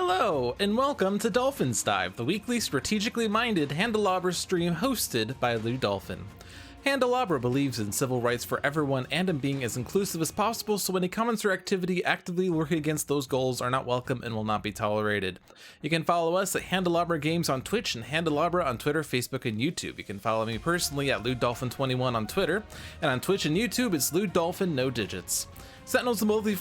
Hello, and welcome to Dolphin's Dive, the weekly strategically minded Handelabra stream hosted by Dolphin. Handelabra believes in civil rights for everyone and in being as inclusive as possible, so any comments or activity actively working against those goals are not welcome and will not be tolerated. You can follow us at Handelabra Games on Twitch and Handelabra on Twitter, Facebook, and YouTube. You can follow me personally at LewDolphin21 on Twitter, and on Twitch and YouTube it's LewDolphin, no digits. Sentinels of the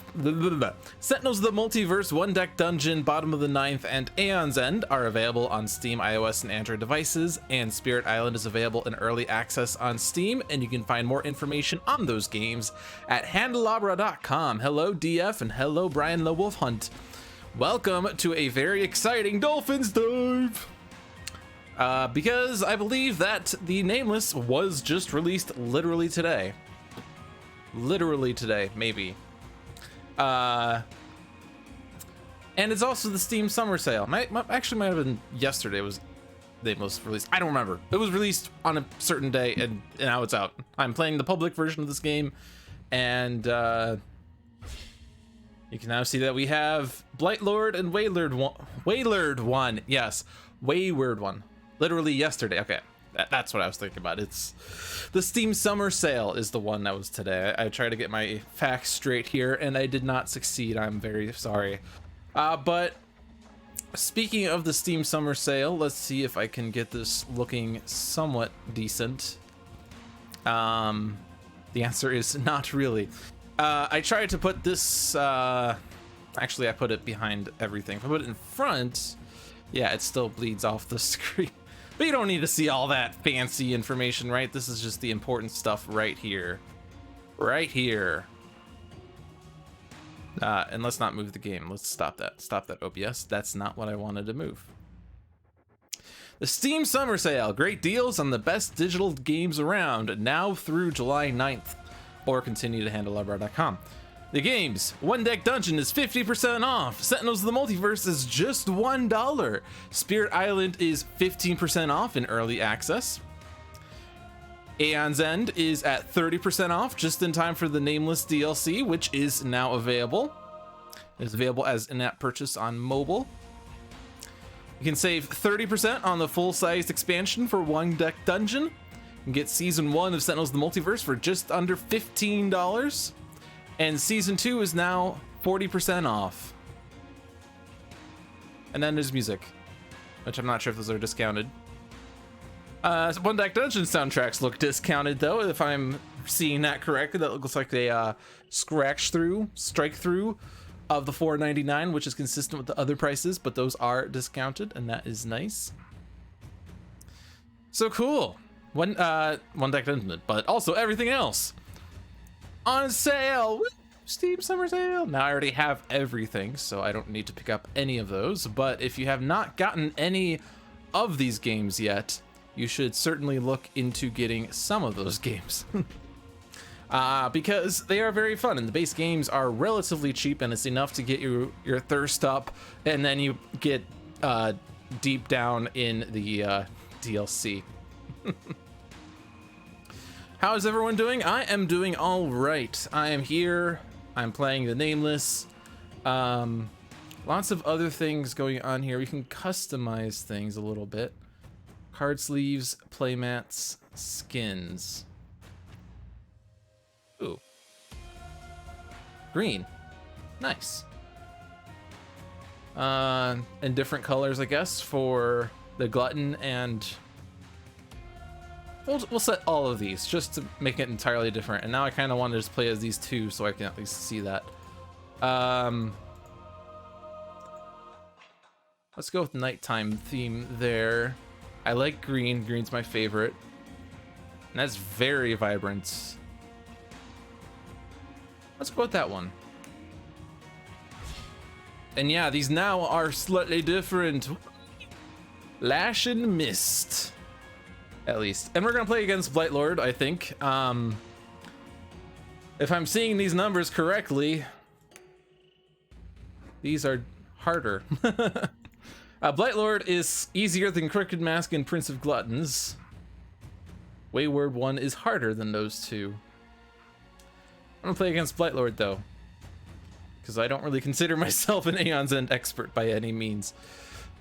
Multiverse One Deck Dungeon, Bottom of the Ninth, and Aeon's End are available on Steam, iOS, and Android devices, and Spirit Island is available in early access on Steam, and you can find more information on those games at Handelabra.com. Hello DF, and hello Brian the Wolf Hunt. Welcome to a very exciting Dolphins Dive! Because I believe that the Nameless was just released literally today. Literally today, maybe. And it's also the Steam Summer Sale. Actually might have been yesterday was Nameless released. I don't remember. It was released on a certain day, and now it's out. I'm playing the public version of this game, and you can now see that we have Blight Lord and Wayward one. Yes, Wayward one. Literally yesterday. Okay. That's what I was thinking about. It's the Steam Summer Sale is the one that was today. I tried to get my facts straight here and I did not succeed. I'm very sorry. But speaking of the Steam Summer Sale, let's see if I can get this looking somewhat decent. The answer is not really. I tried to put this, actually I put it behind everything. If I put it in front, yeah, it still bleeds off the screen. But you don't need to see all that fancy information, right? This is just the important stuff right here. Right here. And let's not move the game. Let's stop that. Stop that OBS. That's not what I wanted to move. The Steam Summer Sale. Great deals on the best digital games around, now through July 9th. Or continue to Handelabra.com. The games, One Deck Dungeon is 50% off. Sentinels of the Multiverse is just $1. Spirit Island is 15% off in early access. Aeon's End is at 30% off, just in time for the Nameless DLC, which is now available. It is available as in-app purchase on mobile. You can save 30% on the full-sized expansion for One Deck Dungeon. You can get Season 1 of Sentinels of the Multiverse for just under $15. And Season 2 is now 40% off. And then there's music, which I'm not sure if those are discounted. One Deck Dungeon soundtracks look discounted, though, if I'm seeing that correctly. That looks like a strike through of the $4.99, which is consistent with the other prices, but those are discounted, and that is nice. So cool. One Deck Dungeon, but also everything else on sale. Woo! Steam Summer Sale. Now I already have everything, so I don't need to pick up any of those, but if you have not gotten any of these games yet, you should certainly look into getting some of those games. Because they are very fun, and the base games are relatively cheap, and it's enough to get your thirst up, and then you get deep down in the DLC. How is everyone doing? I am doing all right. I am here. I'm playing the Nameless. Lots of other things going on here. We can customize things a little bit. Card sleeves, playmats, skins. Ooh. Green. Nice. And different colors, I guess, for the Glutton and... We'll set all of these just to make it entirely different. And now I kind of want to just play as these two so I can at least see that. Let's go with nighttime theme there. I like green. Green's my favorite. And that's very vibrant. Let's go with that one. And yeah, these now are slightly different. Lash and Mist. At least. And we're gonna play against Blight Lord, I think. If I'm seeing these numbers correctly, these are harder. Blight Lord is easier than Crooked Mask and Prince of Gluttons. Wayward one is harder than those two. I'm gonna play against Blight Lord though. because I don't really consider myself an Aeon's End expert by any means.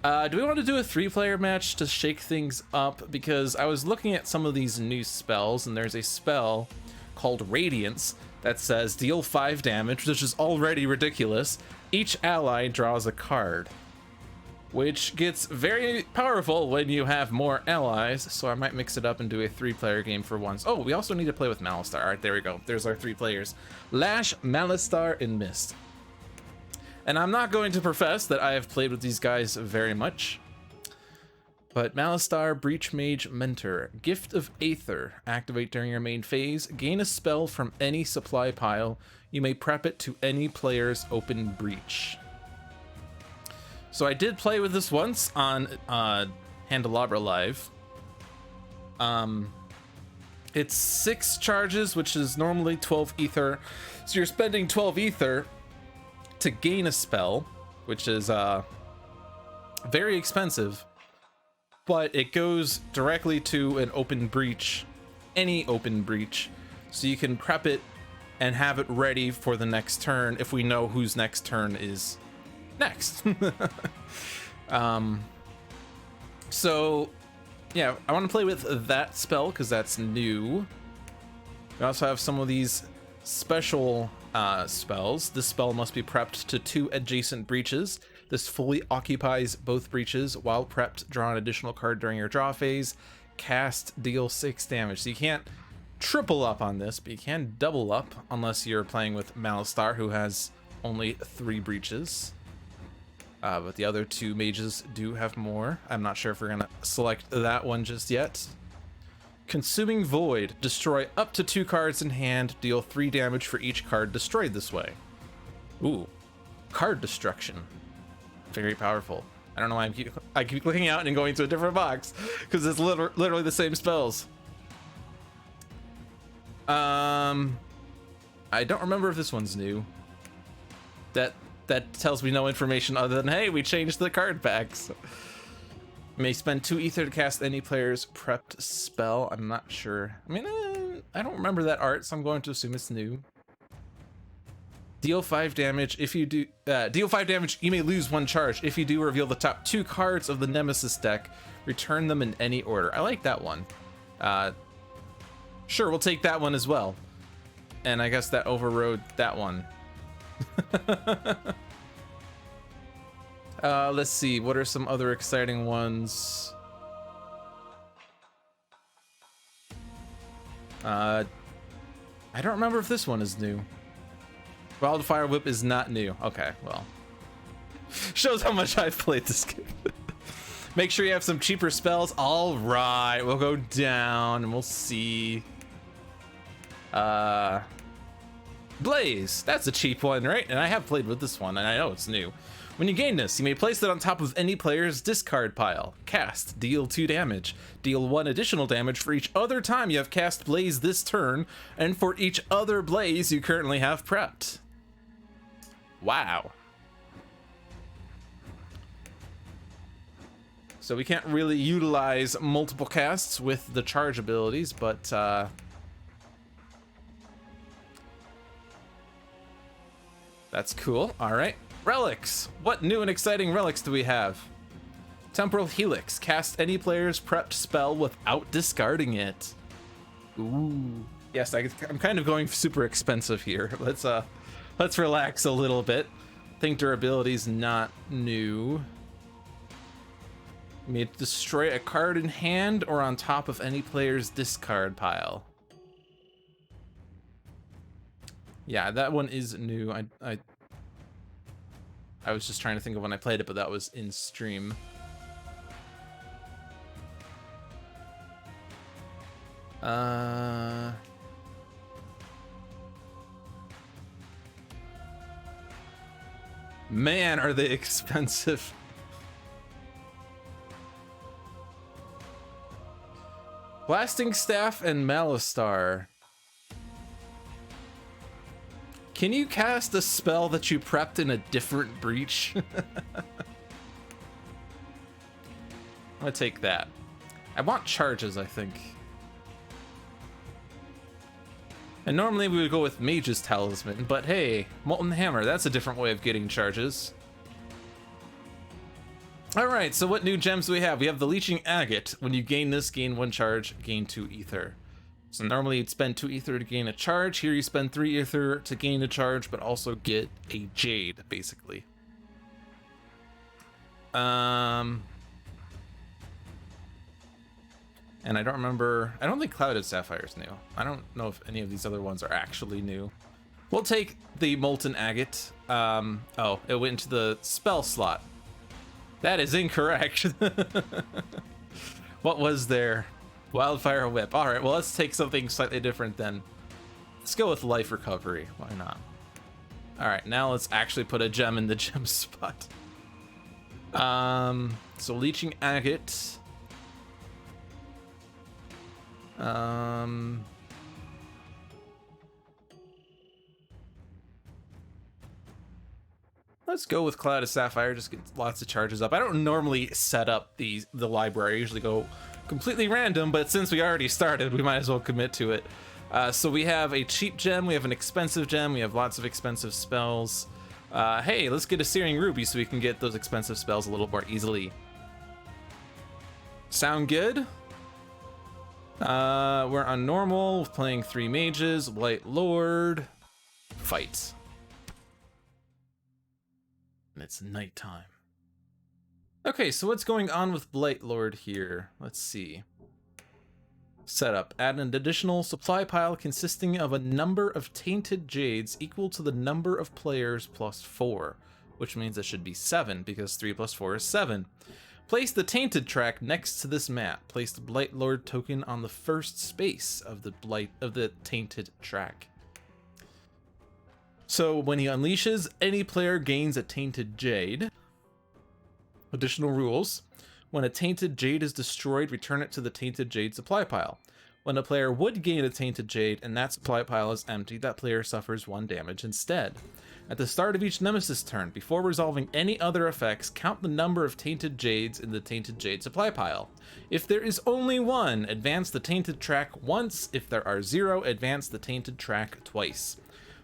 Do we want to do a 3-player match to shake things up? Because I was looking at some of these new spells, and there's a spell called Radiance that says deal 5 damage, which is already ridiculous. Each ally draws a card, which gets very powerful when you have more allies, so I might mix it up and do a 3-player game for once. Oh, we also need to play with Malastar. All right, there we go. There's our 3 players. Lash, Malastar, and Mist. And I'm not going to profess that I have played with these guys very much, but Malastar, Breach Mage, Mentor, Gift of Aether, activate during your main phase, gain a spell from any supply pile, you may prep it to any player's open breach. So I did play with this once on Handelabra Live. It's 6 charges, which is normally 12 ether, so you're spending 12 ether to gain a spell, which is very expensive, but it goes directly to an open breach, any open breach, so you can prep it and have it ready for the next turn if we know whose next turn is next. So yeah, I want to play with that spell because that's new. We also have some of these special spells. This spell must be prepped to 2 adjacent breaches. This fully occupies both breaches. While prepped, draw an additional card during your draw phase. Cast, deal 6 damage. So you can't triple up on this, but you can double up unless you're playing with Malastar, who has only 3 breaches. But the other 2 mages do have more. I'm not sure if we're gonna select that one just yet. Consuming Void. Destroy up to 2 cards in hand. Deal 3 damage for each card destroyed this way. Ooh. Card destruction. Very powerful. I don't know why I keep looking out and going to a different box, because it's literally the same spells. I don't remember if this one's new. That tells me no information other than, hey, we changed the card packs. May spend 2 ether to cast any player's prepped spell. I'm not sure. I mean, I don't remember that art, so I'm going to assume it's new. Deal 5 damage. If you do deal 5 damage, you may lose 1 charge. If you do, reveal the top 2 cards of the Nemesis deck. Return them in any order. I like that one. Sure, we'll take that one as well. And I guess that overrode that one. Let's see, what are some other exciting ones? I don't remember if this one is new. Wildfire Whip is not new. Okay, well. Shows how much I've played this game. Make sure you have some cheaper spells. All right, we'll go down and we'll see. Blaze, that's a cheap one, right? And I have played with this one, and I know it's new. When you gain this, you may place it on top of any player's discard pile. Cast, deal 2 damage. Deal 1 additional damage for each other time you have cast Blaze this turn, and for each other Blaze you currently have prepped. Wow. So we can't really utilize multiple casts with the charge abilities, but that's cool. All right. Relics. What new and exciting relics do we have? Temporal Helix. Cast any player's prepped spell without discarding it. Ooh. Yes, I'm kind of going super expensive here. Let's relax a little bit. I think durability's not new. You may destroy a card in hand or on top of any player's discard pile. Yeah, that one is new. I was just trying to think of when I played it, but that was in stream. Man, are they expensive. Blasting Staff and Malastar. Can you cast a spell that you prepped in a different breach? I'm gonna take that. I want charges, I think. And normally we would go with Mage's Talisman, but hey, Molten Hammer, that's a different way of getting charges. Alright, so what new gems do we have? We have the Leeching Agate. When you gain this, gain 1 charge, gain 2 ether. So normally you'd spend 2 ether to gain a charge. Here you spend 3 ether to gain a charge, but also get a jade, basically. And I don't think Clouded Sapphire is new. I don't know if any of these other ones are actually new. We'll take the Molten Agate. Oh, it went into the spell slot. That is incorrect. What was there? Wildfire Whip. All right, well, let's take something slightly different then. Let's go with Life Recovery. Why not? All right, now let's actually put a gem in the gem spot. So Leeching Agate. Let's go with Clouded Sapphire, just get lots of charges up. I don't normally set up the library. I usually go completely random, but since we already started, we might as well commit to it. So we have a cheap gem, we have an expensive gem, we have lots of expensive spells. Hey, let's get a Searing Ruby so we can get those expensive spells a little more easily. Sound good? We're on normal, playing 3 mages, Blight Lord, fight. And it's nighttime. Okay, so what's going on with Blight Lord here? Let's see. Setup. Add an additional supply pile consisting of a number of tainted jades equal to the number of players plus 4, which means it should be 7 because 3 plus 4 is 7. Place the tainted track next to this map. Place the Blight Lord token on the first space of the tainted track. So when he unleashes, any player gains a tainted jade. Additional rules. When a tainted jade is destroyed, return it to the tainted jade supply pile. When a player would gain a tainted jade and that supply pile is empty, that player suffers 1 damage instead. At the start of each Nemesis turn, before resolving any other effects, count the number of tainted jades in the tainted jade supply pile. If there is only 1, advance the tainted track once. If there are 0, advance the tainted track twice.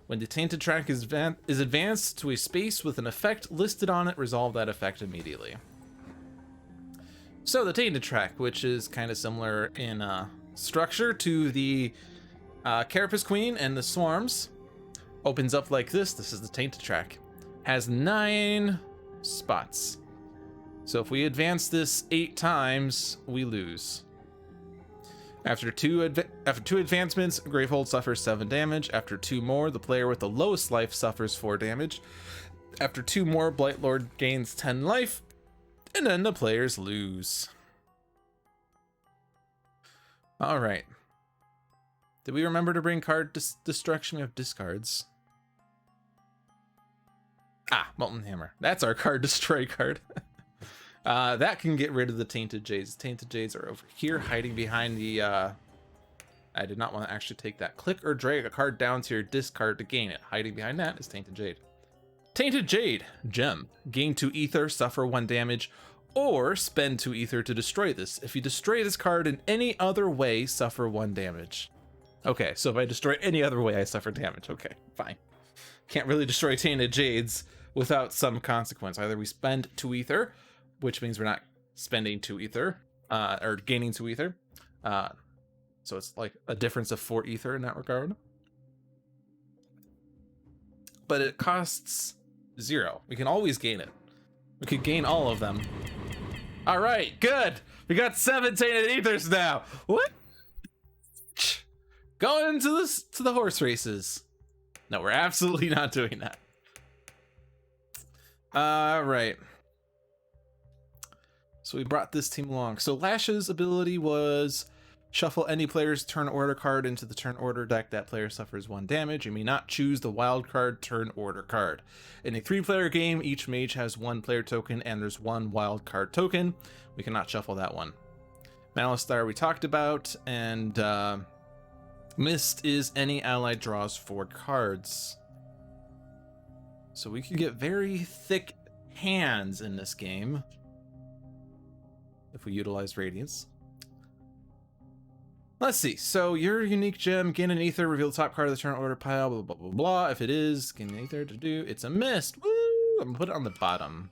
When the tainted track is advanced to a space with an effect listed on it, resolve that effect immediately. So the tainted track, which is kind of similar in structure to the Carapace Queen and the Swarms, opens up like this. This is the tainted track. Has 9 spots. So if we advance this 8 times, we lose. After two advancements, Gravehold suffers 7 damage. After 2 more, the player with the lowest life suffers 4 damage. After 2 more, Blight Lord gains 10 life, and then the players lose. All right. Did we remember to bring card destruction? We have discards. Molten Hammer. That's our card destroy card. That can get rid of the Tainted Jades. Tainted Jades are over here, hiding behind the, I did not want to actually take that. Click or drag a card down to your discard to gain it. Hiding behind that is Tainted Jade. Tainted Jade, gem. Gain 2 ether, suffer 1 damage, or spend 2 ether to destroy this. If you destroy this card in any other way, suffer 1 damage. Okay, so if I destroy any other way, I suffer damage. Okay, fine. Can't really destroy Tainted Jades without some consequence. Either we spend 2 ether, which means we're not spending 2 ether, or gaining 2 ether. So it's like a difference of 4 ether in that regard. But it costs 0. We can always gain it. We could gain all of them. All right, good. We got 7 tainted ethers now. What? Going into to the horse races. No, we're absolutely not doing that. All right. So we brought this team along. So Lash's ability was shuffle any player's turn order card into the turn order deck. That player suffers 1 damage. You may not choose the wild card turn order card. In a 3-player game, each mage has 1 player token and there's 1 wild card token. We cannot shuffle that one. Malastar we talked about, and Mist is any ally draws 4 cards. So we can get very thick hands in this game if we utilize Radiance. Let's see. So your unique gem, gain an ether, reveal the top card of the turn order pile, blah, blah, blah, blah. If it is, gain an ether to do. It's a mist. Woo! I'm gonna put it on the bottom.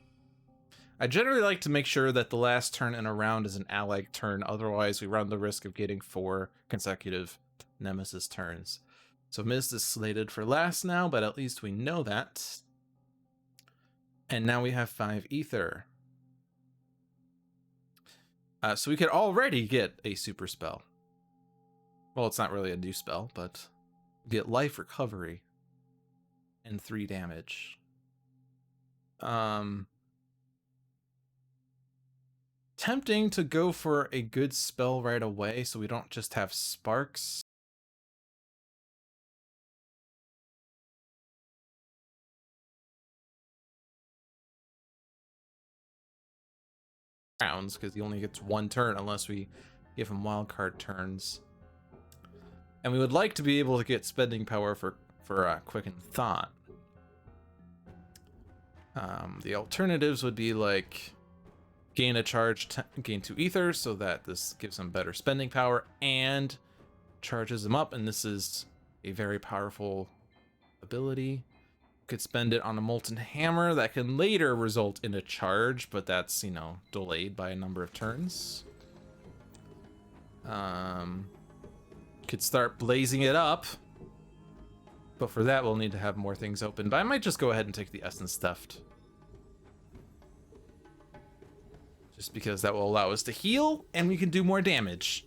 I generally like to make sure that the last turn in a round is an allied turn. Otherwise, we run the risk of getting 4 consecutive Nemesis turns. So mist is slated for last now, but at least we know that. And now we have 5 ether. So we could already get a super spell. Well, it's not really a new spell, but get life recovery and 3 damage. Tempting to go for a good spell right away so we don't just have sparks. Rounds, because he only gets 1 turn unless we give him wildcard turns. And we would like to be able to get spending power for Quicken Thought. The alternatives would be like gain a charge, gain 2 ether, so that this gives him better spending power and charges him up. And this is a very powerful ability. Could spend it on a Molten Hammer that can later result in a charge, but that's, you know, delayed by a number of turns. Could start blazing it up, but for that we'll need to have more things open. But I might just go ahead and take the Essence Theft, just because that will allow us to heal and we can do more damage.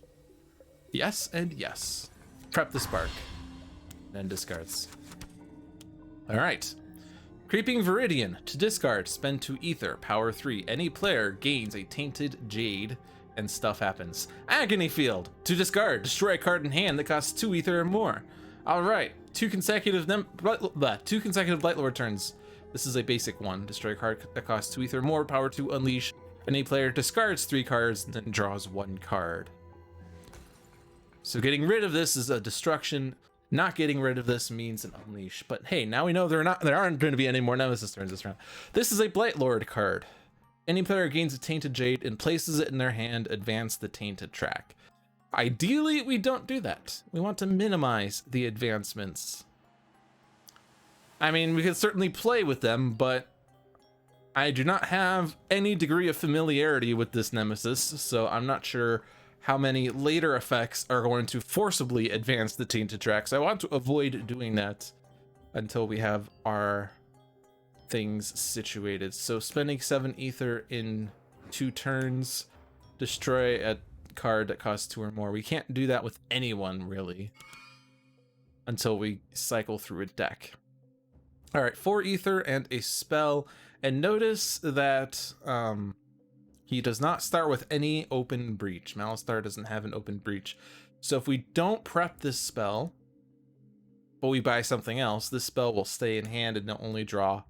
Yes and yes. Prep the Spark, then discards. All right. Creeping Viridian. To discard, spend 2 ether, power 3. Any player gains a Tainted Jade and stuff happens. Agony Field. To discard, destroy a card in hand that costs 2 ether or more. All right. 2 consecutive Blight Lord turns. This is a basic one. Destroy a card that costs 2 ether or more, power 2, unleash. Any player discards 3 cards and then draws 1 card. So getting rid of this is a destruction. Not getting rid of this means an unleash. But hey, now we know there aren't going to be any more Nemesis turns this round. This is a Blight Lord card. Any player gains a Tainted Jade and places it in their hand, advance the Tainted track. Ideally, we don't do that. We want to minimize the advancements. I mean, we could certainly play with them, but I do not have any degree of familiarity with this Nemesis, so I'm not sure how many later effects are going to forcibly advance the Tainted track. So I want to avoid doing that until we have our things situated. So spending 7 ether in 2 turns, destroy a card that costs 2 or more. We can't do that with anyone really until we cycle through a deck. All right, 4 ether and a spell. And notice that he does not start with any open breach. Malastar doesn't have an open breach. So if we don't prep this spell, but we buy something else, this spell will stay in hand and only draw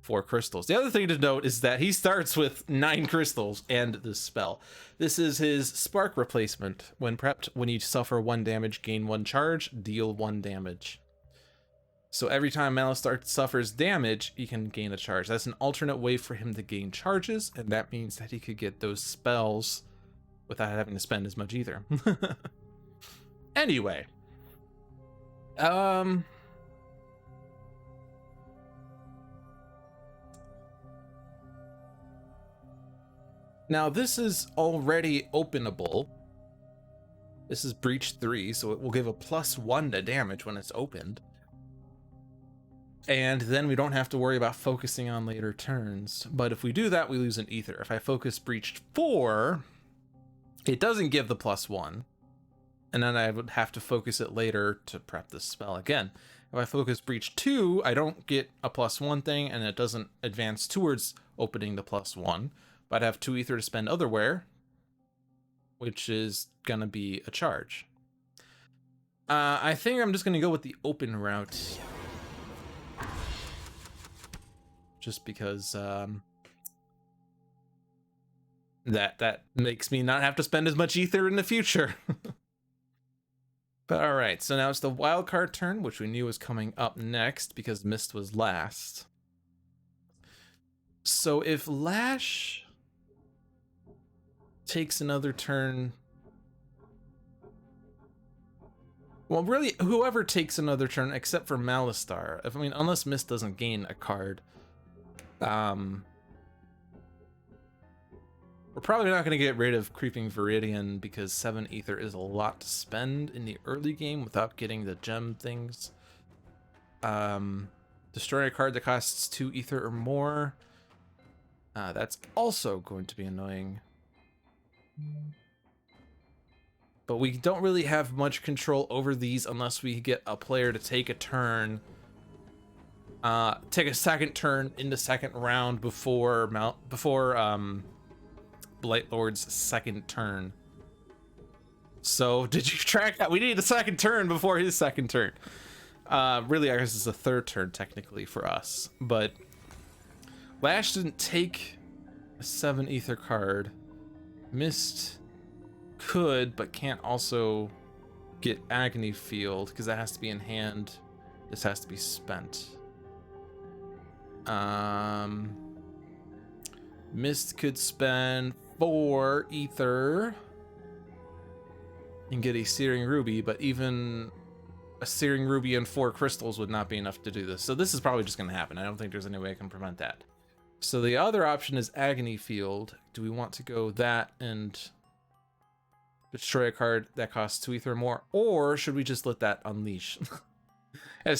4 crystals. The other thing to note is that he starts with 9 crystals and this spell. This is his spark replacement. When prepped, when you suffer 1 damage, gain 1 charge, deal 1 damage. So every time Malastar suffers damage, he can gain a charge. That's an alternate way for him to gain charges, and that means that he could get those spells without having to spend as much either. Anyway. Now this is already openable. This is Breach 3, so it will give a +1 to damage when it's opened. And then we don't have to worry about focusing on later turns. But if we do that, we lose an ether. If I focus Breach 4, it doesn't give the +1. And then I would have to focus it later to prep this spell again. If I focus Breach 2, I don't get a +1 thing, and it doesn't advance towards opening the +1. But I have 2 ether to spend otherwhere, which is gonna be a charge. I think I'm just gonna go with the open route. Just because that makes me not have to spend as much ether in the future. But all right, so now it's the wildcard turn, which we knew was coming up next because Mist was last. So if Lash takes another turn Well, really, whoever takes another turn, except for Malastar. I mean, unless Mist doesn't gain a card. We're probably not going to get rid of Creeping Viridian because 7 Ether is a lot to spend in the early game without getting the gem things. Destroy a card that costs 2 Ether or more. That's also going to be annoying. But we don't really have much control over these unless we get a player to take a turn. Take a second turn in the second round before Blight Lord's second turn. So did you track that? We need a second turn before his second turn. Really, I guess it's a third turn technically for us. But Lash didn't take a 7 Ether card. Mist could, but can't also get Agony Field because that has to be in hand. This has to be spent. Mist could spend 4 Ether and get a Searing Ruby, but even a Searing Ruby and 4 crystals would not be enough to do this. So this is probably just going to happen. I don't think there's any way I can prevent that. So the other option is Agony Field. Do we want to go that and destroy a card that costs 2 Ether or more, or should we just let that unleash? I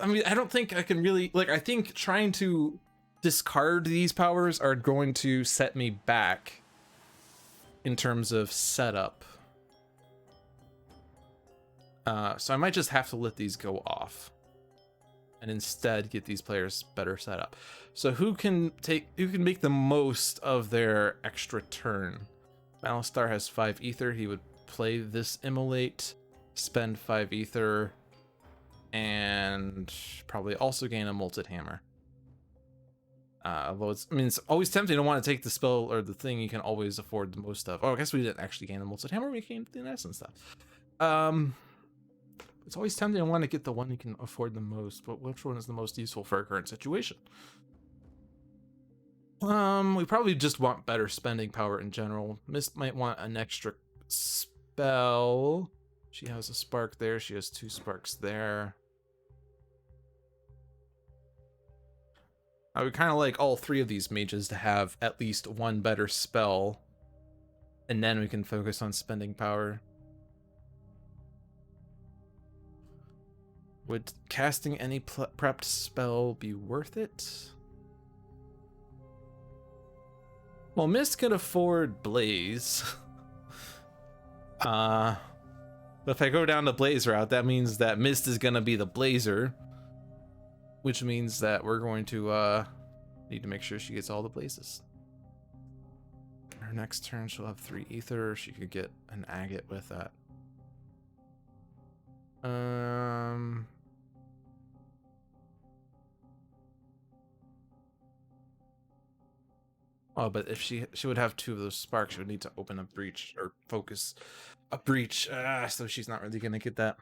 mean, I don't think I can really, like, I think trying to discard these powers are going to set me back in terms of setup. So I might just have to let these go off and instead get these players better set up. So who can make the most of their extra turn? Malastar has 5 Ether. He would play this Immolate, spend 5 Ether, and probably also gain a Molted Hammer. Although it's always tempting to want to take the spell or the thing you can always afford the most of. Oh, I guess we didn't actually gain a Molted Hammer. We gained the Essence stuff. It's always tempting to want to get the one you can afford the most, but which one is the most useful for our current situation? We probably just want better spending power in general. Mist might want an extra spell. She has a spark there. She has 2 sparks there. I would kind of like all 3 of these mages to have at least 1 better spell, and then we can focus on spending power. Would casting any prepped spell be worth it? Well, Mist can afford Blaze. But if I go down the Blaze route, that means that Mist is gonna be the Blazer, which means that we're going to need to make sure she gets all the Blazes. Her next turn, she'll have 3 Ether. She could get an Agate with that. Oh, but if she would have 2 of those sparks, she would need to open a breach or focus a breach. So she's not really gonna get that.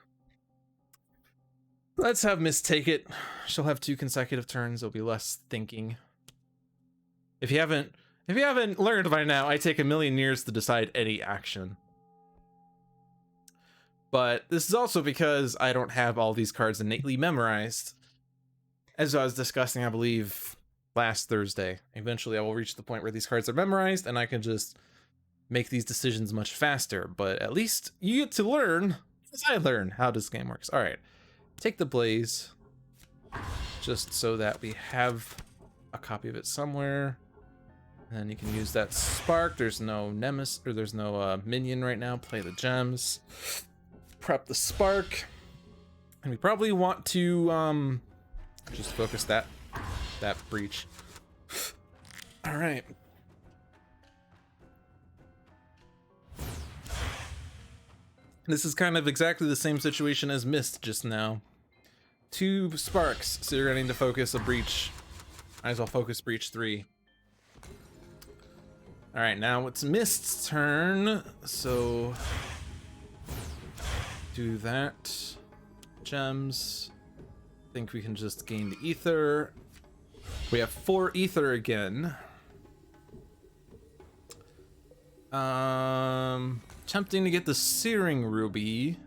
Let's have Mist take it. She'll have 2 consecutive turns. There'll be less thinking. If you haven't learned by now, I take a million years to decide any action. But this is also because I don't have all these cards innately memorized. As I was discussing, I believe, last Thursday. Eventually I will reach the point where these cards are memorized and I can just make these decisions much faster. But at least you get to learn, as I learn, how this game works. All right, take the Blaze, just so that we have a copy of it somewhere. And then you can use that spark. There's no Nemesis, or there's no minion right now. Play the gems. Prep the spark. And we probably want to just focus that breach. All right. This is kind of exactly the same situation as Mist just now. 2 sparks, so you're gonna need to focus a breach. Might as well focus breach 3. All right, now it's Mist's turn, so do that. Gems. I think we can just gain the Ether. We have 4 Ether again. Tempting to get the Searing Ruby.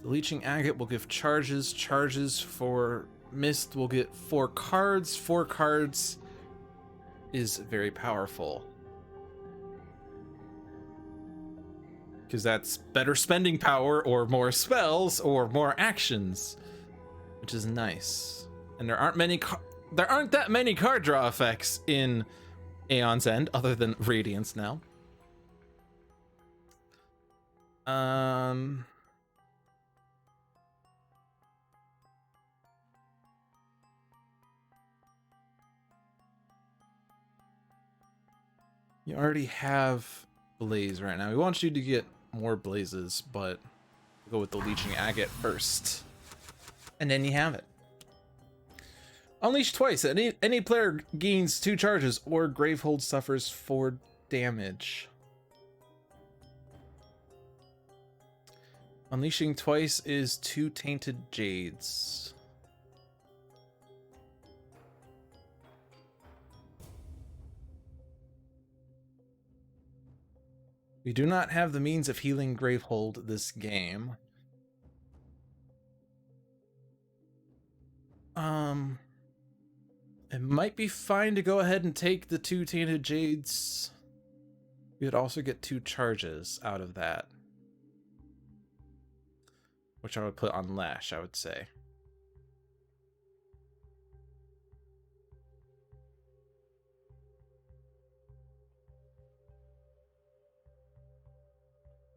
The Leeching Agate will give charges. Charges for Mist will get 4 cards. 4 cards is very powerful. Because that's better spending power, or more spells, or more actions, which is nice. And there aren't that many card draw effects in Aeon's End, other than Radiance now. You already have Blaze right now. We want you to get more Blazes, but go with the Leeching Agate first. And then you have it. Unleash twice. Any player gains 2 charges, or Gravehold suffers 4 damage. Unleashing twice is 2 Tainted Jades. We do not have the means of healing Gravehold this game. It might be fine to go ahead and take the 2 Tainted Jades. We would also get 2 charges out of that, which I would put on Lash, I would say.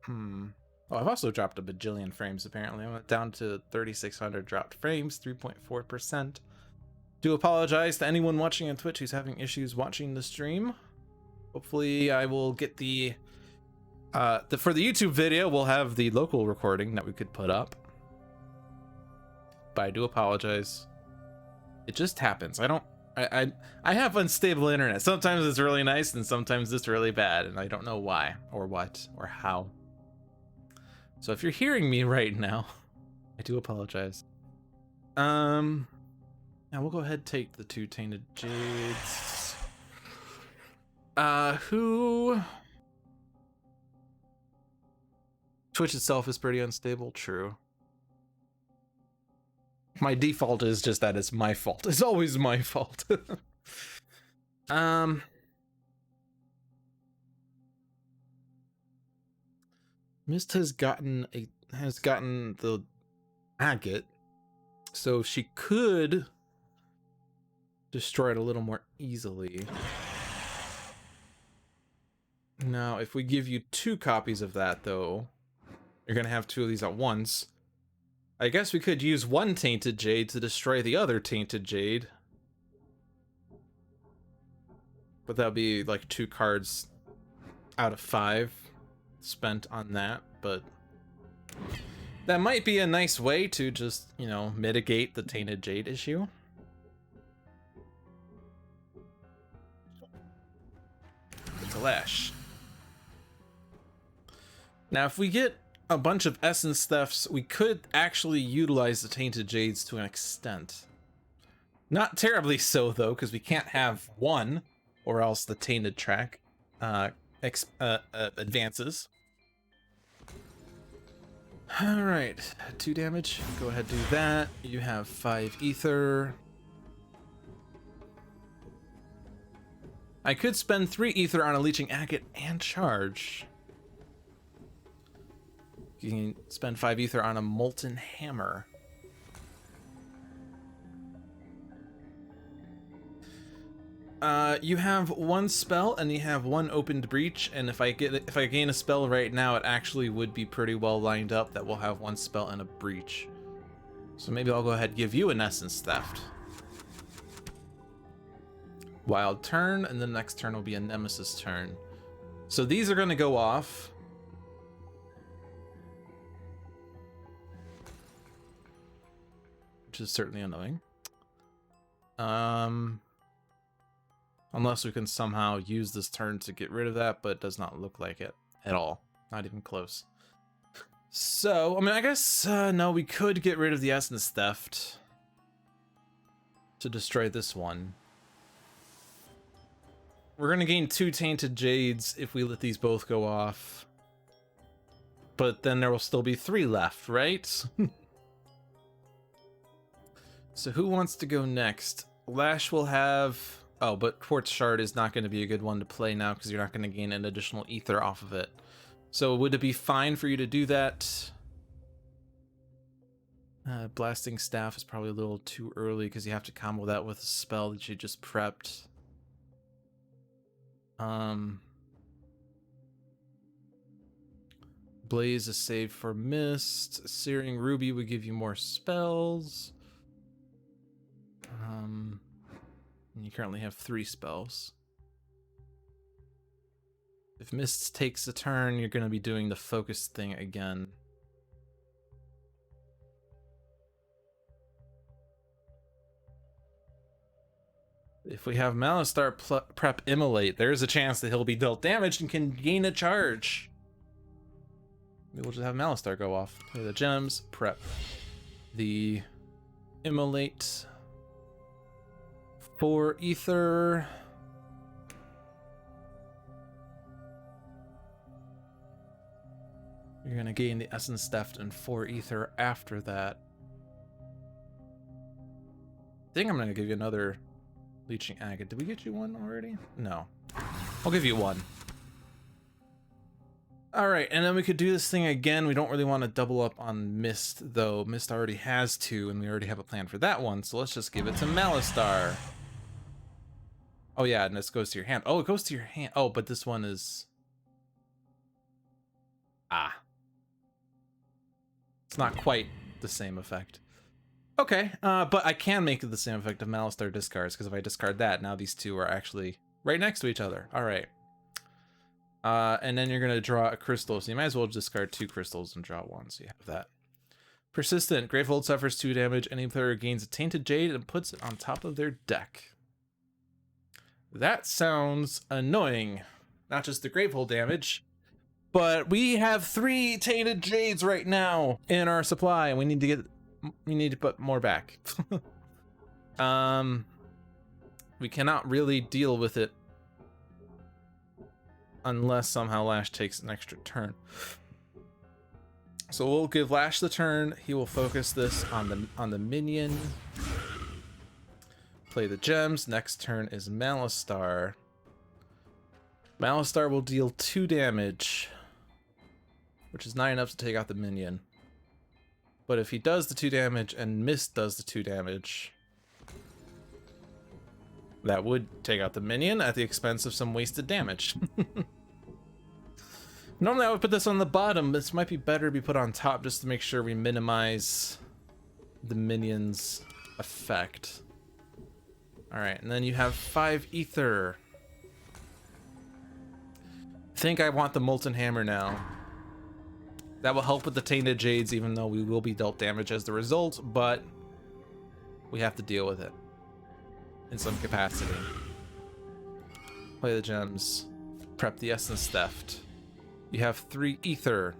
Oh, I've also dropped a bajillion frames, apparently. I went down to 3,600 dropped frames, 3.4%. Do apologize to anyone watching on Twitch who's having issues watching the stream. Hopefully I will get for the YouTube video, we'll have the local recording that we could put up. But I do apologize. It just happens. I have unstable internet. Sometimes it's really nice and sometimes it's really bad, and I don't know why or what or how. So if you're hearing me right now, I do apologize. Now we'll go ahead and take the 2 Tainted Jades. Twitch itself is pretty unstable, true. My default is just that it's my fault. It's always my fault. Mist has gotten the agate, so she could destroy it a little more easily. Now, if we give you 2 copies of that, though, you're gonna have 2 of these at once. I guess we could use 1 Tainted Jade to destroy the other Tainted Jade. But that'll be like 2 cards out of 5 spent on that, but that might be a nice way to just, you know, mitigate the Tainted Jade issue. The Lash. Now, if we get a bunch of essence thefts, we could actually utilize the Tainted Jades to an extent. Not terribly so, though, because we can't have 1, or else the Tainted track advances. Alright, 2 damage. Go ahead, do that. You have 5 ether. I could spend 3 ether on a Leeching Agate and charge. You can spend 5 ether on a Molten Hammer. You have 1 spell and you have 1 opened breach, and if I gain a spell right now, it actually would be pretty well lined up that we'll have 1 spell and a breach. So maybe I'll go ahead and give you an Essence Theft. Wild turn, and the next turn will be a Nemesis turn. So these are going to go off. Which is certainly annoying. Unless we can somehow use this turn to get rid of that, but it does not look like it at all. Not even close. So, I mean, I guess, no, we could get rid of the Essence Theft to destroy this one. We're going to gain 2 Tainted Jades if we let these both go off. but then there will still be 3 left, right? So who wants to go next? Lash will have... Oh, but Quartz Shard is not going to be a good one to play now because you're not going to gain an additional ether off of it. So would it be fine for you to do that? Blasting Staff is probably a little too early because you have to combo that with a spell that you just prepped. Blaze is saved for Mist. Searing Ruby would give you more spells. And you currently have 3 spells. If Mist takes a turn, you're going to be doing the focus thing again. If we have Malastar prep Immolate, there's a chance that he'll be dealt damage and can gain a charge. Maybe we'll just have Malastar go off. Play the gems, prep the Immolate. 4 ether. You're gonna gain the Essence Theft and 4 ether after that. I think I'm gonna give you another Leeching Agate. Did we get you one already? No. I'll give you 1. Alright, and then we could do this thing again. We don't really want to double up on Mist, though. Mist already has 2, and we already have a plan for that one, so let's just give it to Malastar. Oh yeah, and this goes to your hand. Oh, it goes to your hand. Oh, but this one is... Ah. It's not quite the same effect. Okay, but I can make it the same effect of Malastar discards, because if I discard that, now these 2 are actually right next to each other. Alright. And then you're going to draw a crystal, so you might as well discard 2 crystals and draw 1, so you have that. Persistent. Gravehold suffers 2 damage. Any player gains a Tainted Jade and puts it on top of their deck. That sounds annoying. Not just the Gravehold damage, but we have 3 Tainted Jades right now in our supply, and we need to put more back. We cannot really deal with it unless somehow Lash takes an extra turn. So we'll give Lash the turn. He will focus this on the minion. Play the gems. Next turn is Malastar. Malastar will deal 2 damage, which is not enough to take out the minion. But if he does the 2 damage and Mist does the 2 damage, that would take out the minion at the expense of some wasted damage. Normally I would put this on the bottom, but this might be better to be put on top just to make sure we minimize the minion's effect. Alright, and then you have 5 ether. I think I want the Molten Hammer now. That will help with the Tainted Jades, even though we will be dealt damage as the result, but we have to deal with it in some capacity. Play the gems. Prep the Essence Theft. You have 3 ether.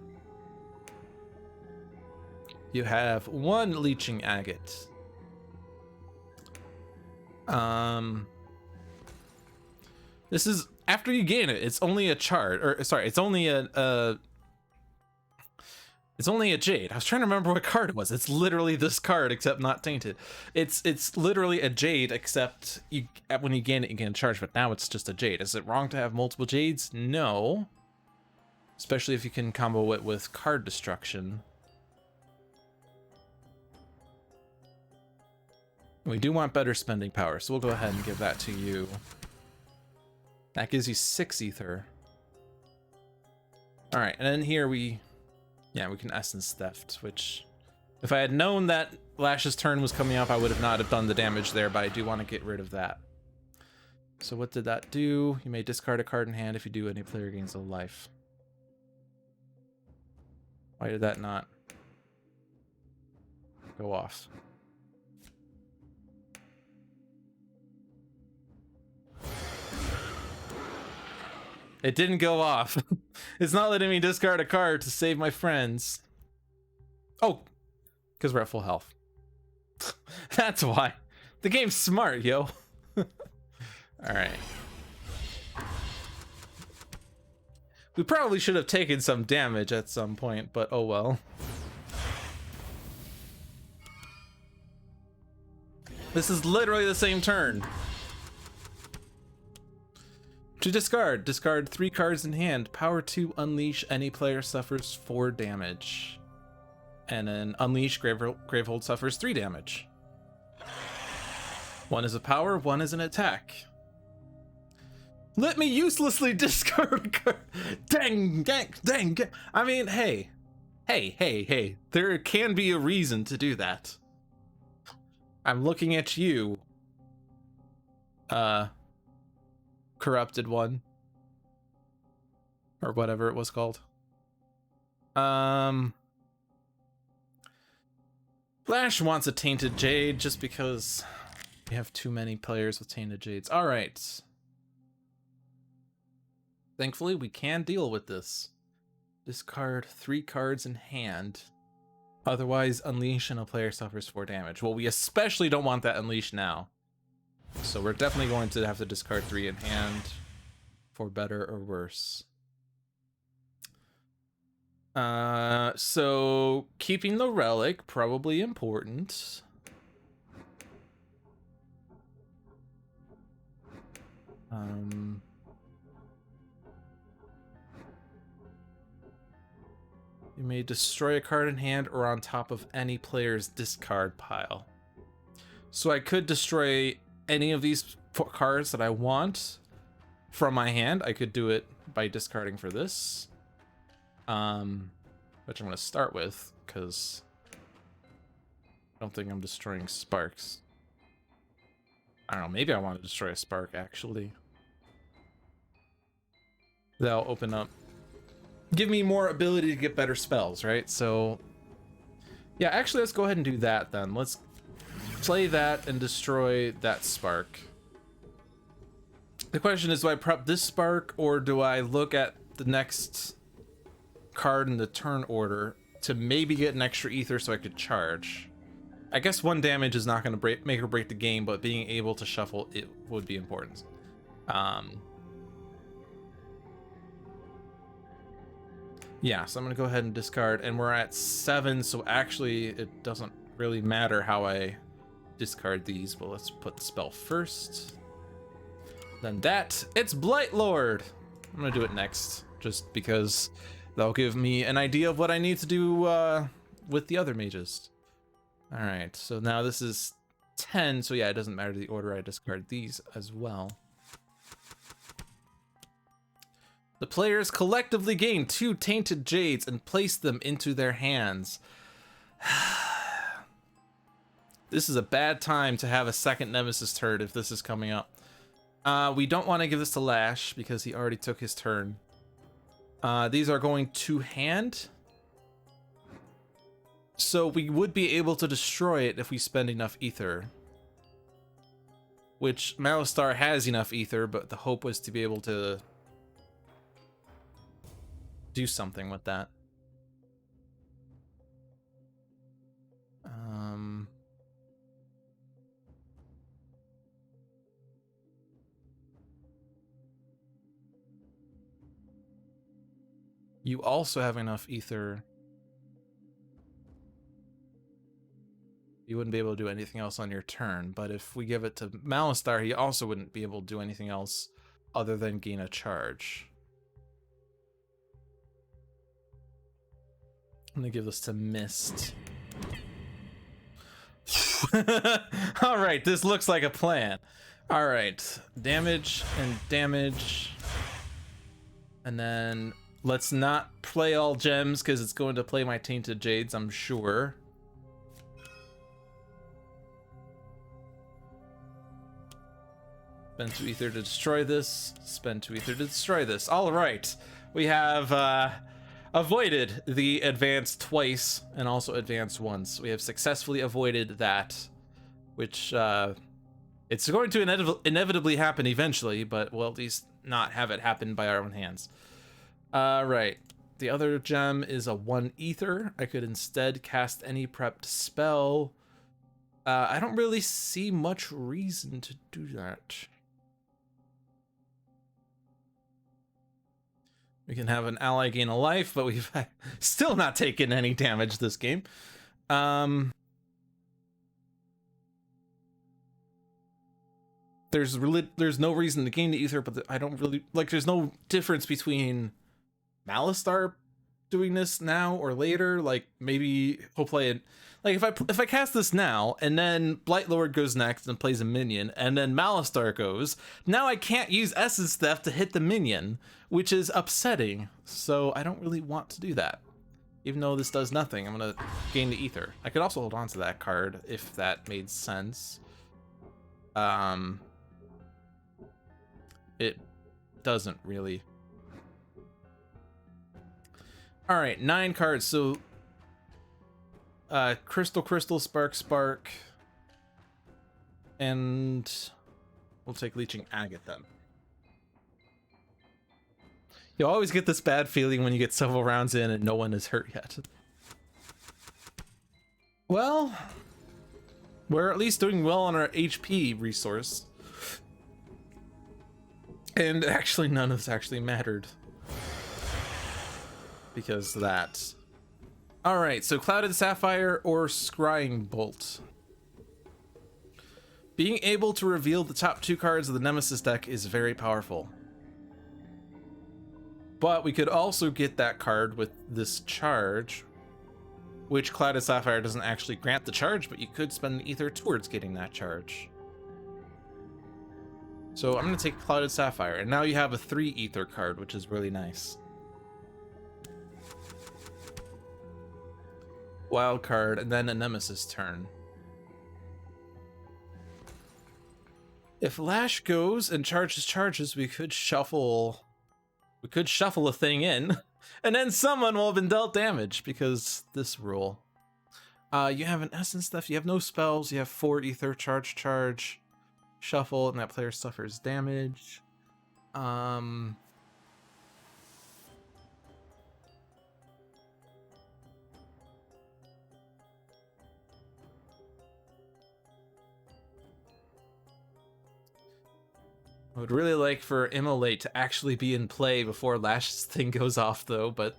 You have 1 Leeching Agate. This is after you gain it. It's only a chart, or sorry, it's only a jade. I was trying to remember what card it was. It's literally this card, except not tainted. It's literally a jade, except when you gain it, you gain a charge. But now it's just a jade. Is it wrong to have multiple jades? No. Especially if you can combo it with card destruction. We do want better spending power, so we'll go ahead and give that to you. That gives you 6 ether. All right, and then here we can Essence Theft, which if I had known that Lash's turn was coming up, I would have not have done the damage there, but I do want to get rid of that. So what did that do? You may discard a card in hand. If you do, any player gains a life. Why did that not go off? It didn't go off. It's not letting me discard a card to save my friends. Oh, because we're at full health. That's why. The game's smart, yo. All right. We probably should have taken some damage at some point, but oh well. This is literally the same turn. To discard 3 cards in hand. Power 2, unleash, any player suffers 4 damage. And then unleash, Gravehold suffers 3 damage. 1 is a power, 1 is an attack. Let me uselessly discard a card. Dang. I mean, hey. There can be a reason to do that. I'm looking at you. Corrupted one. Or whatever it was called. Lash wants a Tainted Jade just because we have too many players with Tainted Jades. Alright. Thankfully, we can deal with this. Discard 3 cards in hand. Otherwise, unleash and a player suffers 4 damage. Well, we especially don't want that unleash now. So we're definitely going to have to discard 3 in hand for better or worse. So keeping the relic, probably important. You may destroy a card in hand or on top of any player's discard pile. So I could destroy any of these cards that I want from my hand. I could do it by discarding for this. Which I'm going to start with, because I don't think I'm destroying sparks. I don't know, maybe I want to destroy a spark, actually. That'll open up, give me more ability to get better spells, right? So yeah, actually let's go ahead and do that then. Let's play that and destroy that spark. The question is, do I prep this spark or do I look at the next card in the turn order to maybe get an extra ether so I could charge? I guess 1 damage is not going to make or break the game, but being able to shuffle it would be important. Yeah, so I'm gonna go ahead and discard, and we're at 7, so actually it doesn't really matter how I discard these, but let's put the spell first. Then that, it's Blight Lord! I'm gonna do it next, just because that'll give me an idea of what I need to do with the other mages. Alright, so now this is 10, so yeah, it doesn't matter the order I discard these as well. The players collectively gain 2 Tainted Jades and place them into their hands. This is a bad time to have a second Nemesis turn if this is coming up. We don't want to give this to Lash because he already took his turn. These are going to hand. So we would be able to destroy it if we spend enough ether. Which Malastar has enough ether, but the hope was to be able to do something with that. You also have enough ether. You wouldn't be able to do anything else on your turn, but if we give it to Malastar, he also wouldn't be able to do anything else other than gain a charge. I'm gonna give this to Mist. All right, this looks like a plan. All right, damage and damage. And then let's not play all gems because it's going to play my Tainted Jades, I'm sure. Spend 2 ether to destroy this. Spend 2 ether to destroy this. All right, we have avoided the advance twice and also advance once. We have successfully avoided that, which it's going to inevitably happen eventually, but we'll at least not have it happen by our own hands. Right, the other gem is a 1 ether. I could instead cast any prepped spell. I don't really see much reason to do that. We can have an ally gain a life, but we've still not taken any damage this game. There's no reason to gain the ether, but I don't really like. There's no difference between Malastar doing this now or later. Like maybe he'll play it. Like if I cast this now and then Blight Lord goes next and plays a minion, and then Malastar goes, now I can't use Essence Theft to hit the minion, which is upsetting. So I don't really want to do that. Even though this does nothing, I'm gonna gain the ether. I could also hold on to that card if that made sense. It doesn't really. All right, 9 cards. So Crystal, Spark, and we'll take Leeching Agate then. You always get this bad feeling when you get several rounds in and no one is hurt yet. Well, we're at least doing well on our HP resource. And actually none of this actually mattered. Because of that. Alright, so Clouded Sapphire or Scrying Bolt. Being able to reveal the top 2 cards of the Nemesis deck is very powerful. But we could also get that card with this charge, which Clouded Sapphire doesn't actually grant the charge, but you could spend the ether towards getting that charge. So I'm going to take Clouded Sapphire, and now you have a 3 ether card, which is really nice. Wild card, and then a Nemesis turn. If Lash goes and charges, we could shuffle a thing in, and then someone will have been dealt damage because this rule. You have an Essence Theft, you have no spells, you have 4 ether, charge, shuffle, and that player suffers damage. I would really like for Immolate to actually be in play before Lash's thing goes off, though, but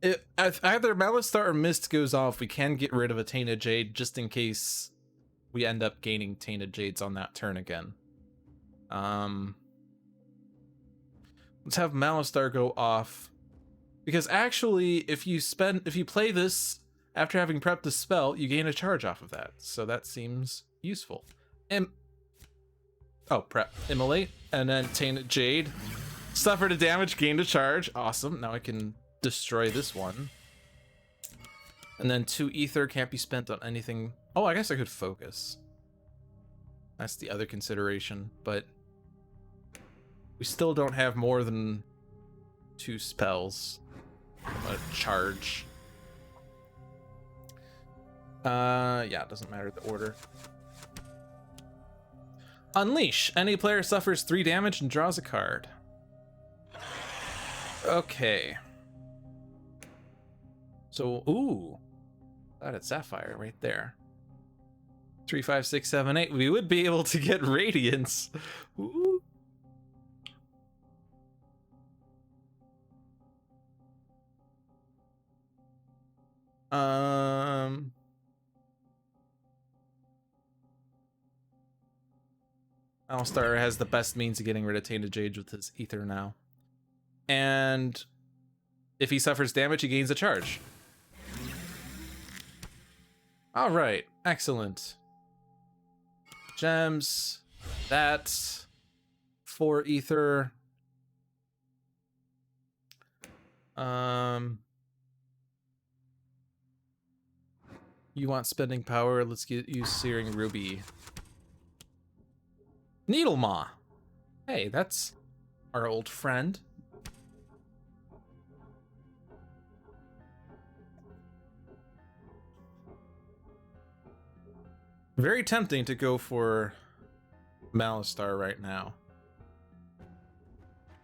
if either Malastar or Mist goes off, we can get rid of a Tainted Jade just in case we end up gaining Tainted Jades on that turn again. Let's have Malastar go off. Because actually, if you play this after having prepped the spell, you gain a charge off of that. So that seems useful. Prep, Immolate, and then Tainted Jade. Suffered a damage, gained a charge. Awesome. Now I can destroy this one. And then 2 ether can't be spent on anything. Oh, I guess I could focus. That's the other consideration, but we still don't have more than 2 spells. A charge. Yeah, it doesn't matter the order. Unleash. Any player suffers 3 damage and draws a card. Okay. So, ooh. Clouded Sapphire right there. 3, 5, 6, 7, 8. We would be able to get Radiance. Ooh. Malastar has the best means of getting rid of Tainted Jade with his ether now. And if he suffers damage, he gains a charge. Alright, excellent. Gems. That. 4 ether. You want spending power? Let's use Searing Ruby. Needlemaw. Hey, that's our old friend. Very tempting to go for Malastar right now,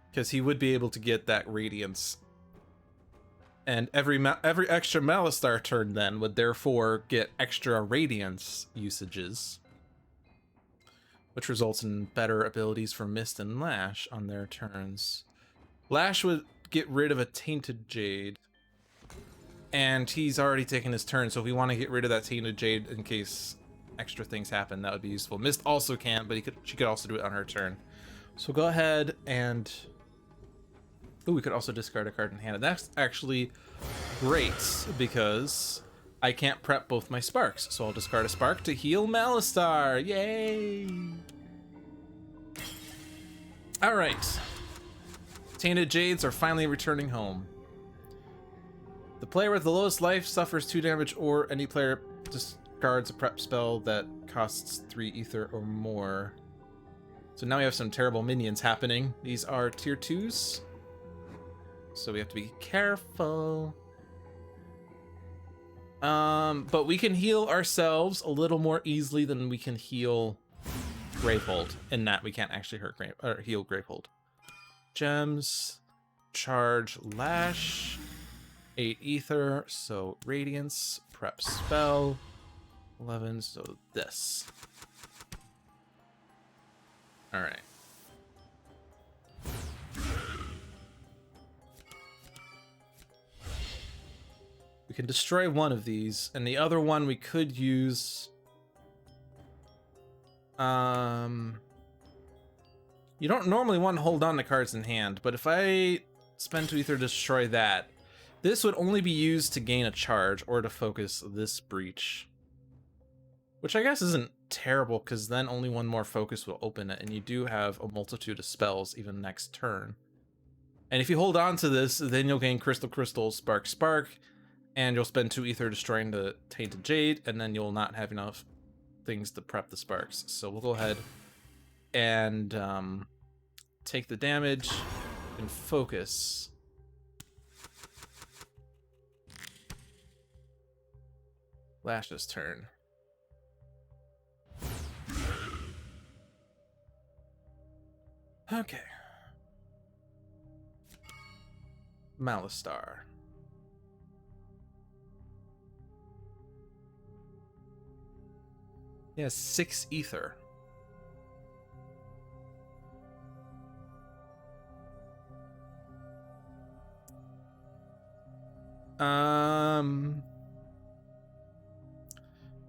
because he would be able to get that Radiance And every extra Malastar turn then would therefore get extra Radiance usages, which results in better abilities for Mist and Lash on their turns. Lash would get rid of a Tainted Jade, and he's already taken his turn, so if we want to get rid of that Tainted Jade in case extra things happen, that would be useful. Mist also can't, but she could also do it on her turn. So go ahead and... Ooh, we could also discard a card in hand. And that's actually great, because I can't prep both my sparks. So I'll discard a spark to heal Malastar. Yay! Alright. Tainted Jades are finally returning home. The player with the lowest life suffers 2 damage, or any player discards a prep spell that costs 3 ether or more. So now we have some terrible minions happening. These are tier 2s. So we have to be careful. But we can heal ourselves a little more easily than we can heal Gravehold. In that we can't actually heal Gravehold. Gems, charge Lash, 8 ether, so Radiance, prep spell, 11, so this. All right. We can destroy one of these, and the other one we could use... You don't normally want to hold on to cards in hand, but if I spend 2 ether to destroy that, this would only be used to gain a charge or to focus this breach. Which I guess isn't terrible, because then only one more focus will open it, and you do have a multitude of spells even next turn. And if you hold on to this, then you'll gain Crystal Crystal, Spark Spark, and you'll spend 2 ether destroying the Tainted Jade, and then you'll not have enough things to prep the sparks. So we'll go ahead and take the damage and focus. Lash's turn. Okay. Malastar. He has 6 ether.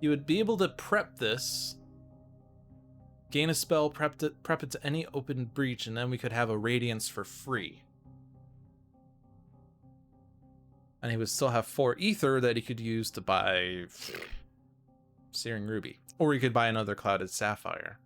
You would be able to prep this, gain a spell, prep it to any open breach, and then we could have a Radiance for free. And he would still have 4 ether that he could use to buy Searing Ruby. Or he could buy another Clouded Sapphire.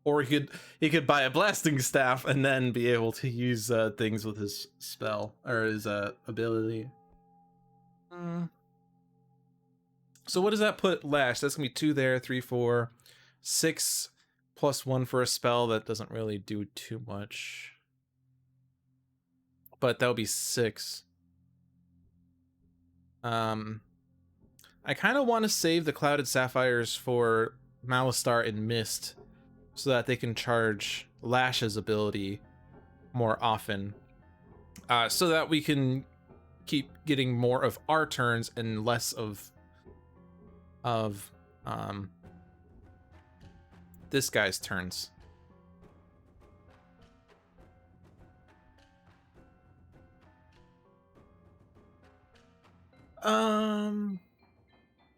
Or he could buy a Blasting Staff and then be able to use things with his spell or his ability. So what does that put Lash? That's gonna be 2 there, 3, 4, 6 plus 1 for a spell that doesn't really do too much. But that would be 6. I kind of want to save the Clouded Sapphires for Malastar and Mist, so that they can charge Lash's ability more often. So that we can keep getting more of our turns and less of this guy's turns.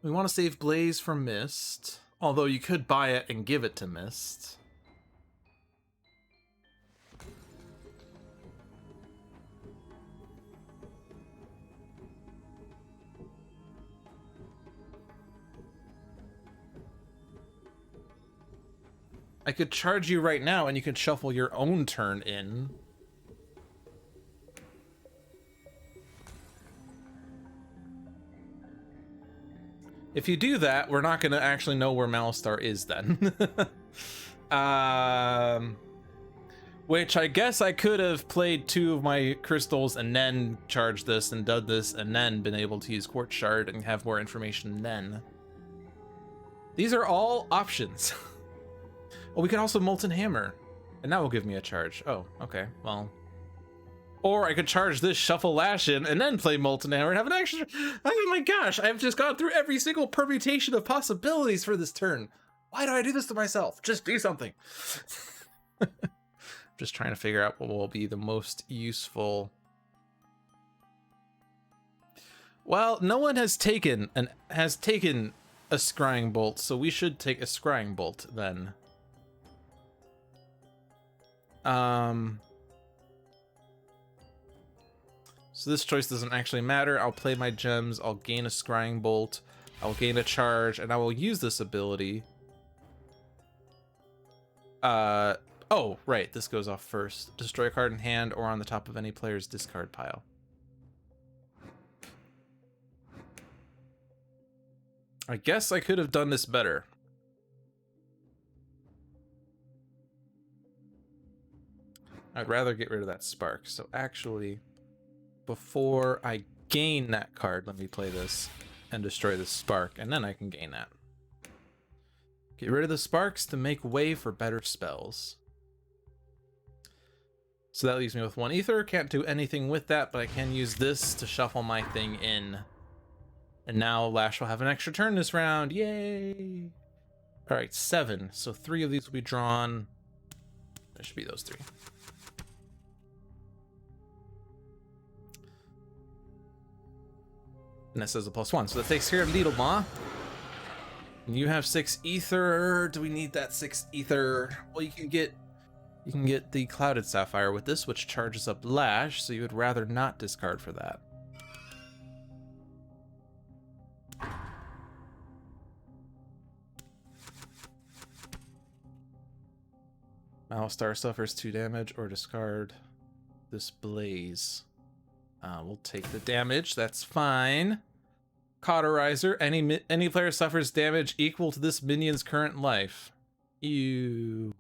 We want to save Blaze for Mist. Although you could buy it and give it to Mist. I could charge you right now and you could shuffle your own turn in. If you do that, we're not going to actually know where Malastar is then. Which I guess I could have played 2 of my crystals and then charged this and done this and then been able to use Quartz Shard and have more information then. These are all options. Oh, we could also Molten Hammer, and that will give me a charge. Oh, okay, well. Or I could charge this, shuffle Lash in, and then play Molten Hammer and have an extra. Oh my gosh, I've just gone through every single permutation of possibilities for this turn. Why do I do this to myself? Just do something. Just trying to figure out what will be the most useful. Well, no one has taken a Scrying Bolt, so we should take a Scrying Bolt then. So this choice doesn't actually matter. I'll play my gems, I'll gain a Scrying Bolt, I'll gain a charge, and I will use this ability. Oh, right, this goes off first. Destroy a card in hand or on the top of any player's discard pile. I guess I could have done this better. I'd rather get rid of that spark. So actually, before I gain that card, let me play this and destroy this spark, and then I can gain that. Get rid of the sparks to make way for better spells. So that leaves me with 1 ether. Can't do anything with that, but I can use this to shuffle my thing in. And now Lash will have an extra turn this round. Yay! All right, 7. So 3 of these will be drawn. There should be those 3. And this is a +1, so that takes care of Needlemaw. You have 6 ether. Do we need that 6 ether? Well, you can get the Clouded Sapphire with this, which charges up Lash, so you would rather not discard for that. Malastar suffers 2 damage or discard this Blaze. We'll take the damage, that's fine. Cauterizer, any player suffers damage equal to this minion's current life. You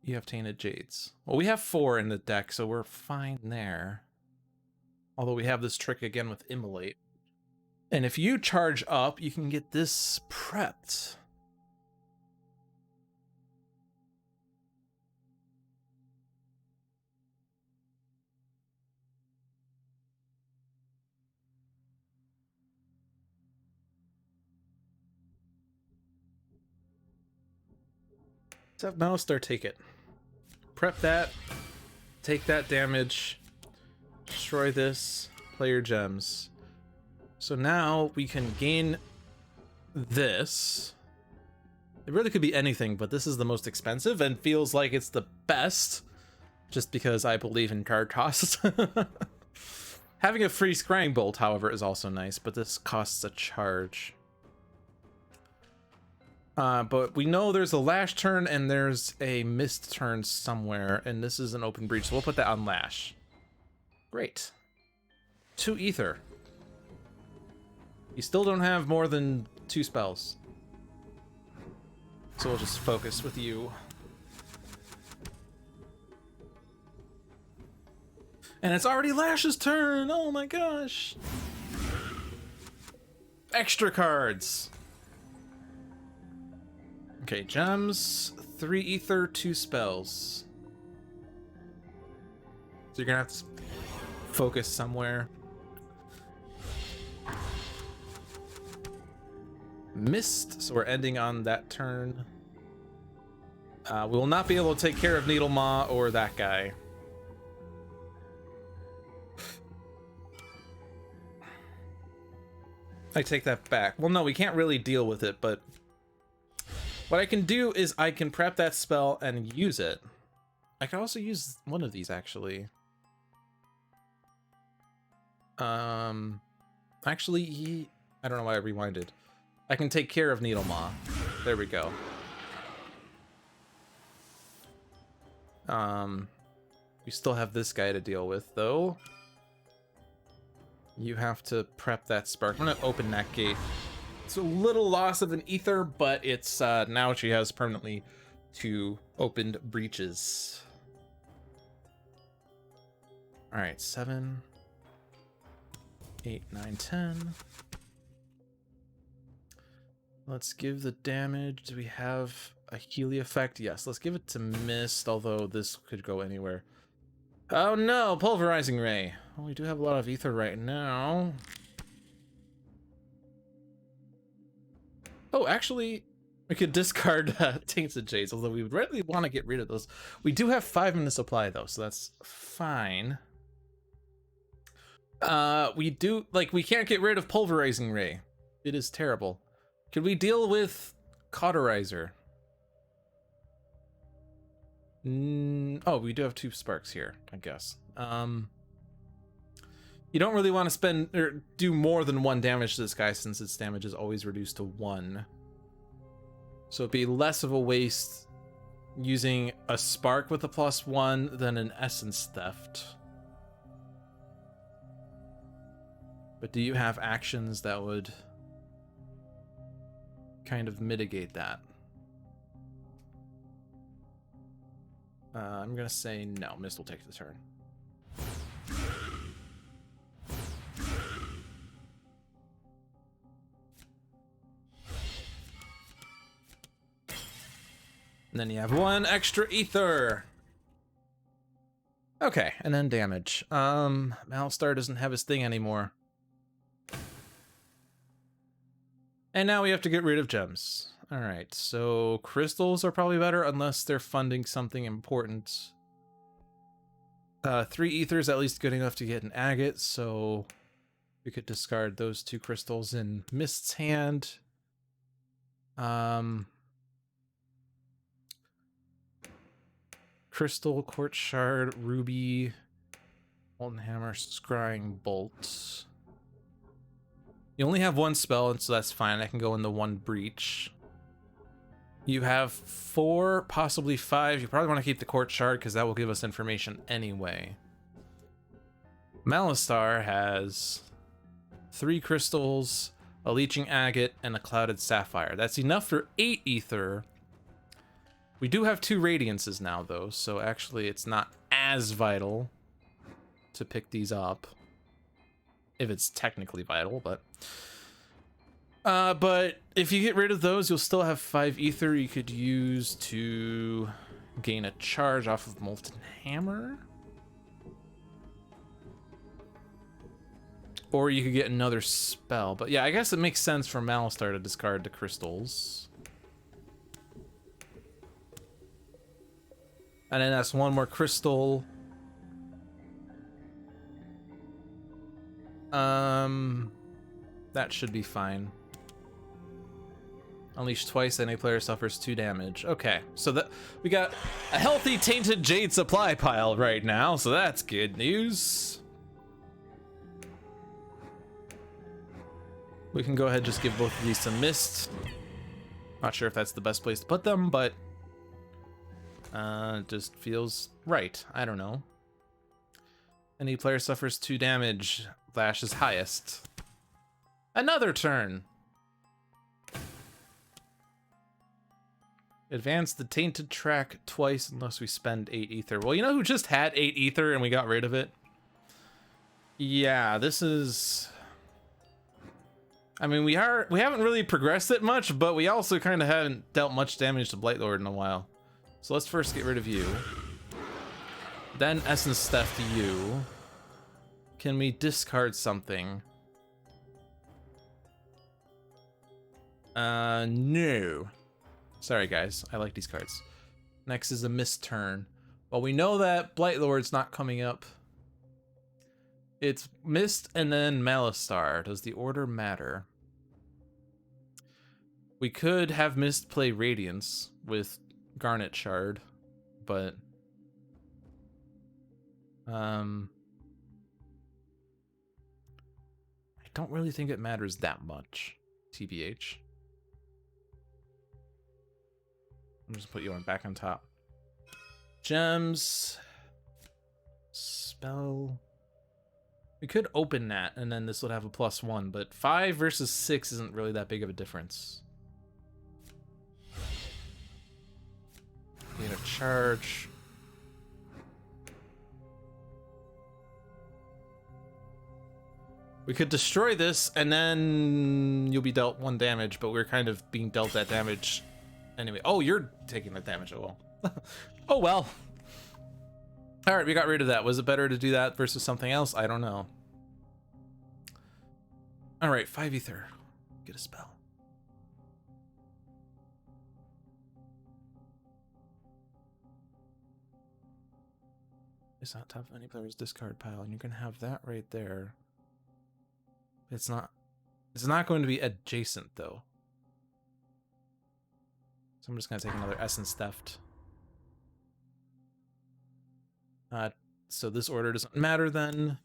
have Tainted Jades. Well, we have 4 in the deck, so we're fine there. Although we have this trick again with Immolate. And if you charge up, you can get this prepped. Let's have Malastar take it. Prep that, take that damage, destroy this, play your gems. So now we can gain this. It really could be anything, but this is the most expensive and feels like it's the best, just because I believe in card costs. Having a free Scrying Bolt, however, is also nice, but this costs a charge. But we know there's a Lash turn and there's a Mist turn somewhere, and this is an open breach, so we'll put that on Lash. Great. 2 ether. You still don't have more than 2 spells. So we'll just focus with you. And it's already Lash's turn! Oh my gosh! Extra cards! Okay, gems, 3 ether, 2 spells. So you're gonna have to focus somewhere. Mist, so we're ending on that turn. We will not be able to take care of Needlemaw or that guy. I take that back. Well, no, we can't really deal with it, but what I can do is I can prep that spell and use it. I can also use one of these, actually. Actually, I don't know why I rewinded. I can take care of Needlemaw. There we go. We still have this guy to deal with, though. You have to prep that spark. I'm gonna open that gate. It's a little loss of an ether, but it's now she has permanently 2 opened breaches. All right, 7, 8, 9, 10. Let's give the damage. Do we have a Healy effect? Yes, let's give it to Mist, although this could go anywhere. Oh no, Pulverizing Ray. Well, we do have a lot of ether right now. Oh, actually, we could discard Tainted Jades, although we would really want to get rid of those. We do have 5 minute supply though, so that's fine. We do, like, we can't get rid of Pulverizing Ray. It is terrible. Could we deal with Cauterizer? Oh, we do have 2 sparks here, I guess. You don't really want to spend or do more than 1 damage to this guy since its damage is always reduced to 1. So it'd be less of a waste using a spark with a +1 than an essence theft. But do you have actions that would kind of mitigate that? I'm gonna say no. Mist will take the turn. And then you have 1 extra ether. Okay, and then damage. Malastar doesn't have his thing anymore. And now we have to get rid of gems. Alright, so crystals are probably better unless they're funding something important. 3 ethers, at least good enough to get an agate, so we could discard those 2 crystals in Mist's hand. Crystal, Quartz Shard, Ruby, Molten Hammer, Scrying Bolt. You only have 1 spell, and so that's fine. I can go in the 1 breach. You have 4, possibly 5. You probably want to keep the Quartz Shard because that will give us information anyway. Malastar has 3 crystals, a Leeching Agate, and a Clouded Sapphire. That's enough for 8 ether. We do have 2 Radiances now, though, so actually it's not as vital to pick these up. If it's technically vital, but if you get rid of those, you'll still have 5 ether you could use to gain a charge off of Molten Hammer. Or you could get another spell. But yeah, I guess it makes sense for Malastar to discard the crystals. And then that's 1 more crystal. That should be fine. Unleash twice, any player suffers 2 damage. Okay, so that we got a healthy Tainted Jade supply pile right now, so that's good news. We can go ahead and just give both of these to Mist. Not sure if that's the best place to put them, but it just feels right. I don't know. Any player suffers 2 damage. Lash is highest. Another turn. Advance the Tainted Track twice unless we spend 8 ether. Well, you know who just had 8 ether and we got rid of it? Yeah, this is... I mean, we haven't really progressed it much, but we also kind of haven't dealt much damage to Blightlord in a while. So let's first get rid of you. Then Essence Theft to you. Can we discard something? No. Sorry, guys. I like these cards. Next is a Mist turn. Well, we know that Blightlord's not coming up. It's Mist and then Malastar. Does the order matter? We could have Mist play Radiance with Garnet Shard, but... I don't really think it matters that much, TBH. I'm just put you back on top. Gems. Spell. We could open that, and then this would have a +1, but 5 versus 6 isn't really that big of a difference. Gain a charge. We could destroy this, and then you'll be dealt 1 damage, but we're kind of being dealt that damage anyway. Oh, you're taking that damage. Oh, well. Oh, well. All right, we got rid of that. Was it better to do that versus something else? I don't know. All right, 5 ether. Get a spell. It's not top of any player's discard pile, and you're gonna have that right there. It's not going to be adjacent though. So I'm just gonna take another essence theft. So this order doesn't matter then.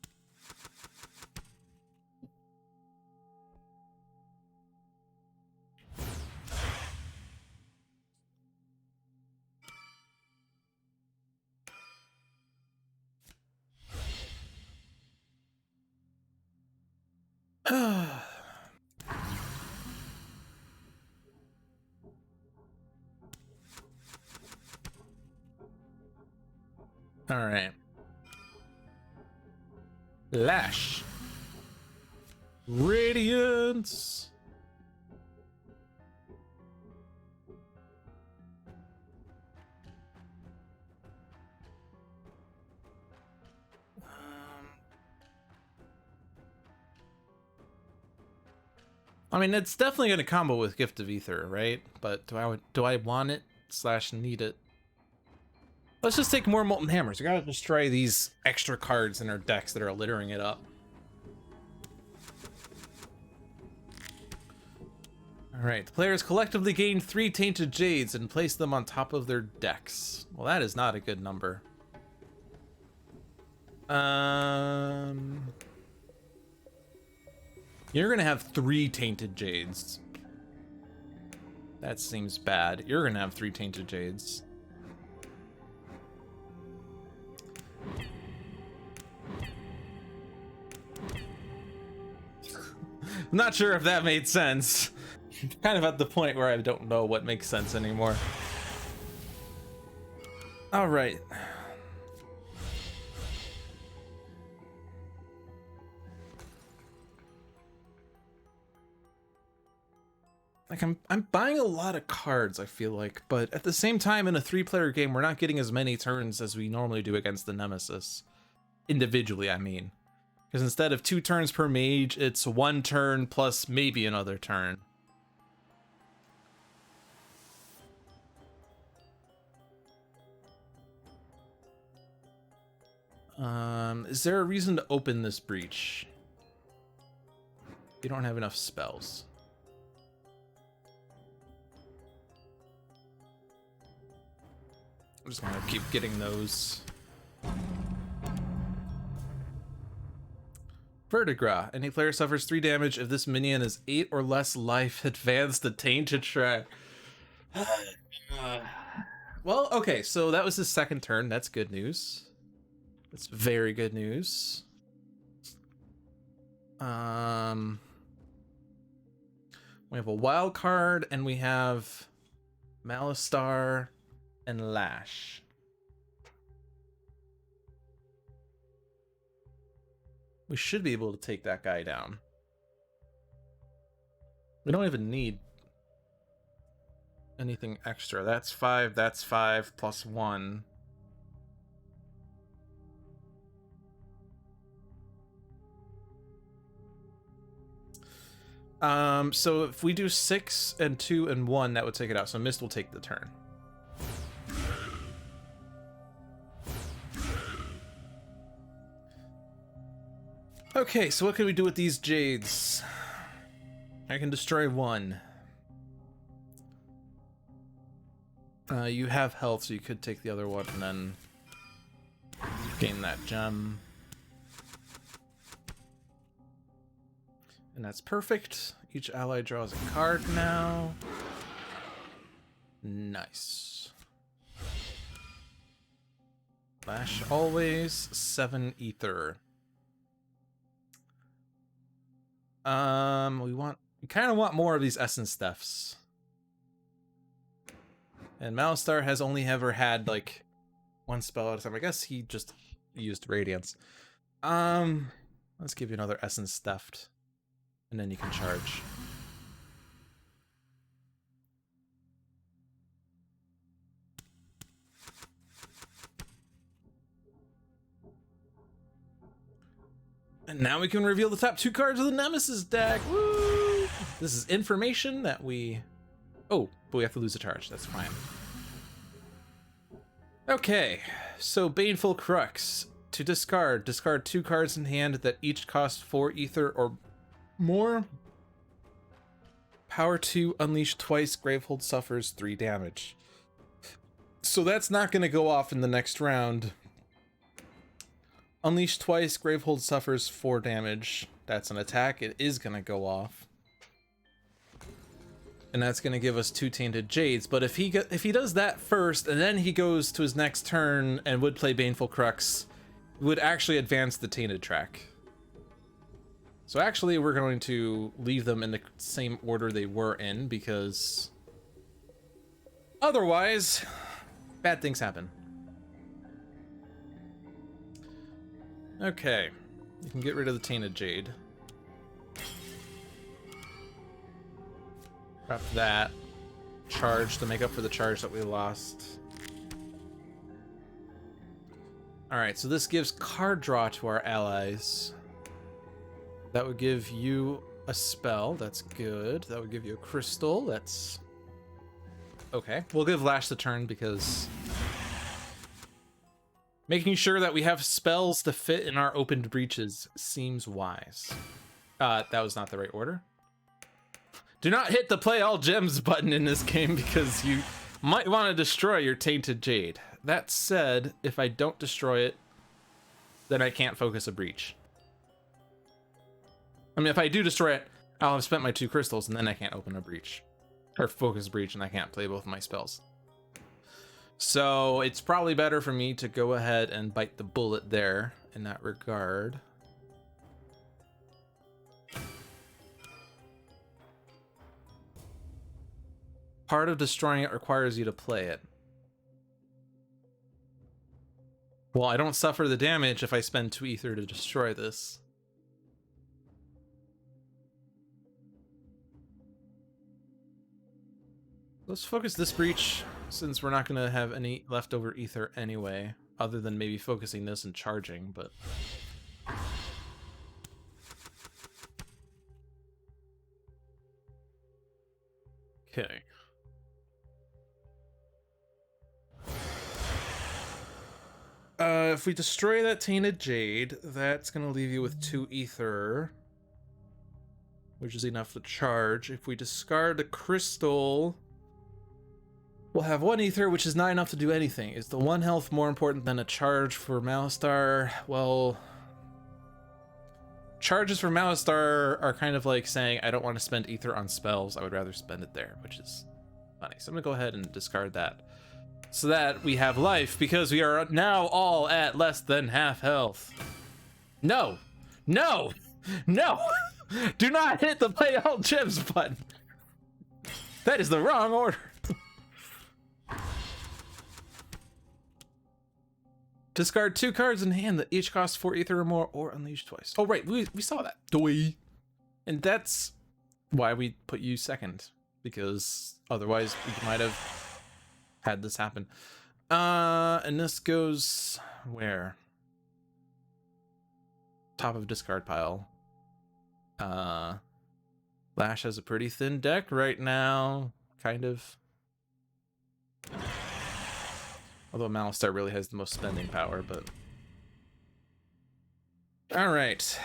All right. Lash. Radiance. I mean, it's definitely going to combo with Gift of Ether, right? But do I want it / need it? Let's just take more Molten Hammers. We gotta destroy these extra cards in our decks that are littering it up. Alright, the players collectively gain 3 Tainted Jades and place them on top of their decks. Well, that is not a good number. You're gonna have 3 Tainted Jades. That seems bad. You're gonna have 3 Tainted Jades. I'm not sure if that made sense. I'm kind of at the point where I don't know what makes sense anymore. All right. Like I'm buying a lot of cards, I feel like, but at the same time in a 3-player game, we're not getting as many turns as we normally do against the Nemesis. Individually, I mean. Because instead of 2 turns per mage, it's 1 turn plus maybe another turn. Is there a reason to open this breach? You don't have enough spells. I'm just gonna keep getting those. Vertigra. Any player suffers 3 damage if this minion is 8 or less life. Advance the Tainted Track. Well, okay, so that was his 2nd turn. That's good news. That's very good news. We have a wild card, and we have Malastar and Lash. We should be able to take that guy down. We don't even need anything extra. That's 5, that's 5, plus 1. So if we do 6 and 2 and 1, that would take it out. So Mist will take the turn. Okay, so what can we do with these Jades? I can destroy 1. You have health, so you could take the other one and then gain that gem. And that's perfect. Each ally draws a card now. Nice. Lash always. 7 ether. We kind of want more of these essence thefts. And Malastar has only ever had like 1 spell at a time. I guess he just used Radiance. Let's give you another Essence Theft, and then you can charge. And now we can reveal the top 2 cards of the Nemesis deck. Woo! This is information that we... Oh, but we have to lose a charge. That's fine. Okay, so Baneful Crux. To discard 2 cards in hand that each cost 4 ether or more. Power 2, unleash twice, Gravehold suffers 3 damage. So that's not going to go off in the next round. Unleash twice, Gravehold suffers 4 damage. That's an attack. It is going to go off. And that's going to give us 2 Tainted Jades. But if he does that first, and then he goes to his next turn and would play Baneful Crux, would actually advance the Tainted track. So actually, we're going to leave them in the same order they were in, because otherwise, bad things happen. Okay, you can get rid of the Tainted Jade. Drop that. Charge to make up for the charge that we lost. Alright, so this gives card draw to our allies. That would give you a spell. That's good. That would give you a crystal. That's... okay. We'll give Lash the turn because... making sure that we have spells to fit in our opened breaches seems wise. That was not the right order. Do not hit the play all gems button in this game because you might want to destroy your Tainted Jade. That said, if I don't destroy it, then I can't focus a breach. I mean, if I do destroy it, I'll have spent my 2 crystals and then I can't open a breach. Or focus a breach and I can't play both of my spells. So it's probably better for me to go ahead and bite the bullet there in that regard. Part of destroying it requires you to play it. Well, I don't suffer the damage if I spend 2 ether to destroy this. Let's focus this breach, since we're not going to have any leftover ether anyway, other than maybe focusing this and charging, but... okay. If we destroy that Tainted Jade, that's going to leave you with 2 ether, which is enough to charge. If we discard a crystal... we'll have 1 ether, which is not enough to do anything. Is the 1 health more important than a charge for Malastar? Well, charges for Malastar are kind of like saying, I don't want to spend ether on spells. I would rather spend it there, which is funny. So I'm going to go ahead and discard that. So that we have life, because we are now all at less than half health. No! No! No! Do not hit the play all gems button! That is the wrong order! Discard 2 cards in hand that each cost 4 ether or more, or unleash twice. Oh, right, we saw that. Doi. And that's why we put you second, because otherwise we might have had this happen. And this goes where? Top of discard pile. Lash has a pretty thin deck right now, kind of. Although Malastar really has the most spending power, but... alright.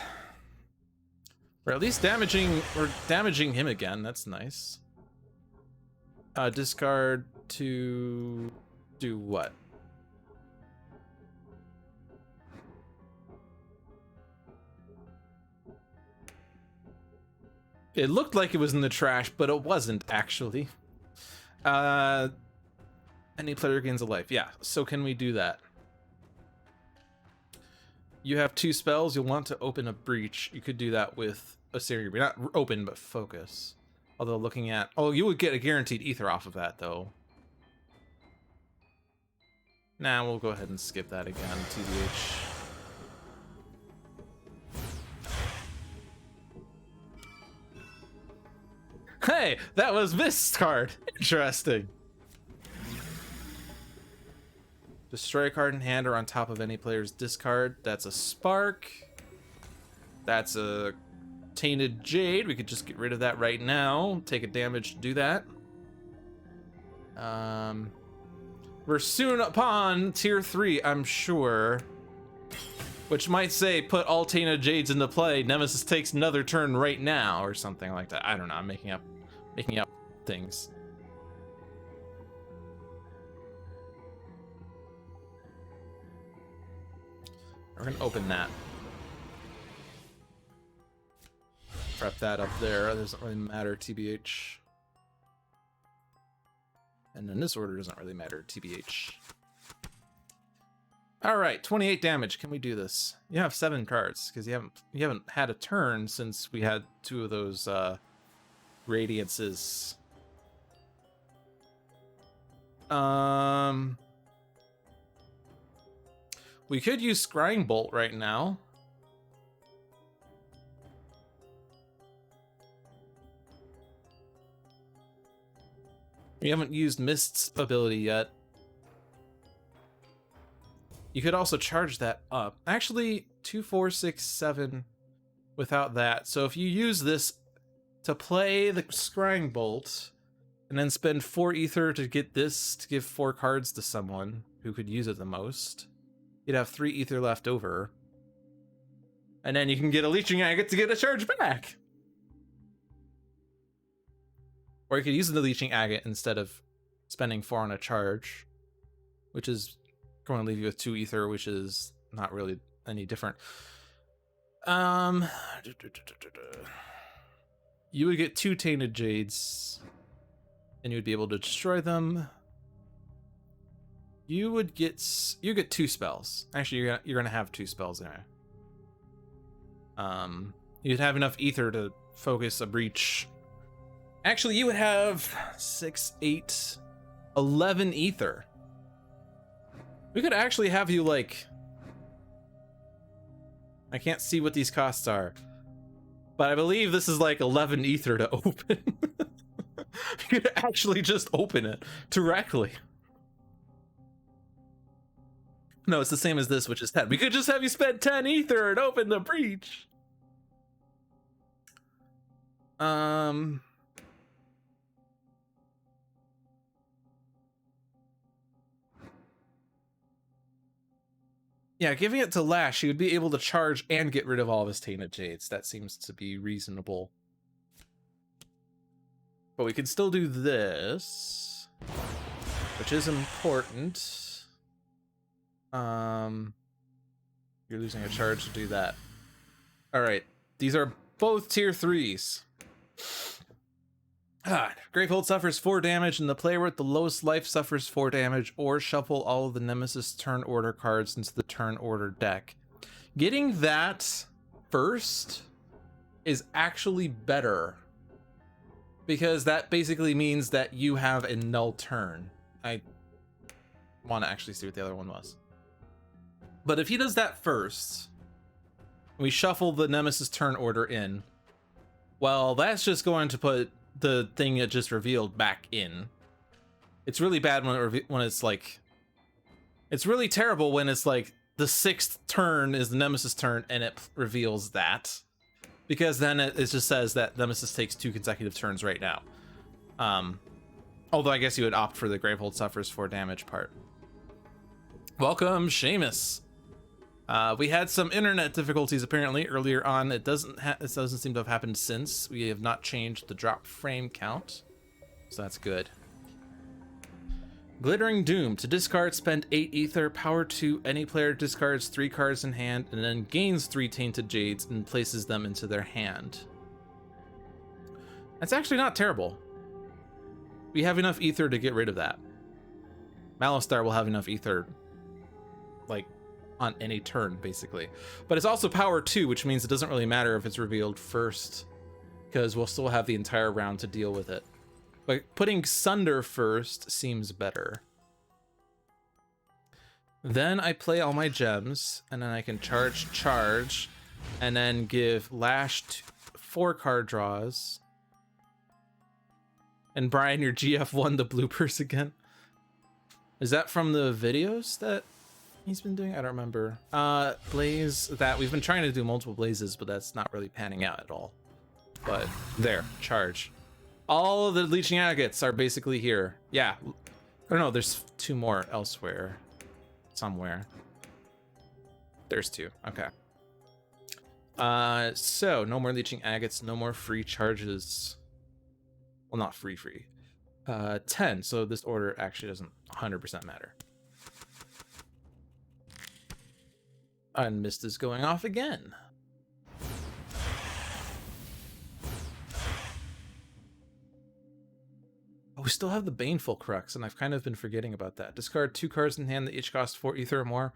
We're at least damaging him again, that's nice. Discard to do what? It looked like it was in the trash, but it wasn't, actually. Any player gains a life. Yeah, so can we do that? You have 2 spells. You'll want to open a breach. You could do that with a series. Not open, but focus. Although looking at... oh, you would get a guaranteed ether off of that, though. Nah, we'll go ahead and skip that again, TBH. Hey, that was Mist's card. Interesting. Destroy a card in hand or on top of any player's discard. That's a Spark. That's a Tainted Jade. We could just get rid of that right now. Take a damage to do that. We're soon upon tier 3, I'm sure. Which might say, put all Tainted Jades into play. Nemesis takes another turn right now, or something like that. I don't know. I'm making up things. We're gonna open that. Prep that up there. It doesn't really matter, TBH. And then this order doesn't really matter, TBH. All right, 28 damage. Can we do this? You have 7 cards because you haven't had a turn since we had 2 of those radiances. We could use Scrying Bolt right now. We haven't used Mist's ability yet. You could also charge that up. Actually, 2, 4, 6, 7 without that. So if you use this to play the Scrying Bolt and then spend 4 ether to get this to give 4 cards to someone who could use it the most, you'd have 3 ether left over. And then you can get a Leeching Agate to get a charge back. Or you could use the Leeching Agate instead of spending 4 on a charge, which is going to leave you with 2 ether, which is not really any different. You would get 2 Tainted Jades, and you would be able to destroy them. You get 2 spells. Actually, you're gonna have 2 spells there. You'd have enough ether to focus a breach. Actually, you would have 6, 8, 11 ether. We could actually have you, like... I can't see what these costs are, but I believe this is like 11 ether to open. You could actually just open it directly. No, it's the same as this, which is 10. We could just have you spend 10 ether and open the breach. Yeah, giving it to Lash, he would be able to charge and get rid of all of his Tainted Jades. That seems to be reasonable. But we can still do this, which is important. You're losing a charge to do that. All right, these are both tier 3s. Gravehold suffers 4 damage, and the player with the lowest life suffers 4 damage, or shuffle all of the Nemesis turn order cards into the turn order deck. Getting that first is actually better, because that basically means that you have a null turn. I want to actually see what the other one was. But if he does that first, we shuffle the Nemesis turn order in, well, that's just going to put the thing it just revealed back in. It's really bad when it's like... It's really terrible when it's like the 6th turn is the Nemesis turn and it reveals that. Because then it just says that Nemesis takes 2 consecutive turns right now. Although I guess you would opt for the Gravehold suffers 4 damage part. Welcome, Seamus. We had some internet difficulties apparently earlier on. It doesn't seem to have happened since. We have not changed the drop frame count, so that's good. Glittering Doom. To discard, spend 8 ether. Power 2. Any player discards 3 cards in hand and then gains 3 Tainted Jades and places them into their hand. That's actually not terrible. We have enough ether to get rid of that. Malastar will have enough ether, like, on any turn, basically. But it's also power 2, which means it doesn't really matter if it's revealed first, because we'll still have the entire round to deal with it. But putting Sunder first seems better. Then I play all my gems, and then I can charge, and then give Lash 4 card draws. And Brian, your GF won the bloopers again. Is that from the videos that he's been doing? I don't remember. Blaze, that we've been trying to do multiple blazes, but that's not really panning out at all. But there, charge. All of the leeching agates are basically here. Yeah. Or no, there's 2 more elsewhere. Somewhere. There's 2. Okay. So no more leeching agates, no more free charges. Well, not free. 10. So this order actually doesn't 100% matter. And mist is going off again. Oh, we still have the Baneful Crux, and I've kind of been forgetting about that. Discard 2 cards in hand that each cost 4 ether or more.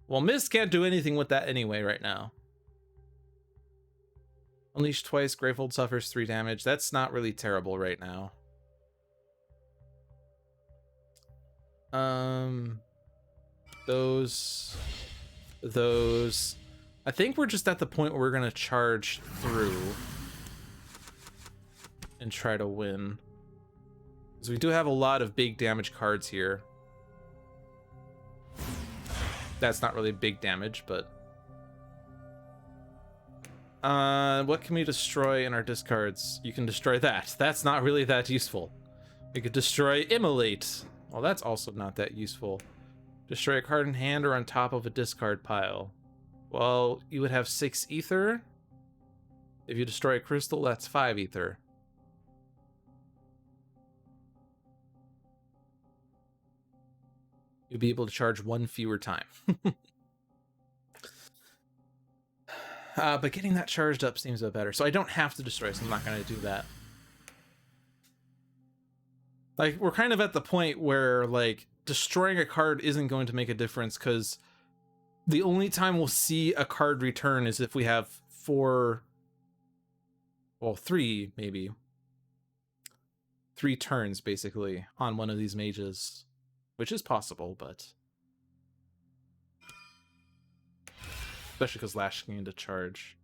Well, Mist can't do anything with that anyway right now. Unleash twice, Gravehold suffers 3 damage. That's not really terrible right now. Those. I think we're just at the point where we're gonna charge through and try to win. Because we do have a lot of big damage cards here. That's not really big damage, but... what can we destroy in our discards? You can destroy that. That's not really that useful. We could destroy Immolate. Well, that's also not that useful. Destroy a card in hand or on top of a discard pile. Well, you would have 6 ether. If you destroy a crystal, that's 5 ether. You'll be able to charge 1 fewer time. But getting that charged up seems a bit better. So I don't have to destroy, so I'm not going to do that. Like, we're kind of at the point where, like, destroying a card isn't going to make a difference, because the only time we'll see a card return is if we have 4... Well, 3, maybe. 3 turns, basically, on one of these mages. Which is possible, but... Especially because Lash can into charge.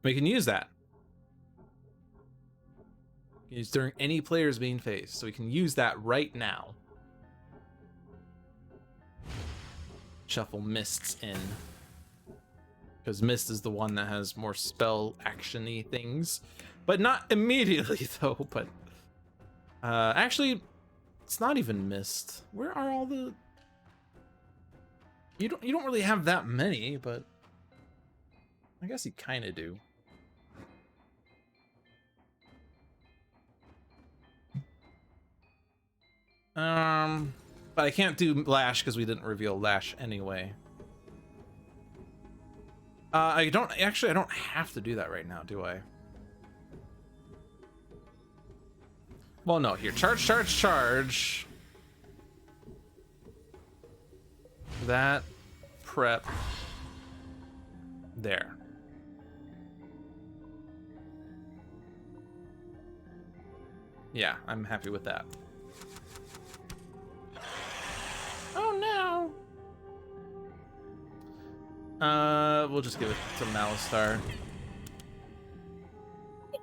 We can use that. Use during any player's main phase, so we can use that right now. Shuffle Mists in. Because Mist is the one that has more spell action-y things. But not immediately, though, but... actually... It's not even Mist. Where are all the... You don't really have that many, but I guess you kind of do. But I can't do Lash because we didn't reveal Lash anyway. I don't have to do that right now, do I? Well, no, here. Charge. That. Prep. There. Yeah, I'm happy with that. Oh, no. We'll just give it to Malastar.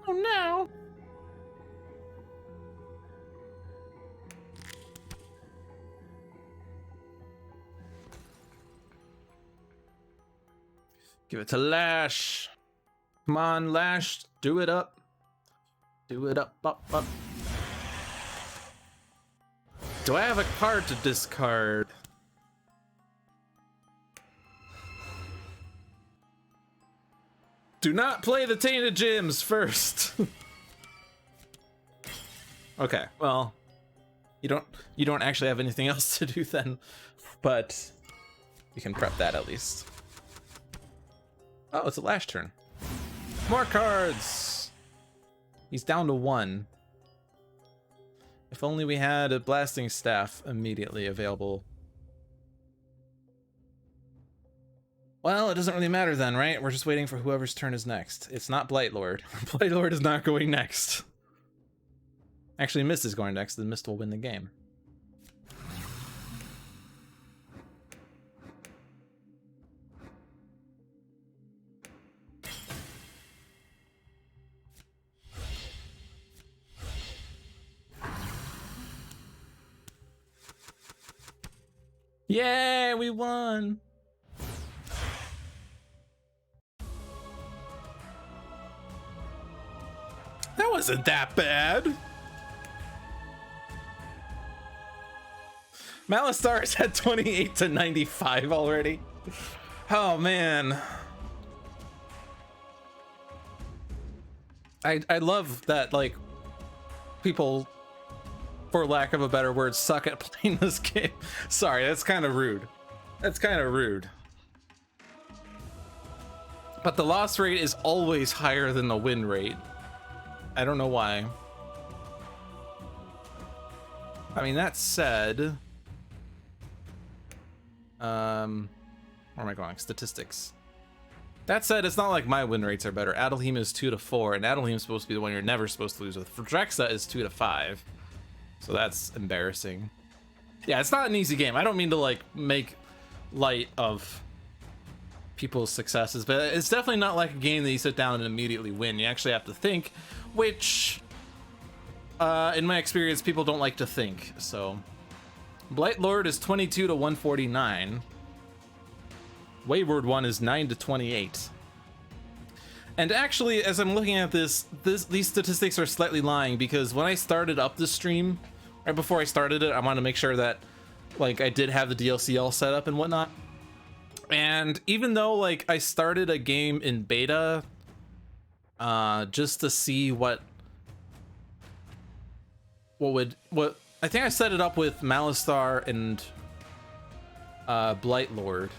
Oh, no. Give it to Lash. Come on, Lash. Do it up. Do it up. Do I have a card to discard? Do not play the Tainted Gems first. Okay, well, you don't actually have anything else to do then, but you can prep that at least. Oh, it's a Lash turn. More cards! He's down to 1. If only we had a Blasting Staff immediately available. Well, it doesn't really matter then, right? We're just waiting for whoever's turn is next. It's not Blightlord. Blightlord is not going next. Actually, Mist is going next, then Mist will win the game. Yeah, we won. That wasn't that bad. Malastar is at 28 to 95 already. Oh man. I love that, like, people, for lack of a better word, suck at playing this game. Sorry, that's kind of rude. That's kind of rude. But the loss rate is always higher than the win rate. I don't know why. I mean, that said, where am I going? Statistics. That said, it's not like my win rates are better. Adelheim is 2 to 4, and Adelheim is supposed to be the one you're never supposed to lose with. Drexa is 2 to 5, so that's embarrassing. Yeah, it's not an easy game. I don't mean to like make light of people's successes, but it's definitely not like a game that you sit down and immediately win. You actually have to think, which, in my experience, people don't like to think. So, Blight Lord is 22 to 149. Wayward One is 9 to 28. And actually, as I'm looking at these statistics are slightly lying, because when I started up the stream, right before I started it, I wanted to make sure that, like, I did have the DLC all set up and whatnot. And even though, like, I started a game in beta, just to see what I think I set it up with Malastar and Blight Lord.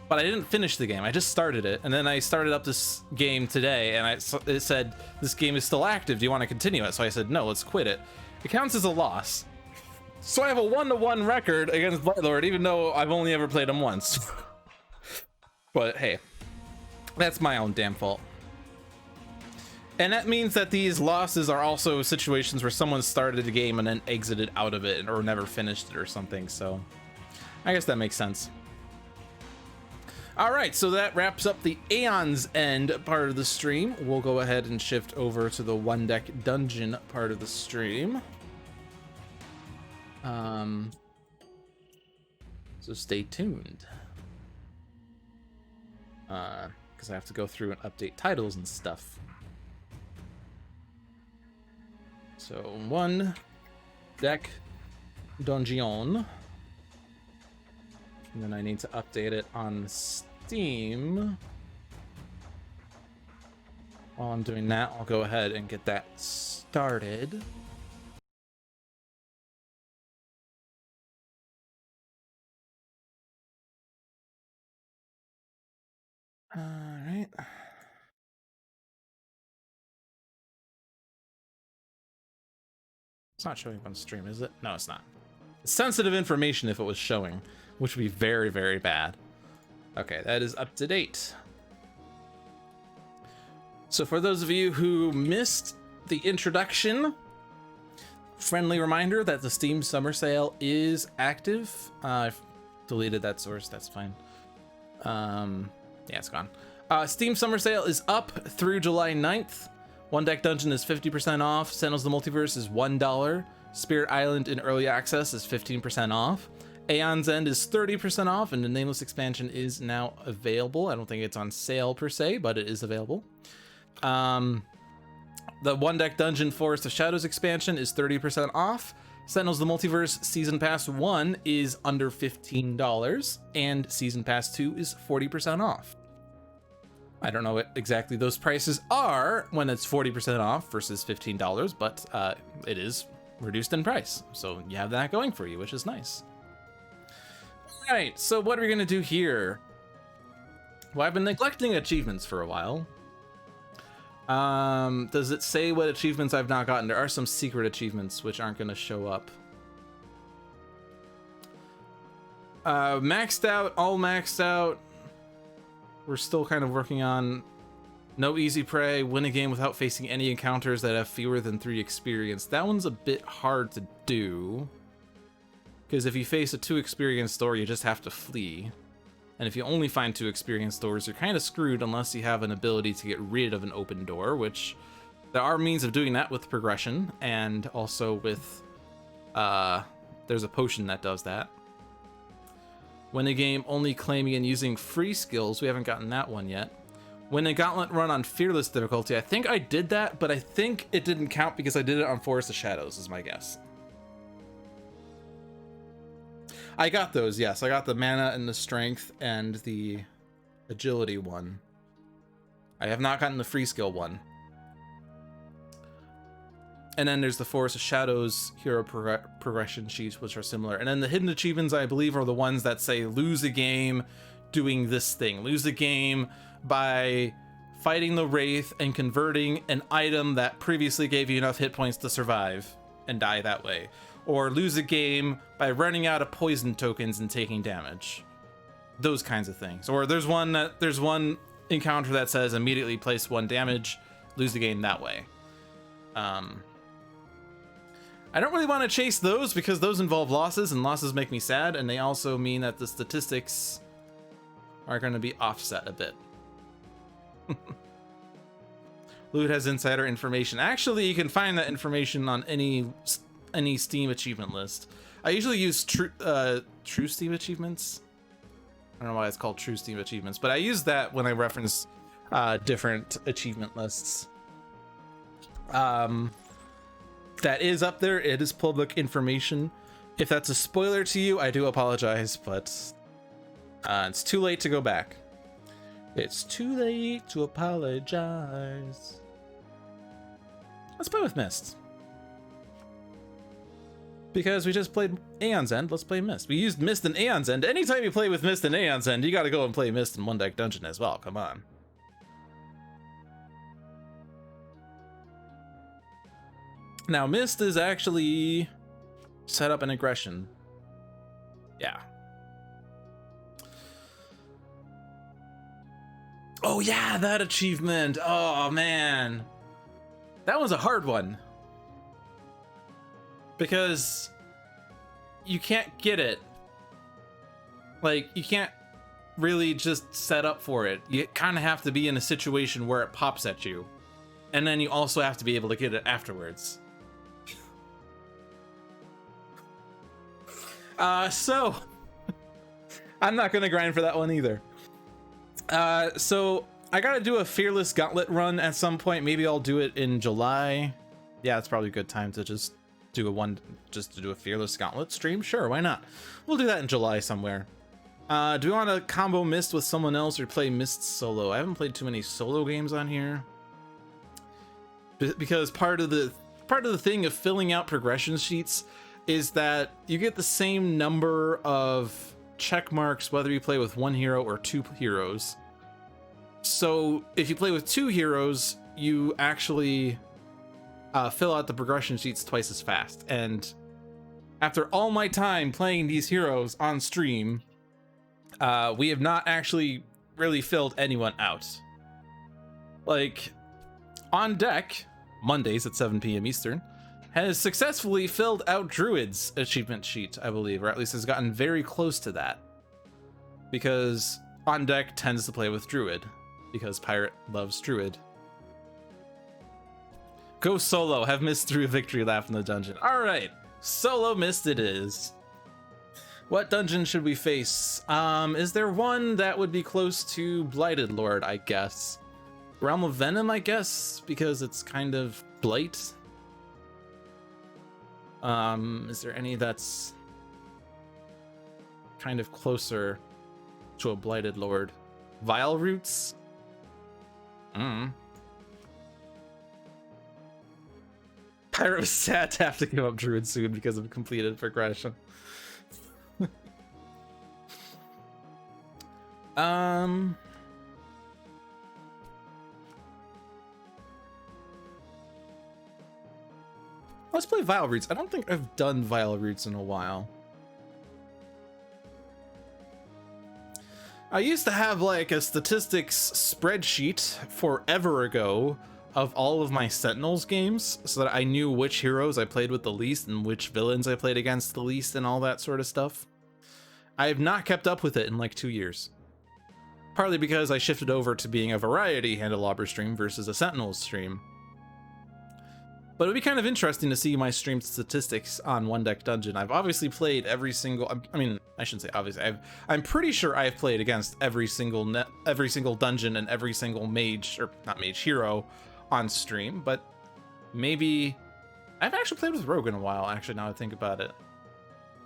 But I didn't finish the game. I just started it, and then I started up this game today, and it said, this game is still active. Do you want to continue it? So I said, no, let's quit it. It counts as a loss. So I have a 1-to-1 record against Blight Lord, even though I've only ever played him once. But hey, that's my own damn fault. And that means that these losses are also situations where someone started a game and then exited out of it or never finished it or something. So I guess that makes sense. All right, so that wraps up the Aeon's End part of the stream. We'll go ahead and shift over to the one deck dungeon part of the stream. So stay tuned. Because I have to go through and update titles and stuff. So one deck dungeon. And then I need to update it on Steam. While I'm doing that, I'll go ahead and get that started. All right. It's not showing up on stream, is it? No, it's not. It's sensitive information if it was showing, which would be very, very bad. Okay, that is up to date. So for those of you who missed the introduction, friendly reminder that the Steam Summer Sale is active. I've deleted that source, that's fine. Yeah, it's gone. Steam Summer Sale is up through July 9th. One Deck Dungeon is 50% off. Sentinels of the Multiverse is $1. Spirit Island in Early Access is 15% off. Aeon's End is 30% off, and the Nameless expansion is now available. I don't think it's on sale per se, but it is available. The One Deck Dungeon Forest of Shadows expansion is 30% off. Sentinels of the Multiverse Season Pass 1 is under $15, and Season Pass 2 is 40% off. I don't know what exactly those prices are when it's 40% off versus $15, but it is reduced in price. So you have that going for you, which is nice. All right, so what are we gonna do here? Well, I've been neglecting achievements for a while. Does it say what achievements I've not gotten? There are some secret achievements which aren't gonna show up. Maxed out, all maxed out. We're still kind of working on no easy prey, win a game without facing any encounters that have fewer than 3 experience. That one's a bit hard to do, because if you face a 2 experience door, you just have to flee. And if you only find 2 experience doors, you're kind of screwed unless you have an ability to get rid of an open door, which there are means of doing that with progression, and also with, there's a potion that does that. Win a game only claiming and using free skills. We haven't gotten that one yet. Win a gauntlet run on fearless difficulty. I think I did that, but I think it didn't count because I did it on Forest of Shadows, is my guess. I got those, yes. I got the mana and the strength and the agility one. I have not gotten the free skill one. And then there's the Forest of Shadows hero progression sheets, which are similar. And then the hidden achievements, I believe, are the ones that say lose a game doing this thing. Lose a game by fighting the Wraith and converting an item that previously gave you enough hit points to survive and die that way. Or lose a game by running out of poison tokens and taking damage. Those kinds of things. Or there's one encounter that says immediately place 1 damage, lose the game that way. I don't really want to chase those because those involve losses, and losses make me sad, and they also mean that the statistics are going to be offset a bit. Loot has insider information. Actually, you can find that information on any Steam achievement list. I usually use true Steam achievements. I don't know why it's called true Steam achievements, but I use that when I reference different achievement lists. That is up there. It is public information. If that's a spoiler to you, I do apologize, but it's too late to go back. It's too late to apologize. Let's play with Mist. Because we just played Aeon's End, let's play Mist. We used Mist and Aeon's End. Anytime you play with Mist and Aeon's End, you gotta go and play Mist in one deck dungeon as well. Come on. Now, Mist is actually set up an aggression. Yeah. Oh yeah, that achievement. Oh man. That was a hard one. Because you can't get it. Like, you can't really just set up for it. You kind of have to be in a situation where it pops at you. And then you also have to be able to get it afterwards. So I'm not gonna grind for that one either. So I gotta do a Fearless Gauntlet run at some point. Maybe I'll do it in July. Yeah, it's probably a good time to just do a Fearless Gauntlet stream. Sure, why not? We'll do that in July somewhere. Do we want to combo Mist with someone else or play Mist solo? I haven't played too many solo games on here. Because part of the thing of filling out progression sheets is that you get the same number of check marks whether you play with 1 hero or 2 heroes. So if you play with 2 heroes, you actually fill out the progression sheets twice as fast. And after all my time playing these heroes on stream, we have not actually really filled anyone out. Like, On Deck, Mondays at 7 p.m. Eastern, has successfully filled out Druid's achievement sheet, I believe, or at least has gotten very close to that. Because On Deck tends to play with Druid, because Pirate loves Druid. Go solo, have Mist through a victory lap in the dungeon. Alright, solo Mist it is. What dungeon should we face? Is there one that would be close to Blighted Lord, I guess? Realm of Venom, I guess, because it's kind of Blight. Is there any that's kind of closer to a Blighted Lord? Vile Roots? Pirate was sad to have to give up Druid soon because of completed progression. Let's play Vile Roots. I don't think I've done Vile Roots in a while. I used to have like a statistics spreadsheet forever ago of all of my Sentinels games so that I knew which heroes I played with the least and which villains I played against the least and all that sort of stuff. I have not kept up with it in like 2 years. Partly because I shifted over to being a variety Handelabra stream versus a Sentinels stream. But it'd be kind of interesting to see my streamed statistics on One Deck Dungeon. I've obviously played every single, I mean, I shouldn't say obviously, I'm pretty sure I've played against every single dungeon and every single mage, or not mage, hero on stream, but maybe, I've actually played with Rogue in a while, actually, now I think about it.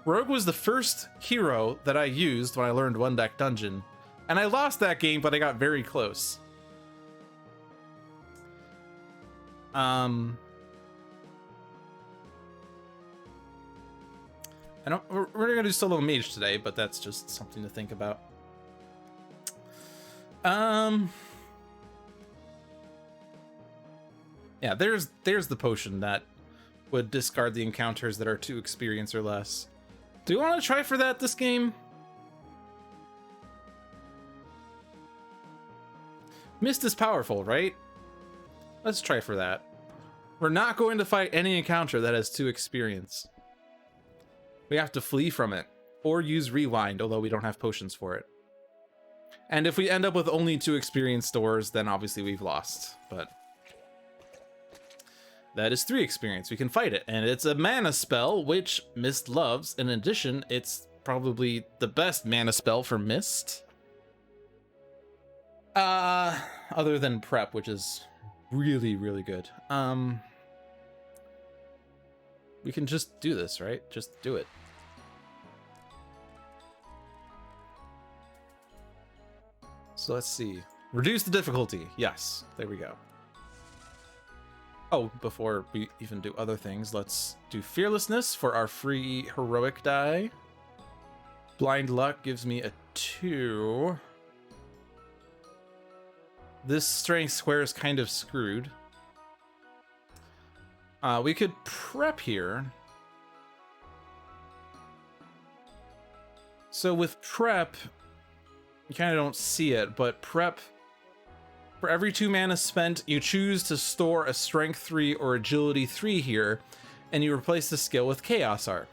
Rogue was the first hero that I used when I learned One Deck Dungeon, and I lost that game, but I got very close. We're gonna do solo mage today, but that's just something to think about. Yeah, there's the potion that would discard the encounters that are 2 experience or less. Do you want to try for that this game? Mist is powerful, right? Let's try for that. We're not going to fight any encounter that has 2 experience. We have to flee from it, or use rewind, although we don't have potions for it. And if we end up with only 2 experience stores, then obviously we've lost, but that is 3 experience. We can fight it, and it's a mana spell, which Mist loves. In addition, it's probably the best mana spell for Mist. Other than Prep, which is really, really good. We can just do this, right? Just do it. So let's see. Reduce the difficulty. Yes, there we go. Oh, before we even do other things, let's do Fearlessness for our free heroic die. Blind Luck gives me a 2. This strength square is kind of screwed. We could prep here. So with prep, you kind of don't see it, but prep, for every 2 mana spent, you choose to store a strength 3 or agility 3 here, and you replace the skill with Chaos Arc.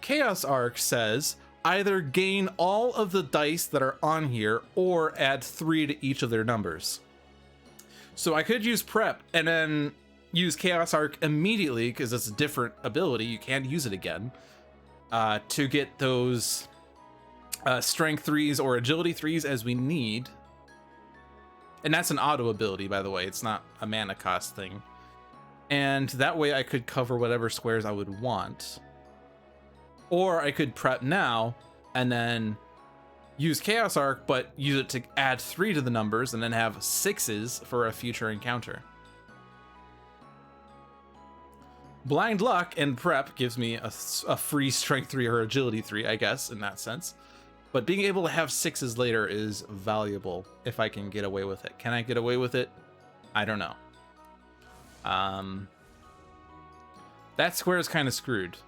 Chaos Arc says either gain all of the dice that are on here or add 3 to each of their numbers. So I could use prep and then use Chaos Arc immediately, because it's a different ability, you can't use it again, to get those strength 3s or agility 3s as we need. And that's an auto ability, by the way, it's not a mana cost thing. And that way I could cover whatever squares I would want. Or I could prep now and then use Chaos Arc, but use it to add 3 to the numbers and then have 6s for a future encounter. Blind Luck and Prep gives me a free Strength 3 or Agility 3, I guess, in that sense. But being able to have 6s later is valuable if I can get away with it. Can I get away with it? I don't know. That square is kind of screwed.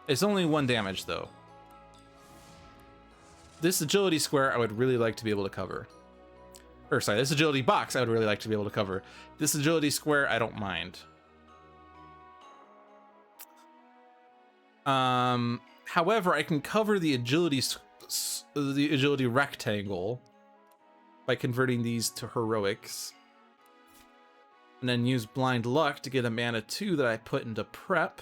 It's only 1 damage, though. This Agility square I would really like to be able to cover. Or, sorry, this Agility box I would really like to be able to cover. This Agility square, I don't mind. However, I can cover the agility rectangle by converting these to heroics, and then use Blind Luck to get a mana 2 that I put into prep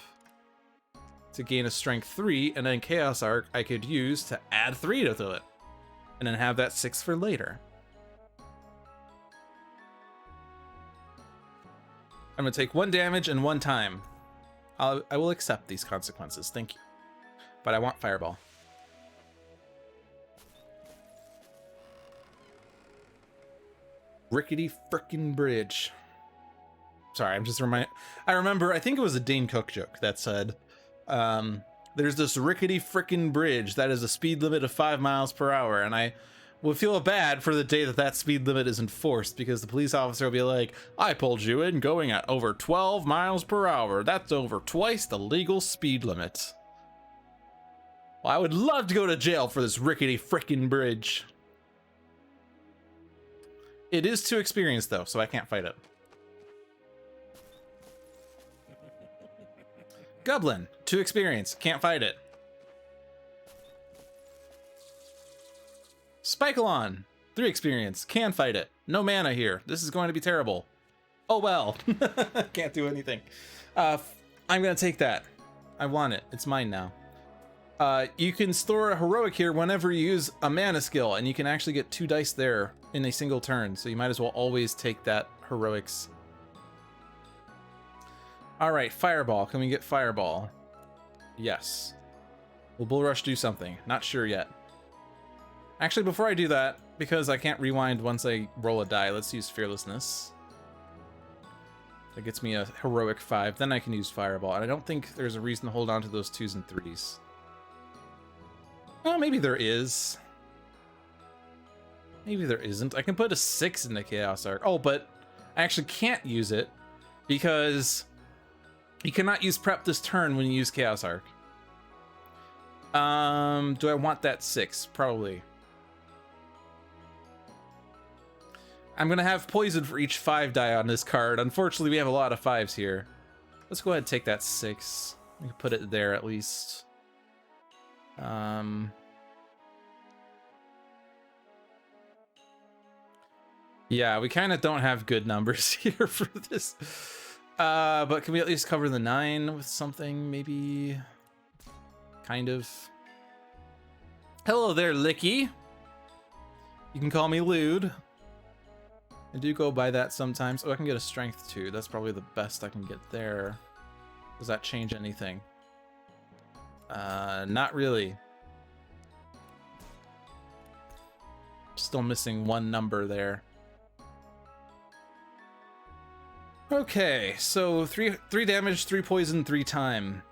to gain a strength 3, and then Chaos Arc I could use to add 3 to it, and then have that 6 for later. I'm gonna take 1 damage and 1 time. I will accept these consequences, thank you. But I want Fireball. Rickety frickin' bridge. Sorry, I'm just I remember, I think it was a Dane Cook joke that said, there's this rickety frickin' bridge that is a speed limit of 5 miles per hour, and I would feel bad for the day that that speed limit is enforced, because the police officer will be like, I pulled you in going at over 12 miles per hour. That's over twice the legal speed limit. Well, I would love to go to jail for this rickety frickin' bridge. It is 2 experience, though, so I can't fight it. Goblin, 2 experience, can't fight it. Spikealon, 3 experience, can fight it. No mana here. This is going to be terrible. Oh well. Can't do anything. I'm gonna take that. I want it. It's mine now. You can store a heroic here whenever you use a mana skill, and you can actually get 2 dice there in a single turn, so you might as well always take that heroics. All right, Fireball. Can we get Fireball? Yes. Will Bull Rush do something? Not sure yet. Actually, before I do that, because I can't rewind once I roll a die, let's use Fearlessness. That gets me a heroic 5. Then I can use Fireball, and I don't think there's a reason to hold on to those 2s and 3s. Well, maybe there is. Maybe there isn't. I can put a 6 in the Chaos Arc. Oh, but I actually can't use it because you cannot use prep this turn when you use Chaos Arc. Do I want that 6? Probably. I'm gonna have poison for each 5 die on this card. Unfortunately, we have a lot of 5s here. Let's go ahead and take that 6. We can put it there at least. Yeah, we kind of don't have good numbers here for this. But can we at least cover the 9 with something, maybe? Kind of. Hello there, Licky. You can call me Lude. I do go by that sometimes. Oh, I can get a strength 2. That's probably the best I can get there. Does that change anything? Not really. Still missing 1 number there. Okay, so 3 damage, 3 poison, 3 time.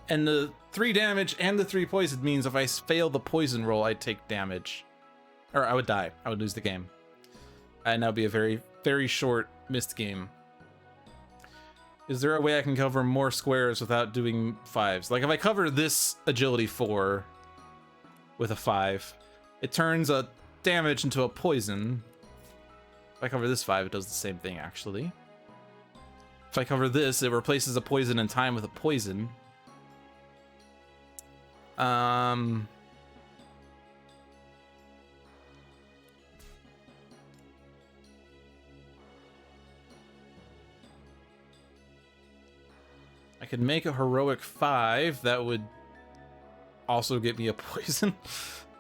And the 3 damage and the 3 poison means if I fail the poison roll, I'd take damage. Or I would die. I would lose the game. And that would be a very, very short missed game. Is there a way I can cover more squares without doing 5s? Like if I cover this agility 4 with a 5, it turns a damage into a poison. If I cover this 5, it does the same thing actually. If I cover this, it replaces a poison in time with a poison. I could make a heroic 5 that would also get me a poison.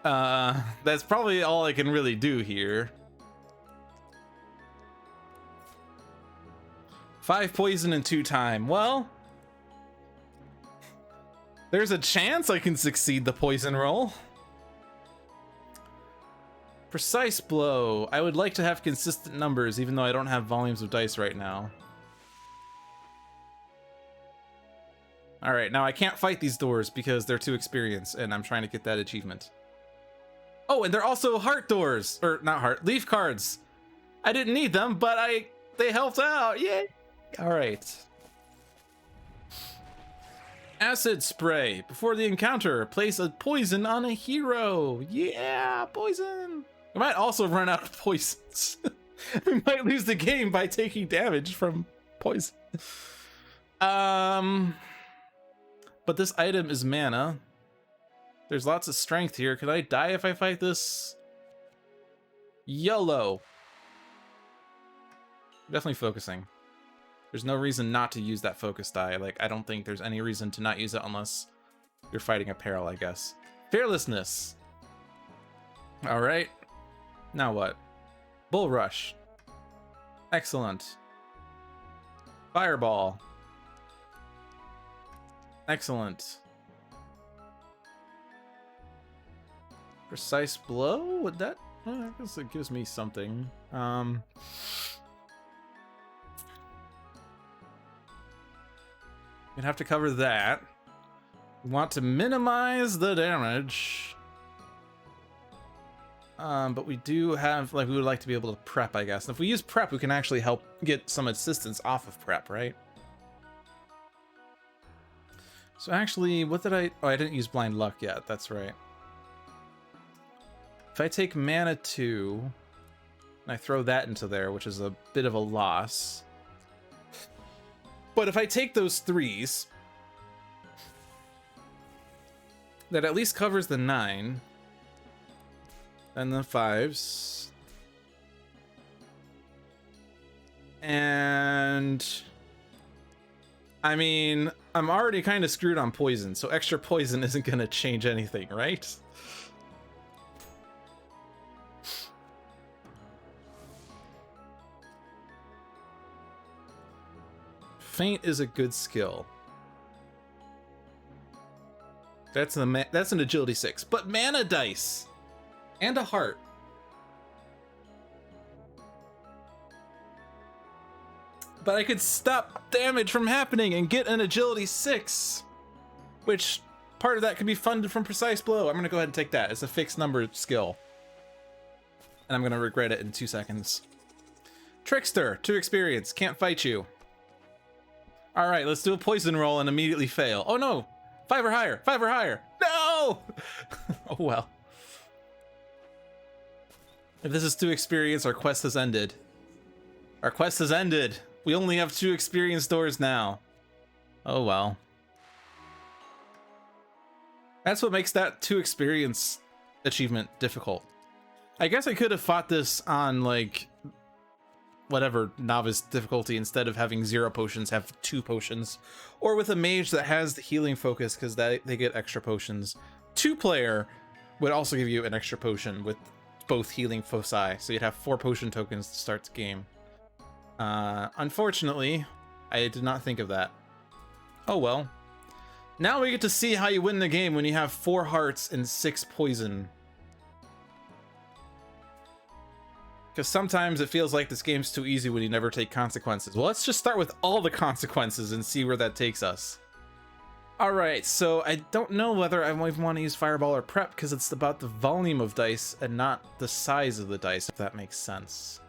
That's probably all I can really do here. 5 poison and 2 time. Well, there's a chance I can succeed the poison roll. Precise blow. I would like to have consistent numbers, even though I don't have volumes of dice right now. All right, now I can't fight these doors because they're too experienced, and I'm trying to get that achievement. Oh, and they're also heart doors, or not heart, leaf cards. I didn't need them, but they helped out. Yay! All right. Acid spray. Before the encounter, place a poison on a hero. Yeah, poison. We might also run out of poisons. We might lose the game by taking damage from poison. But this item is mana. There's lots of strength here. Could I die if I fight this? YOLO. Definitely focusing. There's no reason not to use that focus die. Like, I don't think there's any reason to not use it unless you're fighting a peril, I guess. Fearlessness. All right. Now what? Bull Rush. Excellent. Fireball. Excellent. Precise blow? Would that? I guess it gives me something. You'd have to cover that. We want to minimize the damage. But we do have, like, we would like to be able to prep, I guess. And if we use prep, we can actually help get some assistance off of prep, right? So actually, what did I... Oh, I didn't use blind luck yet. That's right. If I take mana 2, and I throw that into there, which is a bit of a loss. But if I take those 3s, that at least covers the 9. And the 5s. And I mean, I'm already kind of screwed on poison, so extra poison isn't going to change anything, right? Feint is a good skill. That's an agility 6, but mana dice and a heart. But I could stop damage from happening and get an agility 6, which part of that could be funded from Precise Blow. I'm gonna go ahead and take that. It's a fixed number skill, and I'm gonna regret it in 2 seconds. Trickster, 2 experience, can't fight you. All right, let's do a poison roll and immediately fail. Oh no, 5 or higher, 5 or higher. No! Oh well. If this is 2 experience, our quest has ended. Our quest has ended. We only have 2 experience doors now. Oh well. That's what makes that 2 experience achievement difficult. I guess I could have fought this on like whatever novice difficulty instead of having 0 potions, have 2 potions, or with a mage that has the healing focus because they get extra potions. 2-player would also give you an extra potion with both healing foci, so you'd have 4 potion tokens to start the game. Unfortunately, I did not think of that. Oh well. Now we get to see how you win the game when you have 4 hearts and 6 poison. Because sometimes it feels like this game's too easy when you never take consequences. Well, let's just start with all the consequences and see where that takes us. Alright, so I don't know whether I might want to use Fireball or Prep because it's about the volume of dice and not the size of the dice, if that makes sense.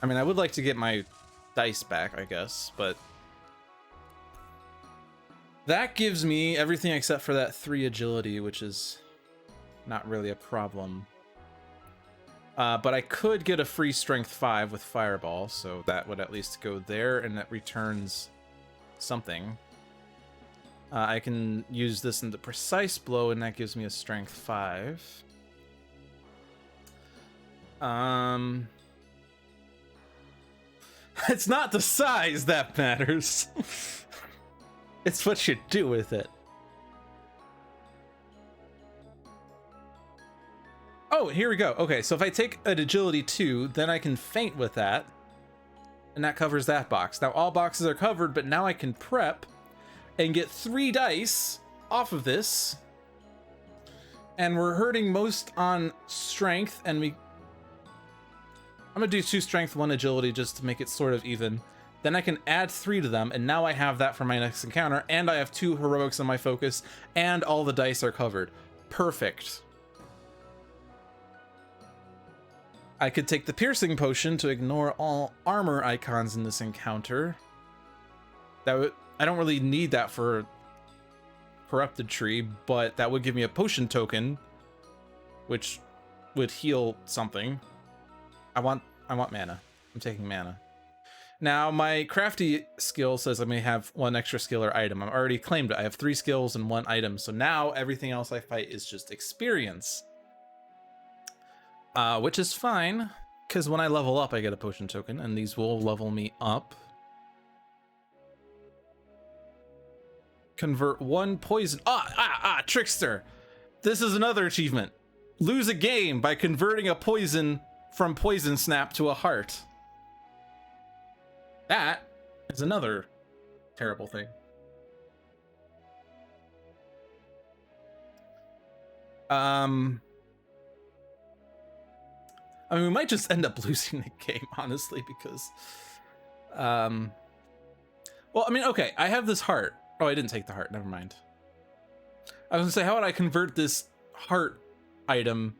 I mean, I would like to get my dice back, I guess, but that gives me everything except for that 3 agility, which is not really a problem. But I could get a free strength 5 with Fireball, so that would at least go there, and that returns something. I can use this in the Precise Blow, and that gives me a strength 5. It's not the size that matters. It's what you do with it. Oh, here we go. Okay, so if I take an agility 2, then I can feint with that. And that covers that box. Now all boxes are covered, but now I can prep and get 3 dice off of this. And we're hurting most on strength, and I'm gonna do 2 strength, 1 agility just to make it sort of even. Then I can add 3 to them, and now I have that for my next encounter, and I have 2 heroics on my focus, and all the dice are covered. Perfect. I could take the piercing potion to ignore all armor icons in this encounter. I don't really need that for Corrupted Tree, but that would give me a potion token, which would heal something. I want mana. I'm taking mana. Now, my crafty skill says I may have 1 extra skill or item. I've already claimed it. I have 3 skills and 1 item. So now everything else I fight is just experience. Which is fine, because when I level up, I get a potion token, and these will level me up. Convert 1 poison. Trickster! This is another achievement. Lose a game by converting a poison from Poison Snap to a heart. That is another terrible thing. I mean, we might just end up losing the game, honestly, because well, I mean, okay, I have this heart. Oh, I didn't take the heart, never mind. I was gonna say, how would I convert this heart item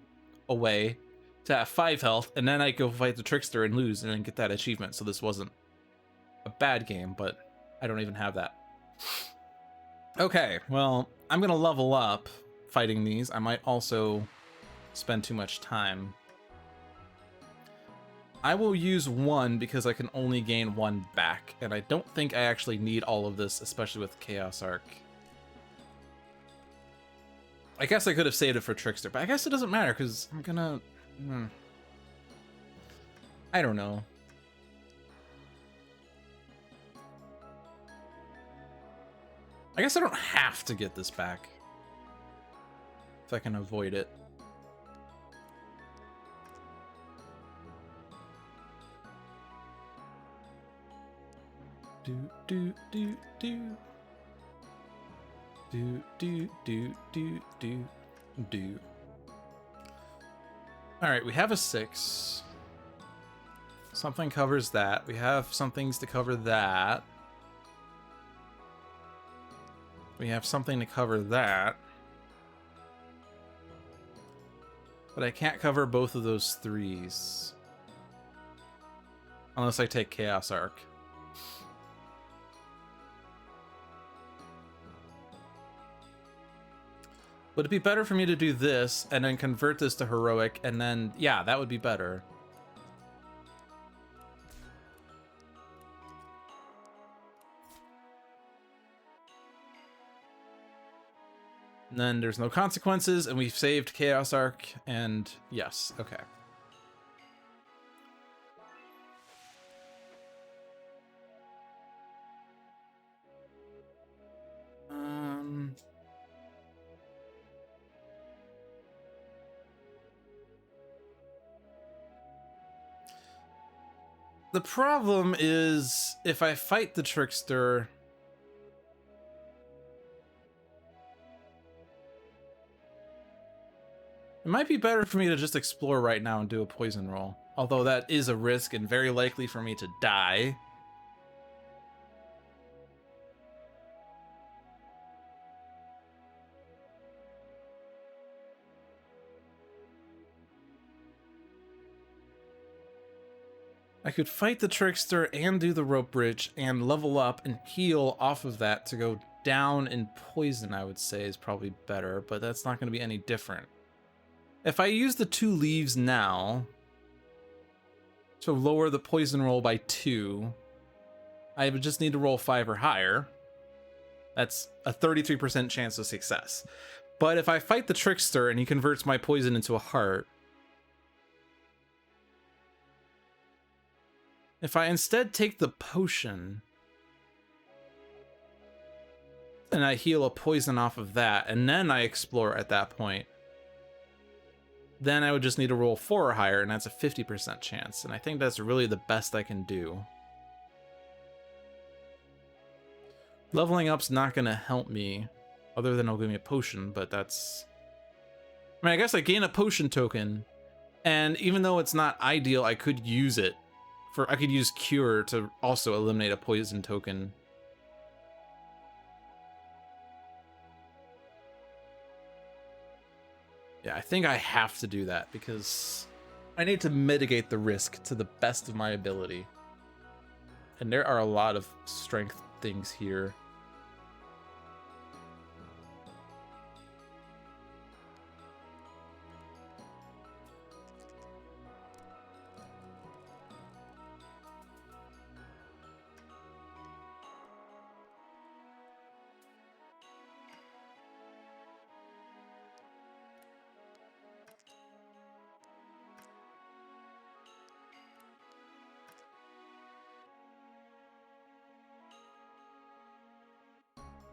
away to have 5 health, and then I go fight the Trickster and lose and then get that achievement. So this wasn't a bad game, but I don't even have that. Okay, well, I'm gonna level up fighting these. I might also spend too much time. I will use 1 because I can only gain 1 back, and I don't think I actually need all of this, especially with Chaos Arc. I guess I could have saved it for Trickster, but I guess it doesn't matter because I'm gonna... I don't know. I guess I don't have to get this back if I can avoid it. Do do do do do do do do do do. All right, we have a 6. Something covers that. We have some things to cover that. We have something to cover that. But I can't cover both of those 3s. Unless I take Chaos Arc. Would it be better for me to do this and then convert this to Heroic and then... Yeah, that would be better. And then there's no consequences, and we've saved Chaos Arc, and yes, okay. The problem is, if I fight the Trickster... It might be better for me to just explore right now and do a poison roll. Although that is a risk and very likely for me to die. I could fight the Trickster and do the Rope Bridge and level up and heal off of that to go down in poison, I would say is probably better, but that's not going to be any different. If I use the 2 leaves now to lower the poison roll by 2, I would just need to roll 5 or higher. That's a 33% chance of success. But if I fight the Trickster and he converts my poison into a heart, if I instead take the potion and I heal a poison off of that, and then I explore at that point, then I would just need to roll 4 or higher, and that's a 50% chance. And I think that's really the best I can do. Leveling up's not going to help me, other than it'll give me a potion, but that's... I mean, I guess I gain a potion token, and even though it's not ideal, I could use it. I could use Cure to also eliminate a poison token. Yeah, I think I have to do that because I need to mitigate the risk to the best of my ability. And there are a lot of strength things here.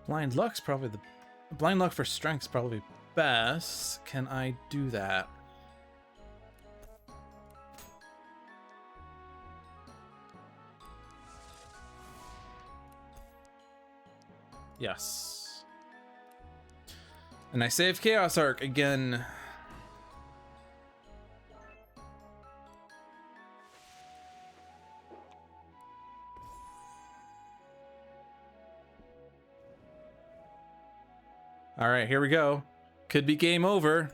Blind Luck's probably the... Blind Luck for Strength's probably best. Can I do that? Yes. And I saved Chaos Arc again. All right, here we go. Could be game over.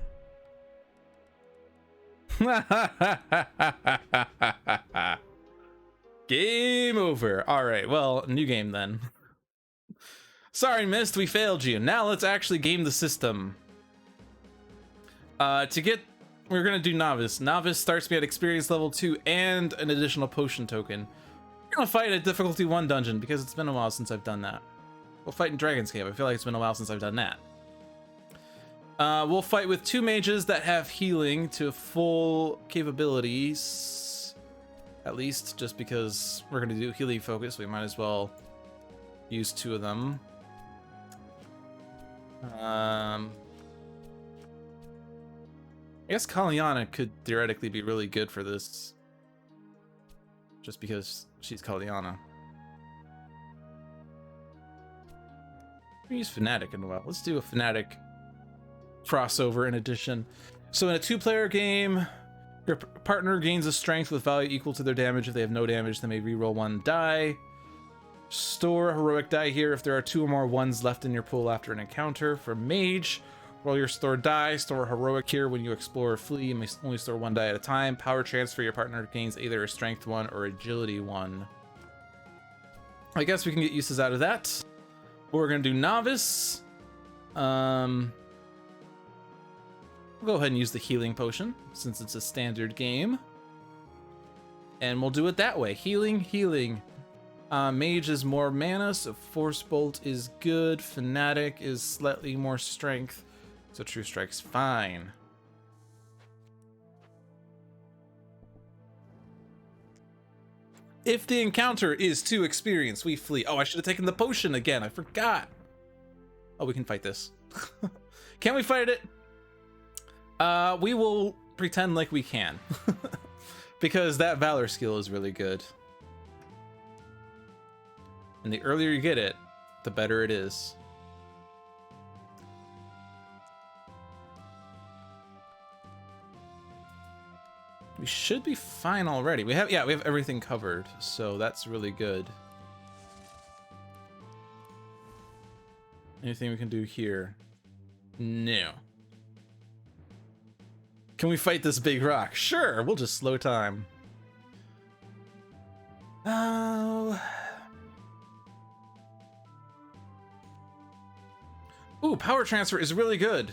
Game over. All right, well, new game then. Sorry, Mist, we failed you. Now let's actually game the system. We're gonna do Novice. Novice starts me at experience level 2 and an additional potion token. We're gonna fight at difficulty 1 dungeon because it's been a while since I've done that. We'll fight in Dragon's Cave. I feel like it's been a while since I've done that. We'll fight with 2 mages that have healing to full capabilities. At least, just because we're going to do healing focus, we might as well use 2 of them. I guess Kaliana could theoretically be really good for this, just because she's Kaliana. We use Fanatic in a while. Let's do a Fanatic crossover in addition. So in a 2-player game, your partner gains a strength with value equal to their damage. If they have no damage, they may reroll 1 die. Store a heroic die here if there are 2 or more 1s left in your pool after an encounter. For Mage, roll your stored die. Store a heroic here when you explore or flee. You may only store 1 die at a time. Power transfer, your partner gains either a strength 1 or agility 1. I guess we can get uses out of that. We're gonna do Novice. We'll go ahead and use the healing potion since it's a standard game. And we'll do it that way. Healing. Mage is more mana, so Force Bolt is good. Fanatic is slightly more strength, so True Strike's fine. If the encounter is too experienced, we flee. Oh, I should have taken the potion again. I forgot. Oh, we can fight this. Can we fight it? We will pretend like we can. Because that Valor skill is really good. And the earlier you get it, the better it is. We should be fine already. We have everything covered, so that's really good. Anything we can do here? No. Can we fight this big rock? Sure, we'll just slow time. Oh. Ooh, power transfer is really good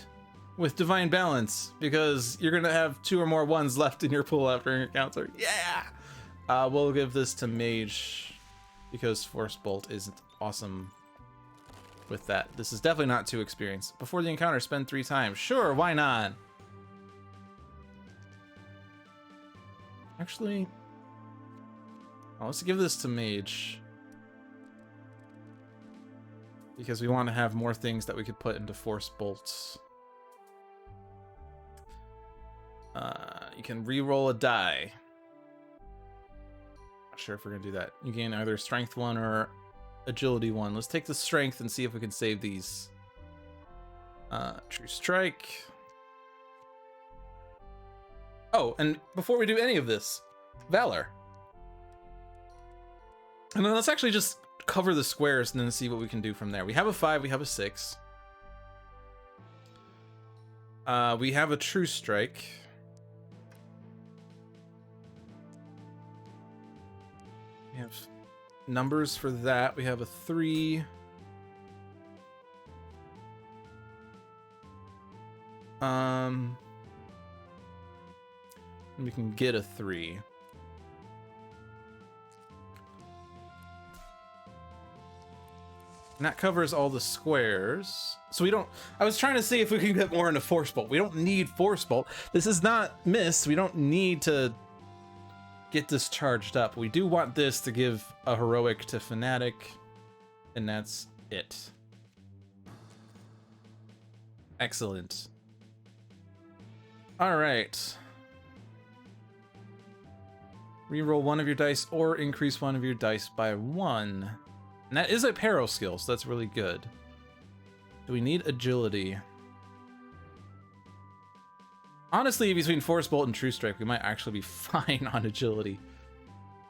with Divine Balance because you're gonna have 2 or more 1s left in your pool after an encounter. Yeah! We'll give this to Mage because Force Bolt isn't awesome with that. This is definitely not too experienced. Before the encounter, spend 3 times. Sure, why not? Actually, let's give this to Mage. Because we want to have more things that we could put into Force Bolts. You can re-roll a die. Not sure if we're going to do that. You gain either Strength 1 or Agility 1. Let's take the Strength and see if we can save these. True Strike. Oh, and before we do any of this, Valor. And then let's actually just cover the squares and then see what we can do from there. We have a 5, we have a 6. We have a True Strike. We have numbers for that. We have a 3. And we can get a 3. And that covers all the squares. So we don't... I was trying to see if we can get more into Force Bolt. We don't need Force Bolt. This is not Mist. We don't need to get this charged up. We do want this to give a heroic to Fanatic. And that's it. Excellent. All right. Reroll 1 of your dice or increase 1 of your dice by 1. And that is a Peril skill, so that's really good. Do we need agility? Honestly, between Force Bolt and True Strike, we might actually be fine on agility.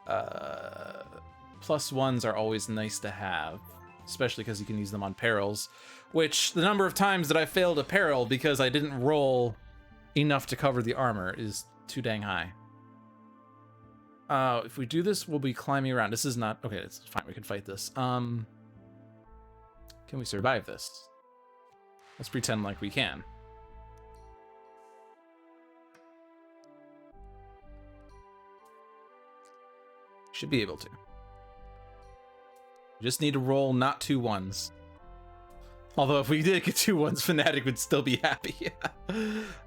+1s are always nice to have, especially because you can use them on perils, which the number of times that I failed a peril because I didn't roll enough to cover the armor is too dang high. If we do this, we'll be climbing around. This is not... Okay, it's fine. We can fight this. Can we survive this? Let's pretend like we can. Should be able to. Just need to roll not 2 1s. Although if we did get 2 1s, Fanatic would still be happy.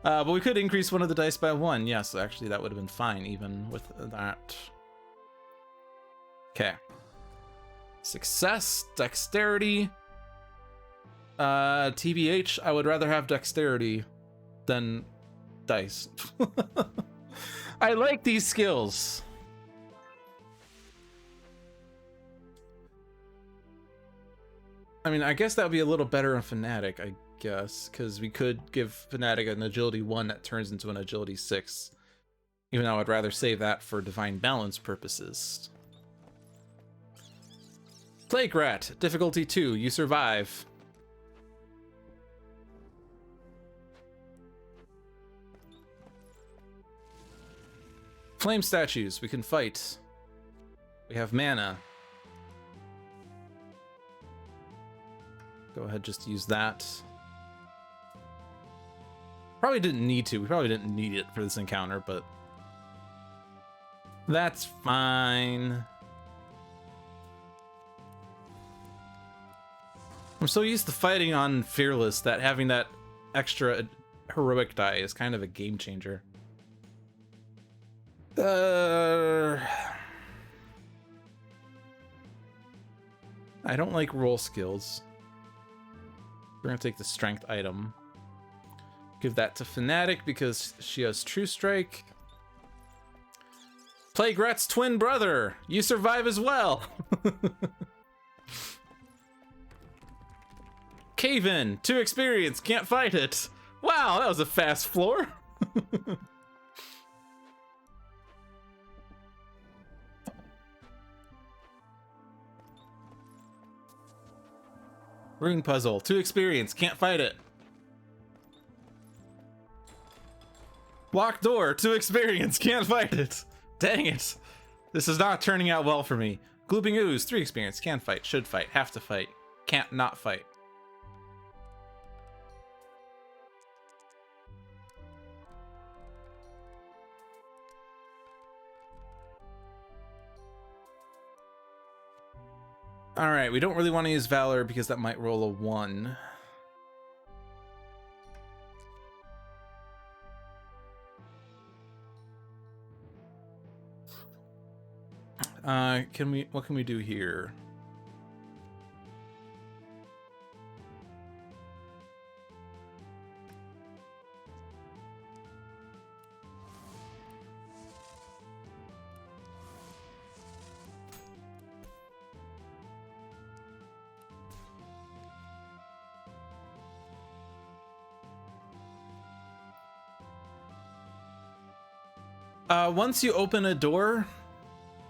But we could increase 1 of the dice by 1. Yes, actually that would have been fine even with that. Okay. Success, dexterity. TBH, I would rather have dexterity than dice. I like these skills. I mean, I guess that would be a little better on Fanatic, I guess, because we could give Fanatic an agility 1 that turns into an agility 6. Even though I'd rather save that for divine balance purposes. Plague Rat, difficulty 2, you survive. Flame statues, we can fight. We have mana. Go ahead, just use that. Probably didn't need to. We probably didn't need it for this encounter, but that's fine. I'm so used to fighting on Fearless that having that extra heroic die is kind of a game changer. I don't like roll skills. We're gonna take the strength item. Give that to Fanatic because she has True Strike. Plague Rat's twin brother, you survive as well. Cave in, 2 experience, can't fight it. Wow, that was a fast floor. Rune puzzle, 2 experience, can't fight it. Locked door, 2 experience, can't fight it. Dang it. This is not turning out well for me. Glooping ooze, 3 experience, can fight, should fight, have to fight, can't not fight. Alright, we don't really want to use Valor because that might roll a 1. What can we do here? Once you open a door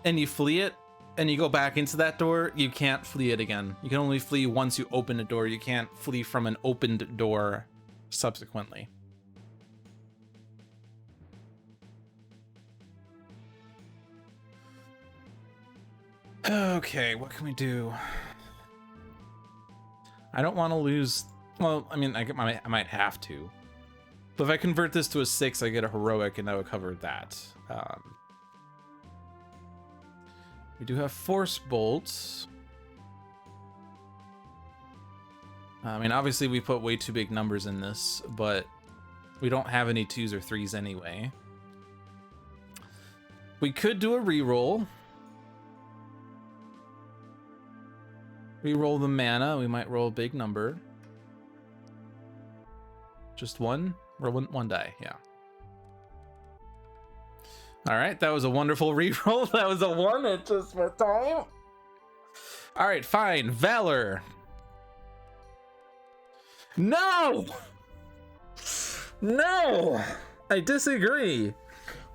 and you flee it and you go back into that door, you can't flee it again. You can only flee once you open a door. You can't flee from an opened door subsequently. Okay, what can we do? I don't want to lose. Well, I mean, I might have to. But if I convert this to a 6, I get a heroic, and that would cover that. We do have Force Bolts. I mean, obviously we put way too big numbers in this, but we don't have any 2s or 3s anyway. We could do a reroll. Reroll the mana. We might roll a big number. Just one? Roll one die, yeah. All right, that was a wonderful reroll. That was a 1 at just my time. All right, fine. Valor. No! No! I disagree.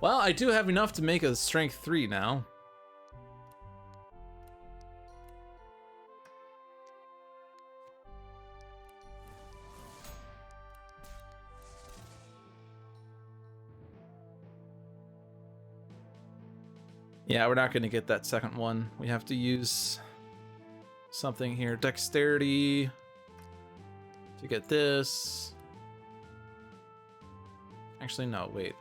Well, I do have enough to make a strength 3 now. Yeah, we're not going to get that second one. We have to use something here. Dexterity to get this. Actually, no, wait.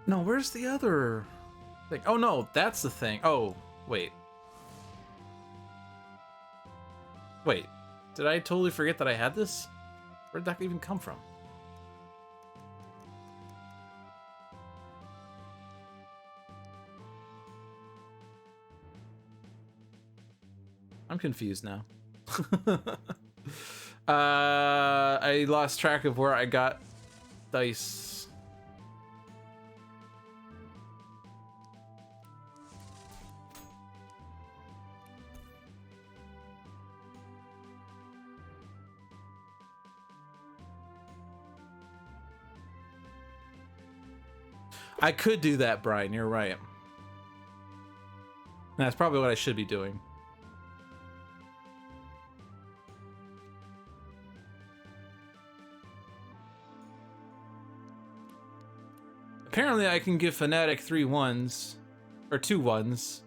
No, where's the other thing? Oh, no, that's the thing. Oh, wait. Wait, did I totally forget that I had this? Where'd that even come from? I'm confused now. I lost track of where I got dice. I could do that, Brian. You're right. That's probably what I should be doing. Apparently I can give Fanatic 3 1s, or 2 1s,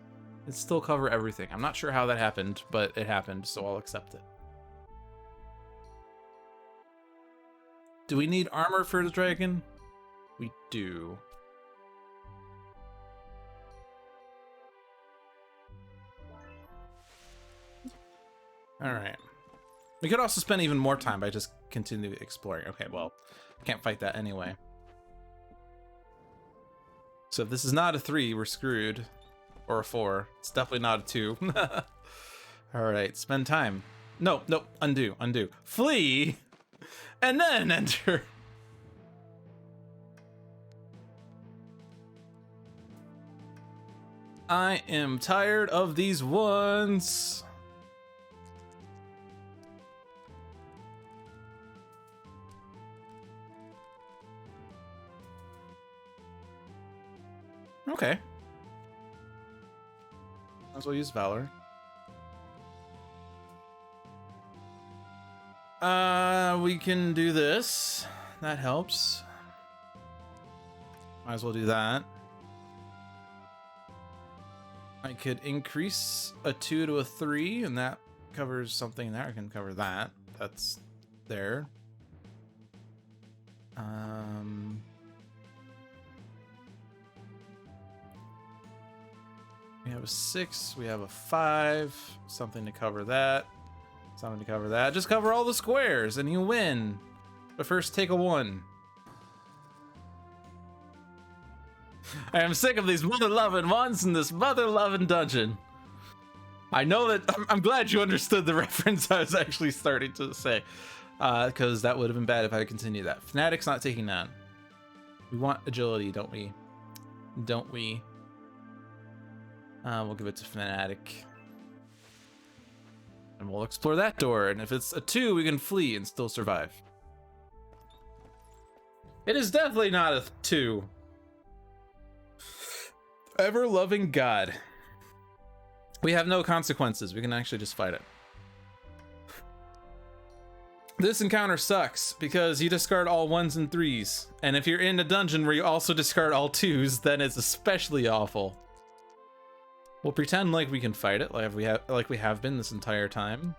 and still cover everything. I'm not sure how that happened, but it happened, so I'll accept it. Do we need armor for the dragon? We do. Alright. We could also spend even more time by just continuing exploring. Okay, well, can't fight that anyway. So if this is not a 3, we're screwed. Or a 4. It's definitely not a 2. Alright, spend time. No, undo. Flee! And then enter! I am tired of these ones. Okay. Might as well use Valor. We can do this. That helps. Might as well do that. I could increase a 2 to a 3, and that covers something there. I can cover that. That's there. We have a 6, we have a 5, something to cover that, something to cover that. Just cover all the squares and you win. But first take a 1. I am sick of these mother-loving ones in this mother-loving dungeon. I know that, I'm glad you understood the reference I was actually starting to say. Because that would have been bad if I continued that. Fanatic's not taking that. We want agility, don't we? Don't we? We'll give it to Fanatic. And we'll explore that door, and if it's a 2, we can flee and still survive. It is definitely not a 2. Ever-loving God. We have no consequences. We can actually just fight it. This encounter sucks because you discard all 1s and 3s. And if you're in a dungeon where you also discard all 2s, then it's especially awful. We'll pretend like we can fight it, like we have been this entire time.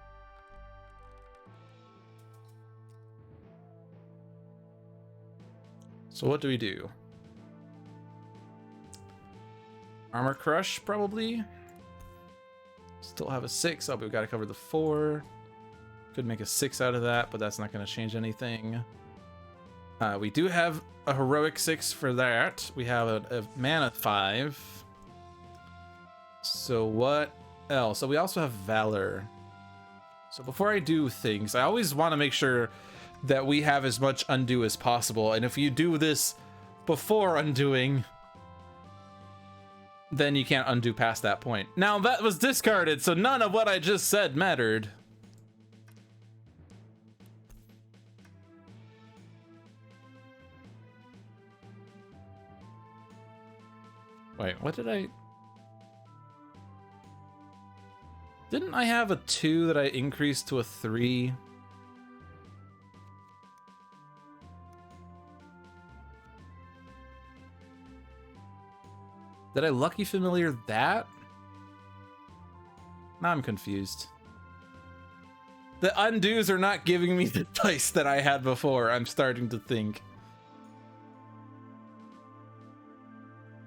So what do we do? Armor Crush, probably. Still have a 6. Oh, but we've got to cover the 4. Could make a 6 out of that, but that's not going to change anything. We do have a heroic 6 for that. We have a mana 5. So what else? So we also have Valor. So before I do things, I always want to make sure that we have as much undo as possible. And if you do this before undoing, then you can't undo past that point. Now that was discarded, so none of what I just said mattered. Wait, what did I... Didn't I have a 2 that I increased to a 3? Did I Lucky Familiar that? Now I'm confused. The undos are not giving me the dice that I had before, I'm starting to think.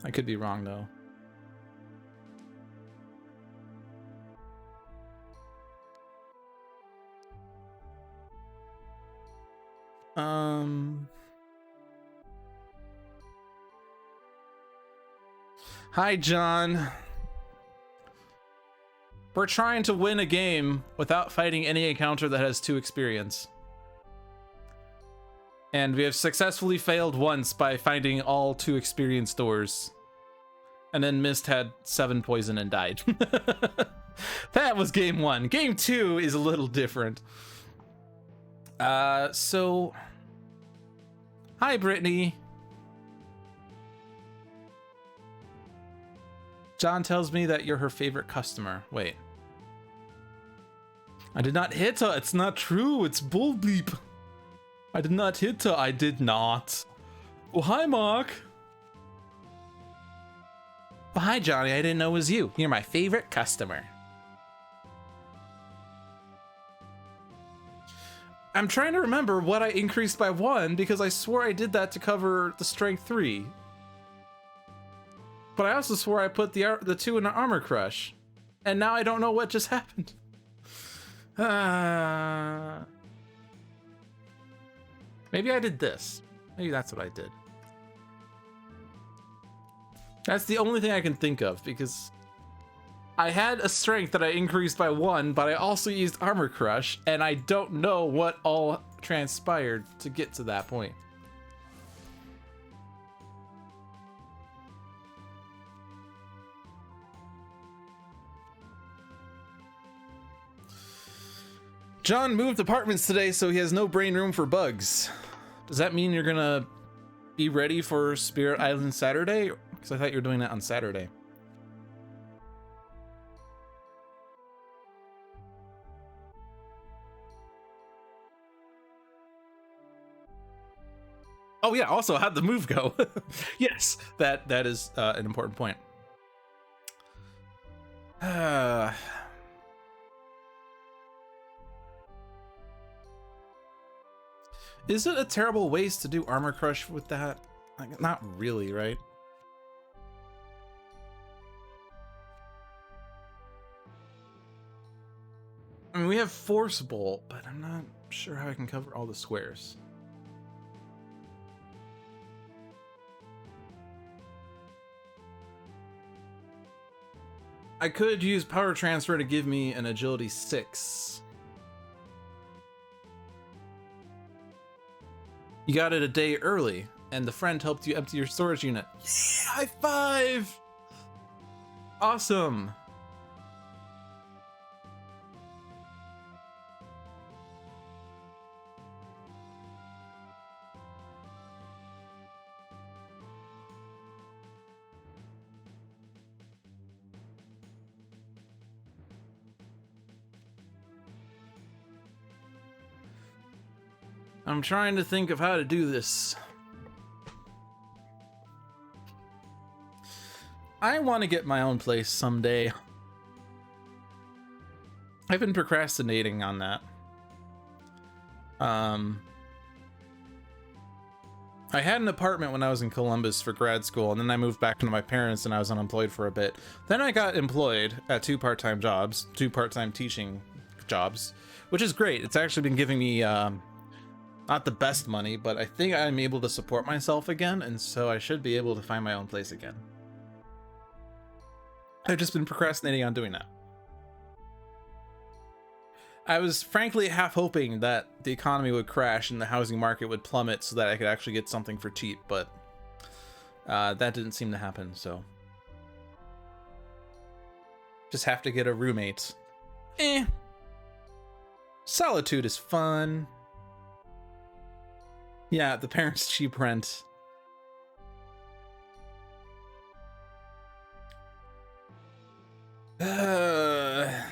I could be wrong though. Hi, John. We're trying to win a game without fighting any encounter that has 2 experience. And we have successfully failed once by finding all 2 experience doors. And then Mist had 7 poison and died. That was game 1. Game 2 is a little different. So... Hi, Brittany. John tells me that you're her favorite customer. Wait. I did not hit her. It's not true. It's bull bleep. I did not hit her. I did not. Oh, hi, Mark. Oh, hi, Johnny. I didn't know it was you. You're my favorite customer. I'm trying to remember what I increased by 1 because I swore I did that to cover the strength 3. But I also swore I put the 2 in an armor crush. And now I don't know what just happened. Maybe I did this. Maybe that's what I did. That's the only thing I can think of because I had a strength that I increased by 1, but I also used armor crush, and I don't know what all transpired to get to that point. John moved apartments today, so he has no brain room for bugs. Does that mean you're gonna be ready for Spirit Island Saturday? Because I thought you were doing that on Saturday. Oh yeah, also how'd the move go? Yes, that is an important point. Is it a terrible waste to do armor crush with that? Like, not really, right? I mean, we have Force Bolt, but I'm not sure how I can cover all the squares. I could use Power Transfer to give me an Agility 6. You got it a day early, and the friend helped you empty your storage unit. Yeah, high five! Awesome! I'm trying to think of how to do this. I want to get my own place someday. I've been procrastinating on that. I had an apartment when I was in Columbus for grad school, and then I moved back to my parents and I was unemployed for a bit. Then I got employed at 2 part-time jobs, 2 part-time teaching jobs, which is great. It's actually been giving me not the best money, but I think I'm able to support myself again, and so I should be able to find my own place again. I've just been procrastinating on doing that. I was frankly half hoping that the economy would crash and the housing market would plummet so that I could actually get something for cheap, but that didn't seem to happen, so. Just have to get a roommate. Solitude is fun. Yeah, the parents' cheap rent. I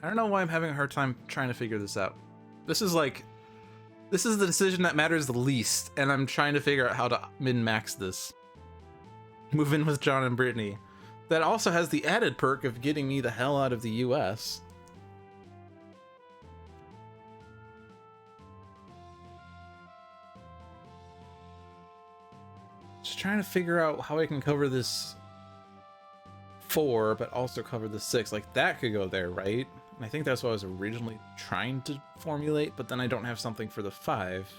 don't know why I'm having a hard time trying to figure this out. This is the decision that matters the least, and I'm trying to figure out how to min-max this. Move in with John and Brittany. That also has the added perk of getting me the hell out of the US. Just trying to figure out how I can cover this 4, but also cover the 6. Like, that could go there, right? And I think that's what I was originally trying to formulate, but then I don't have something for the 5.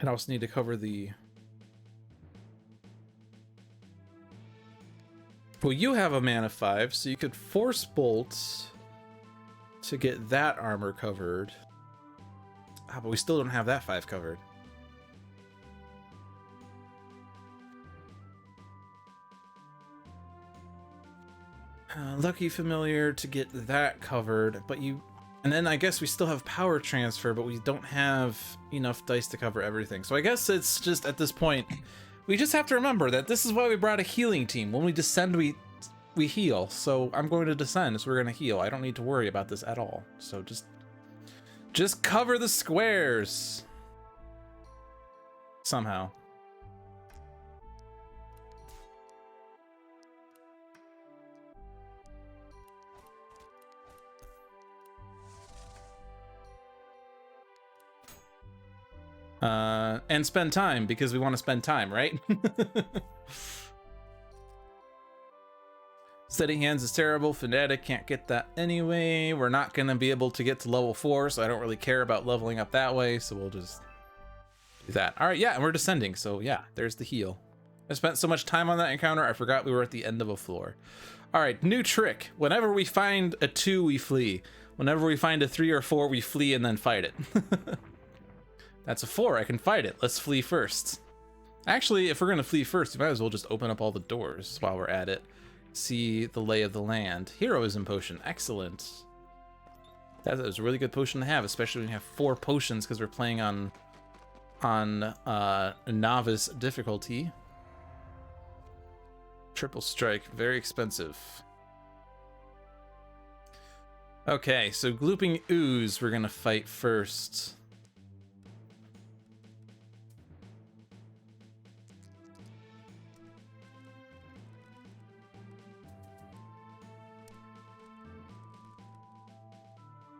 And I also need to cover the... Well, you have a mana 5, so you could Force Bolt to get that armor covered. Ah, but we still don't have that 5 covered. Lucky Familiar to get that covered, but you... And then I guess we still have Power Transfer, but we don't have enough dice to cover everything. So I guess it's just, at this point, we just have to remember that this is why we brought a healing team. When we descend, we heal. So I'm going to descend, so we're going to heal. I don't need to worry about this at all. So just cover the squares. Somehow. And spend time, because we want to spend time, right? Steady Hands is terrible. Fanatic can't get that anyway. We're not going to be able to get to level 4, so I don't really care about leveling up that way, so we'll just do that. All right, yeah, and we're descending, so yeah, there's the heal. I spent so much time on that encounter, I forgot we were at the end of a floor. All right, new trick. Whenever we find a 2, we flee. Whenever we find a 3 or 4, we flee and then fight it. That's a 4, I can fight it. Let's flee first. Actually, if we're gonna flee first, we might as well just open up all the doors while we're at it. See the lay of the land. Heroism potion, excellent. That was a really good potion to have, especially when you have 4 potions, because we're playing on novice difficulty. Triple strike, very expensive. Okay, so Glooping Ooze we're gonna fight first.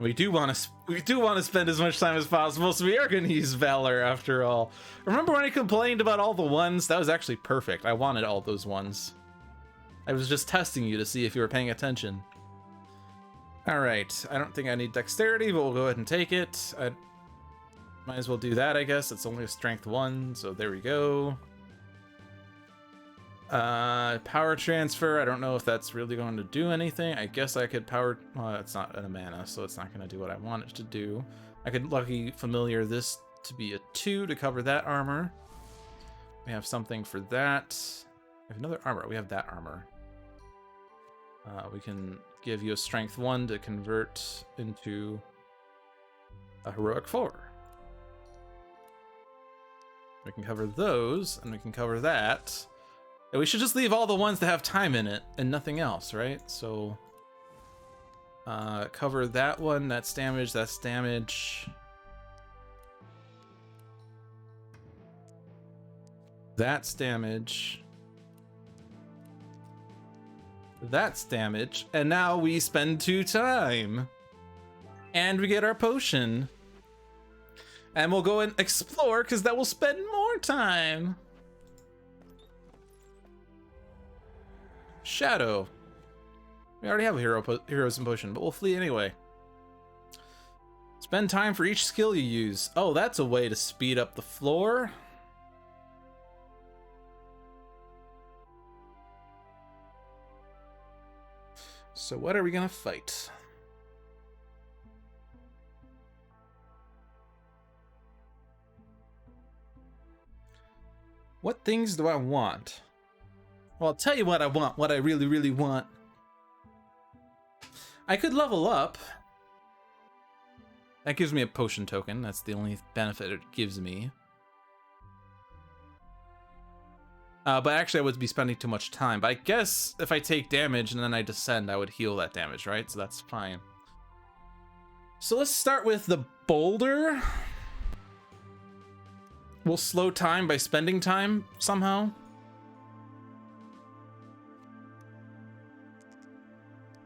We do want to spend as much time as possible, so we are going to use Valor after all. Remember when I complained about all the ones? That was actually perfect. I wanted all those ones. I was just testing you to see if you were paying attention. All right, I don't think I need Dexterity, but we'll go ahead and take it. I might as well do that, I guess. It's only a Strength 1, so there we go. Power Transfer, I don't know if that's really going to do anything. I guess I could power... Well, it's not a mana, so it's not going to do what I want it to do. I could Lucky Familiar this to be a 2 to cover that armor. We have something for that. We have another armor. We have that armor. We can give you a Strength 1 to convert into a Heroic 4. We can cover those, and we can cover that. And we should just leave all the ones that have time in it and nothing else, right? So cover that one, that's damage, that's damage. That's damage. That's damage. And now we spend 2 time. And we get our potion. And we'll go and explore, because that will spend more time. Shadow. We already have a heroism potion, but we'll flee anyway. Spend time for each skill you use. Oh, that's a way to speed up the floor. So what are we gonna fight? What things do I want? Well, I'll tell you what I want, what I really, really want. I could level up. That gives me a potion token. That's the only benefit it gives me. But actually I would be spending too much time. But I guess if I take damage and then I descend, I would heal that damage, right? So that's fine. So let's start with the boulder. We'll slow time by spending time somehow.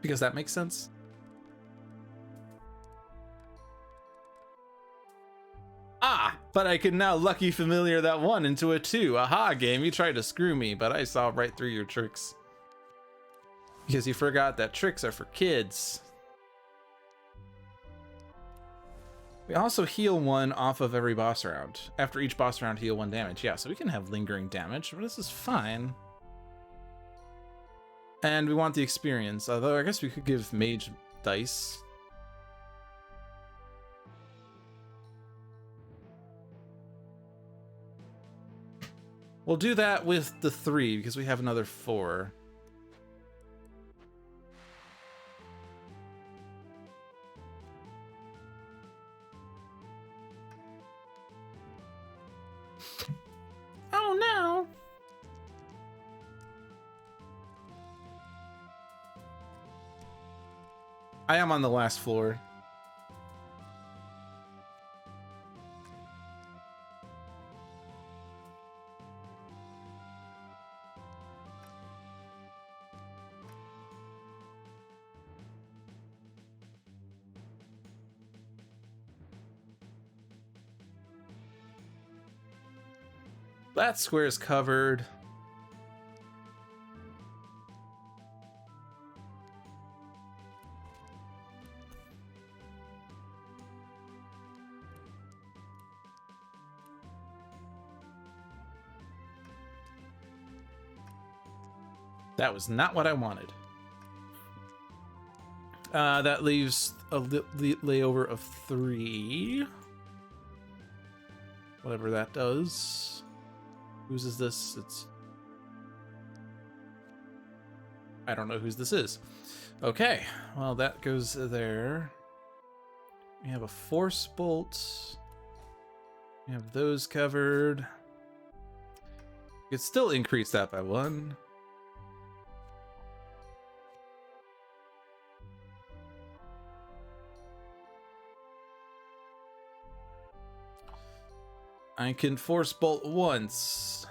Because that makes sense. Ah, but I can now Lucky Familiar that 1 into a 2. Aha, game, you tried to screw me, but I saw right through your tricks. Because you forgot that tricks are for kids. We also heal 1 off of every boss round. After each boss round, heal 1 damage. Yeah, so we can have lingering damage, but this is fine. And we want the experience, although I guess we could give Mage dice. We'll do that with the 3 because we have another 4. Oh no! I am on the last floor. That square is covered. That was not what I wanted. That leaves a layover of 3. Whatever that does. Whose is this? I don't know whose this is. Okay, well that goes there. We have a force bolt. We have those covered. We could still increase that by 1. I can force bolt once.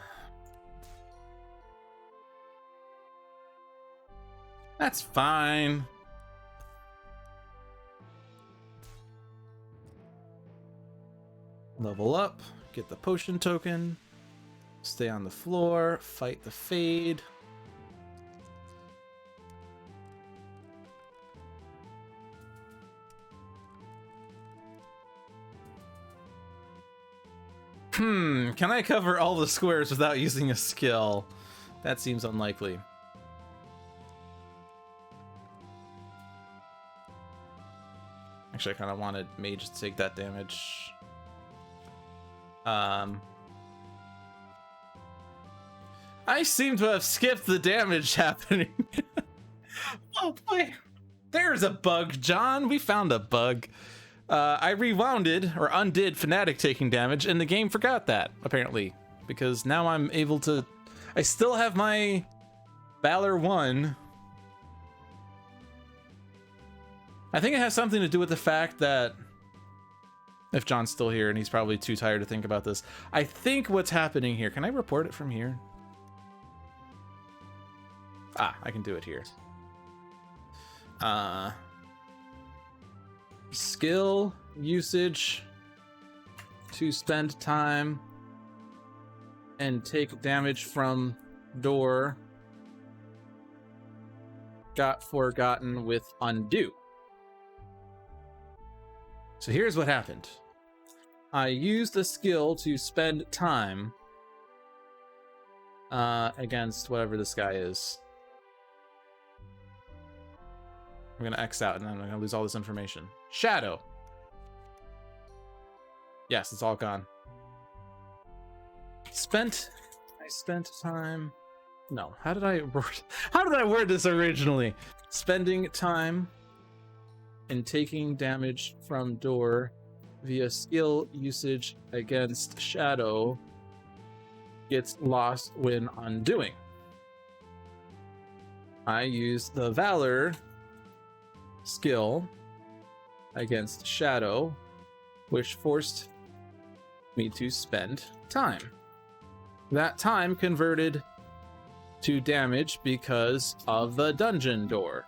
That's fine. Level up, get the potion token, stay on the floor, fight the fade. Can I cover all the squares without using a skill? That seems unlikely. Actually, I kind of wanted Mage to take that damage. I seem to have skipped the damage happening. Oh boy. There's a bug, John. We found a bug. I rewounded or undid Fanatic taking damage, and the game forgot that, apparently. Because now I'm able to... I still have my Valor 1. I think it has something to do with the fact that... If John's still here, and he's probably too tired to think about this. I think what's happening here... Can I report it from here? Ah, I can do it here. Skill usage to spend time and take damage from door got forgotten with undo. So here's what happened. I used the skill to spend time against whatever this guy is. I'm gonna X out and then I'm gonna lose all this information. Shadow. Yes, it's all gone. I spent time. No, how did I word this originally? Spending time and taking damage from door via skill usage against shadow gets lost when undoing. I used the Valor skill against shadow, which forced me to spend time. That time converted to damage because of the dungeon door.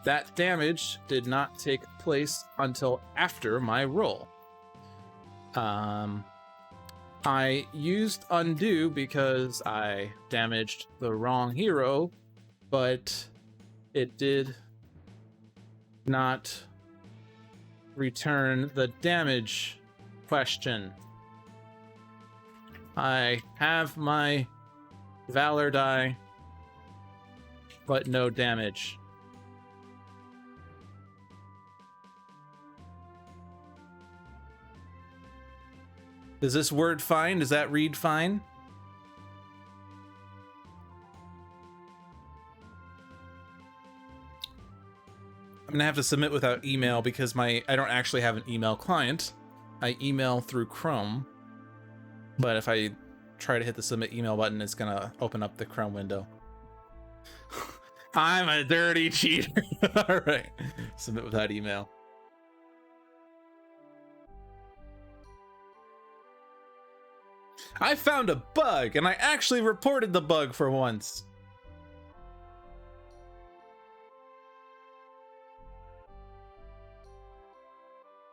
That damage did not take place until after my roll. I used undo because I damaged the wrong hero, but it did not return the damage question. I have my Valor die. but no damage. Is this word fine? Does that read fine? I'm gonna have to submit without email because I don't actually have an email client. I email through Chrome, but if I try to hit the submit email button, it's gonna open up the Chrome window. I'm a dirty cheater. All right, submit without email. I found a bug, and I actually reported the bug for once.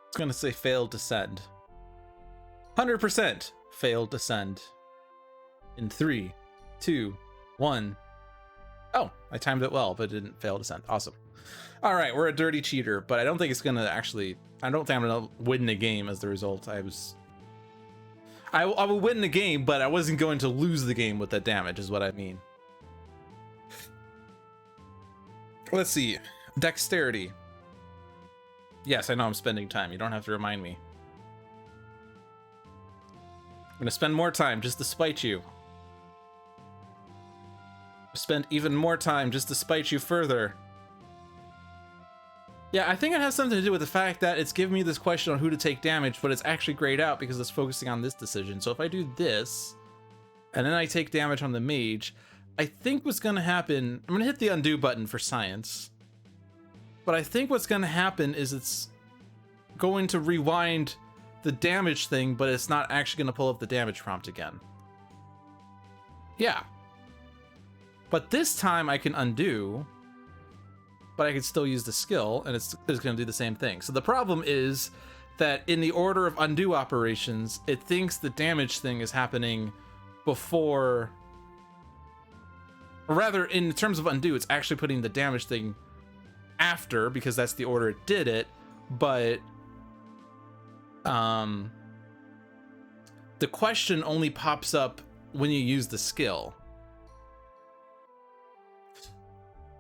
It's gonna say failed to send. 100% failed to send. In 3, 2, 1. Oh, I timed it well, but it didn't fail to send. Awesome. All right, we're a dirty cheater, but I don't think it's gonna actually. I don't think I'm gonna win the game as the result. I will win the game, but I wasn't going to lose the game with that damage, is what I mean. Let's see. Dexterity. Yes, I know I'm spending time. You don't have to remind me. I'm gonna spend more time just to spite you. Spend even more time just to spite you further. Yeah, I think it has something to do with the fact that it's giving me this question on who to take damage, but it's actually grayed out because it's focusing on this decision. So if I do this, and then I take damage on the mage, I think what's gonna happen, I'm gonna hit the undo button for science, but I think what's gonna happen is it's going to rewind the damage thing, but it's not actually gonna pull up the damage prompt again. Yeah. But this time I can undo, but I can still use the skill, and it's going to do the same thing. So the problem is that in the order of undo operations, it thinks the damage thing is happening before, or rather, in terms of undo, it's actually putting the damage thing after, because that's the order it did it, but the question only pops up when you use the skill,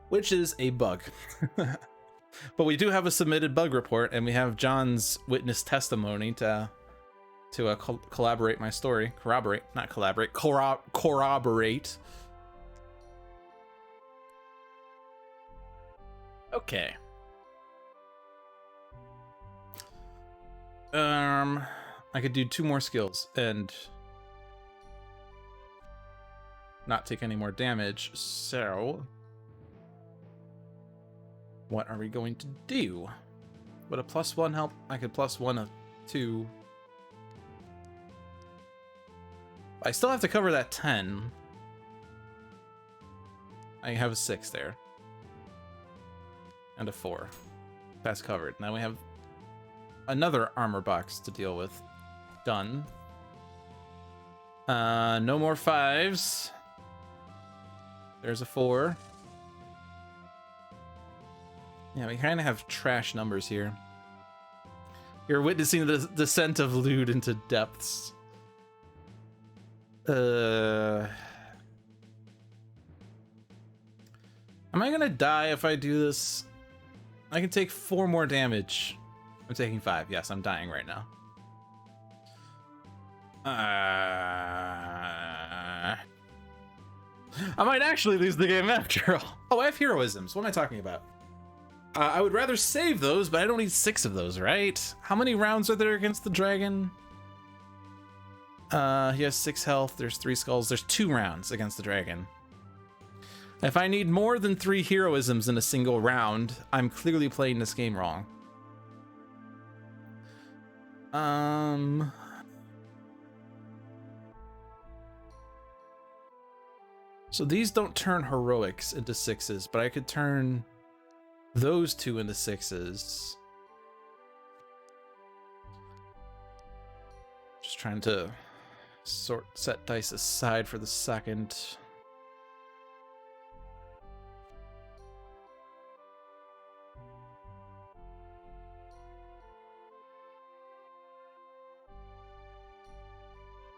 which is a bug. But we do have a submitted bug report, and we have John's witness testimony to corroborate my story. Corroborate. Okay. I could do 2 more skills and not take any more damage, so what are we going to do? Would a +1 help? I could +1 a 2. I still have to cover that 10. I have a 6 there. And a 4. That's covered. Now we have another armor box to deal with. Done. No more 5s. There's a 4. Yeah, we kind of have trash numbers here. You're witnessing the descent of lewd into depths. Am I gonna die if I do this? I can take 4 more damage. I'm taking 5. Yes, I'm dying right now. I might actually lose the game after all. Oh, I have heroisms. What am I talking about? I would rather save those, but I don't need 6 of those, right? How many rounds are there against the dragon? He has 6 health. There's 3 skulls. There's 2 rounds against the dragon. If I need more than 3 heroisms in a single round, I'm clearly playing this game wrong. So these don't turn heroics into 6s, but I could turn those 2 into 6s. Just trying to set dice aside for the second.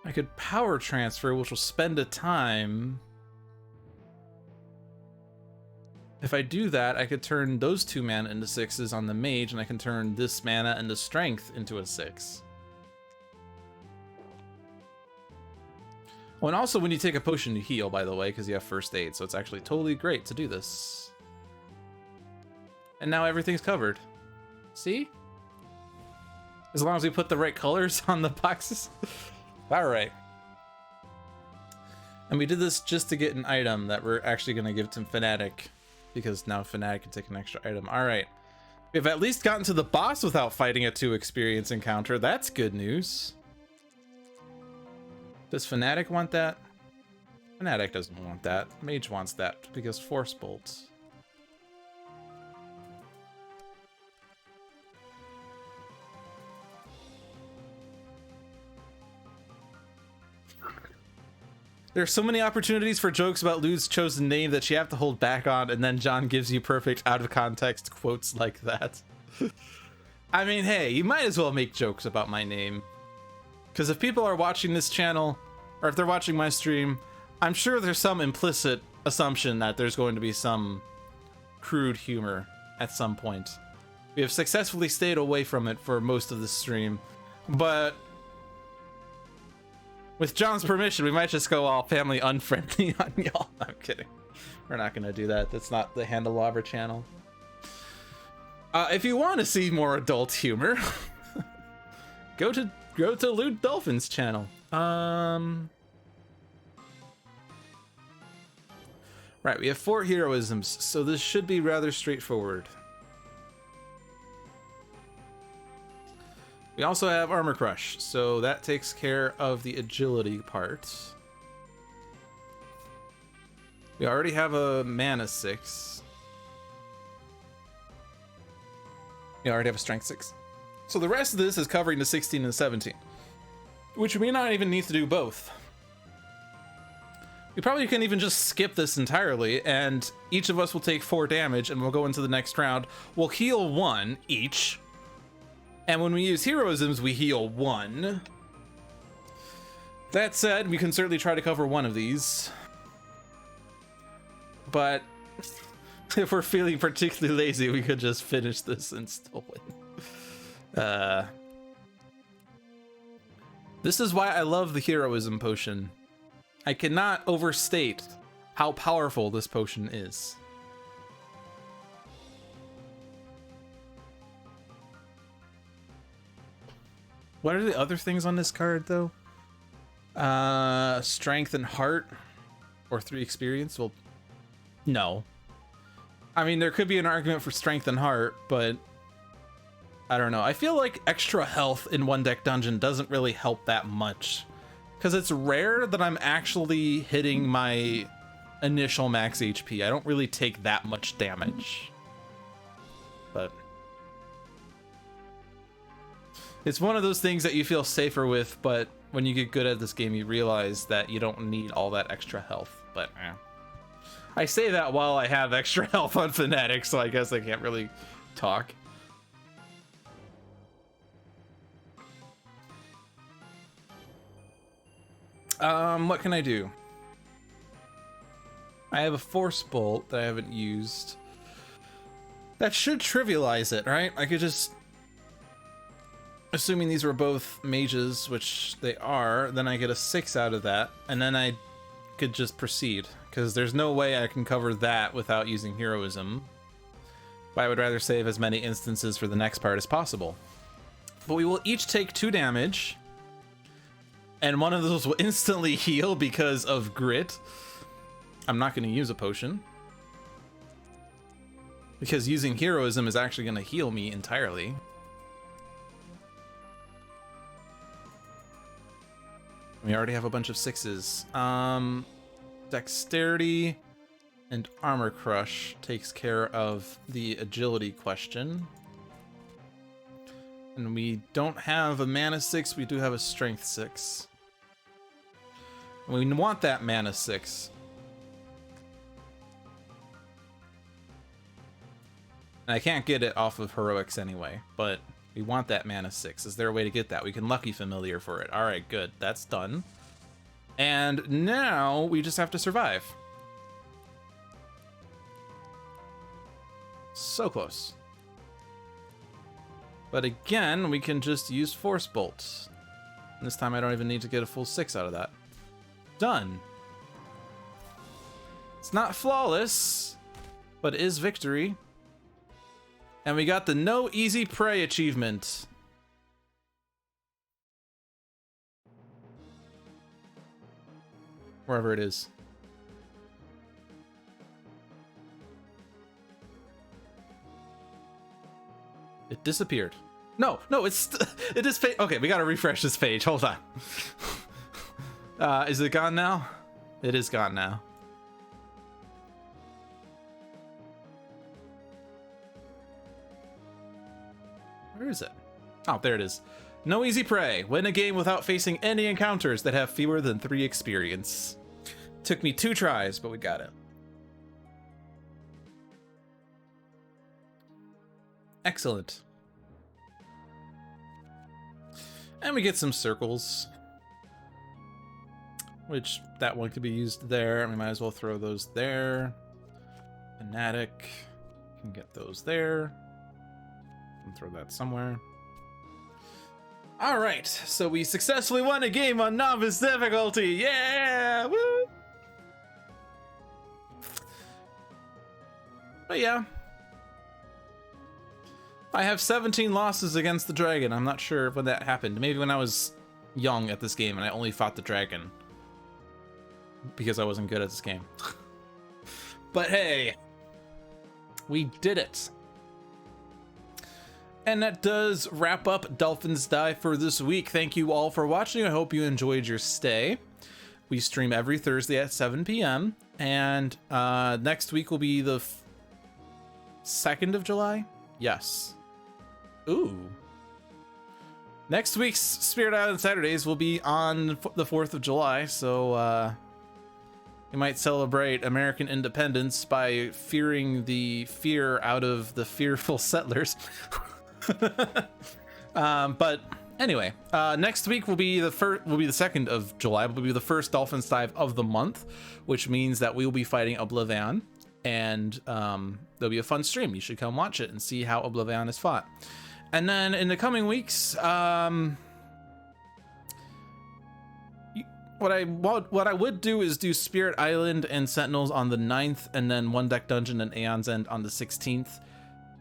I could power transfer, which will spend a time. If I do that, I could turn those 2 mana into 6s on the Mage, and I can turn this mana into Strength into a 6. Oh, and also when you take a potion, you heal, by the way, because you have first aid, so it's actually totally great to do this. And now everything's covered. See? As long as we put the right colors on the boxes. Alright. And we did this just to get an item that we're actually going to give to Fanatic, because now Fanatic can take an extra item. Alright. We've at least gotten to the boss without fighting a 2 experience encounter. That's good news. Does Fanatic want that? Fanatic doesn't want that. Mage wants that because Force Bolts. There are so many opportunities for jokes about Lude's chosen name that you have to hold back on, and then John gives you perfect out-of-context quotes like that. I mean, hey, you might as well make jokes about my name. Because if people are watching this channel, or if they're watching my stream, I'm sure there's some implicit assumption that there's going to be some crude humor at some point. We have successfully stayed away from it for most of the stream, but with John's permission, we might just go all family unfriendly on y'all. I'm kidding. We're not going to do that. That's not the Handelabra channel. If you want to see more adult humor, go to Lude Dolphin's channel. Right, we have 4 heroisms, so this should be rather straightforward. We also have Armor Crush, so that takes care of the agility part. We already have a mana 6. We already have a strength 6. So the rest of this is covering the 16 and 17, which we may not even need to do both. We probably can even just skip this entirely, and each of us will take 4 damage, and we'll go into the next round. We'll heal 1 each. And when we use heroisms, we heal 1. That said, we can certainly try to cover 1 of these. But if we're feeling particularly lazy, we could just finish this and still win. This is why I love the heroism potion. I cannot overstate how powerful this potion is. What are the other things on this card, though? Strength and heart, or 3 experience? Well, no. I mean, there could be an argument for strength and heart, but I don't know. I feel like extra health in 1-deck dungeon doesn't really help that much, because it's rare that I'm actually hitting my initial max HP. I don't really take that much damage. But it's one of those things that you feel safer with, but when you get good at this game, you realize that you don't need all that extra health. But I say that while I have extra health on Fanatic, so I guess I can't really talk. What can I do? I have a Force Bolt that I haven't used. That should trivialize it, right? I could just, assuming these were both mages, which they are, then I get a 6 out of that, and then I could just proceed, because there's no way I can cover that without using heroism. But I would rather save as many instances for the next part as possible. But we will each take 2 damage, and one of those will instantly heal because of grit. I'm not going to use a potion, because using heroism is actually going to heal me entirely. We already have a bunch of 6s. Dexterity and Armor Crush takes care of the agility question. And we don't have a mana 6, we do have a strength 6. And we want that mana 6. And I can't get it off of heroics anyway, but we want that mana 6. Is there a way to get that? We can Lucky Familiar for it. Alright, good. That's done. And now we just have to survive. So close. But again, we can just use Force Bolt. And this time I don't even need to get a full 6 out of that. Done. It's not flawless, but it is victory. And we got the No Easy Prey achievement. Wherever it is. It disappeared. No, it is okay, we gotta refresh this page. Hold on. Is it gone now? It is gone now. Where is it? Oh, there it is. No Easy Prey. Win a game without facing any encounters that have fewer than 3 experience. Took me 2 tries, but we got it. Excellent. And we get some circles. Which, that one could be used there. We might as well throw those there. Fanatic. Can get those there. And throw that somewhere. Alright, so we successfully won a game on Novice difficulty! Yeah! Woo! But yeah. I have 17 losses against the dragon. I'm not sure when that happened. Maybe when I was young at this game and I only fought the dragon. Because I wasn't good at this game. But hey, we did it. And that does wrap up Dolphin's Die for this week. Thank you all for watching. I hope you enjoyed your stay. We stream every Thursday at 7 p.m. And next week will be the 2nd of July? Yes. Ooh. Next week's Spirit Island Saturdays will be on the 4th of July, so we might celebrate American independence by fearing the fear out of the fearful settlers. But anyway, next week will be the 2nd of July. Will be the first Dolphin's Dive of the month, which means that we will be fighting Oblivion, and there'll be a fun stream. You should come watch it and see how Oblivion is fought. And then in the coming weeks, what I would do is do Spirit Island and Sentinels on the 9th, and then One Deck Dungeon and Aeon's End on the 16th.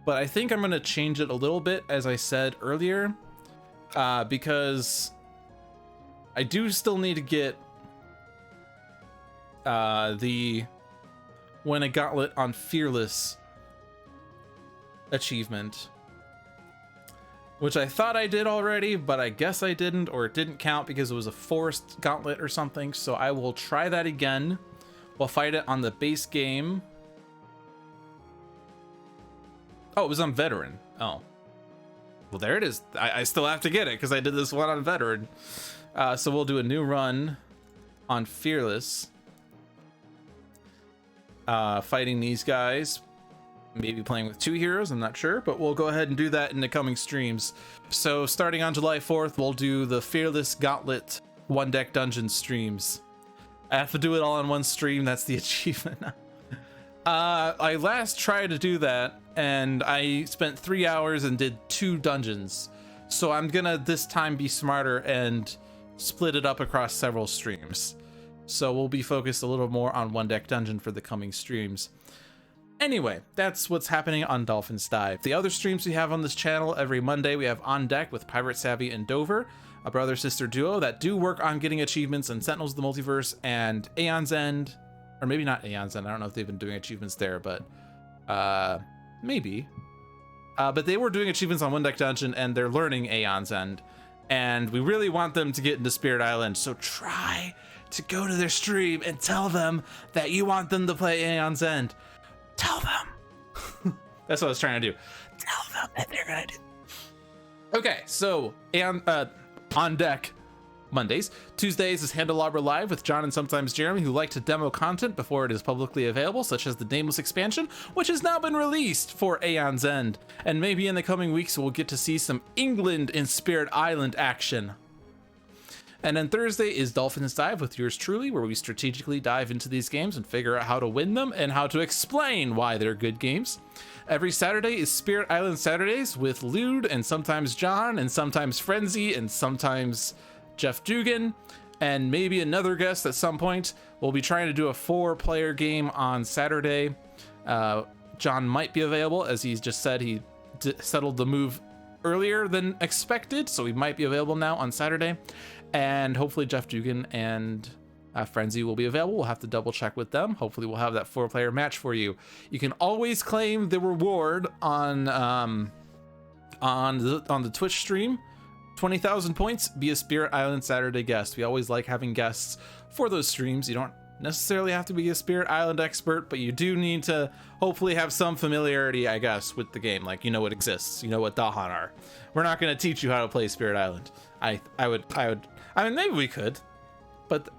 But I think I'm going to change it a little bit, as I said earlier, because I do still need to get the Win a Gauntlet on Fearless achievement, which I thought I did already, but I guess I didn't, or it didn't count because it was a forced gauntlet or something. So I will try that again. We'll fight it on the base game. Oh, it was on Veteran. Oh. Well, there it is. I still have to get it because I did this one on Veteran. So we'll do a new run on Fearless. Fighting these guys. Maybe playing with 2 heroes, I'm not sure, but we'll go ahead and do that in the coming streams. So starting on July 4th, we'll do the Fearless Gauntlet One Deck Dungeon streams. I have to do it all in one stream. That's the achievement. I last tried to do that, and I spent 3 hours and did 2 dungeons. So I'm gonna this time be smarter and split it up across several streams. So we'll be focused a little more on One Deck Dungeon for the coming streams. Anyway, that's what's happening on Dolphin's Dive. The other streams we have on this channel, every Monday we have On Deck with Pirate Savvy and Dover, a brother-sister duo that do work on getting achievements in Sentinels of the Multiverse and Aeon's End. Or maybe not Aeon's End, I don't know if they've been doing achievements there, but maybe. But they were doing achievements on One Deck Dungeon, and they're learning Aeon's End. And we really want them to get into Spirit Island, so try to go to their stream and tell them that you want them to play Aeon's End. Tell them. That's what I was trying to do. Tell them that they're gonna do. Okay, so on deck Mondays. Tuesdays is Handelabra Live with John and sometimes Jeremy, who like to demo content before it is publicly available, such as the Nameless expansion, which has now been released for Aeon's End. And maybe in the coming weeks we'll get to see some England in Spirit Island action. And then Thursday is Dolphin's Dive with yours truly, where we strategically dive into these games and figure out how to win them and how to explain why they're good games. Every Saturday is Spirit Island Saturdays with Lude and sometimes John and sometimes Frenzy and sometimes Jeff Dugan and maybe another guest at some point. We'll be trying to do a 4-player game on Saturday. John might be available, as he's just said he settled the move earlier than expected, so he might be available now on Saturday. And hopefully Jeff Dugan and Frenzy will be available. We'll have to double check with them. Hopefully we'll have that 4-player match for you. You can always claim the reward on the Twitch stream. 20,000 points, be a Spirit Island Saturday guest. We always like having guests for those streams. You don't necessarily have to be a Spirit Island expert, but you do need to hopefully have some familiarity, I guess, with the game. Like, you know what exists, you know what Dahan are. We're not going to teach you how to play Spirit Island. I mean, maybe we could, but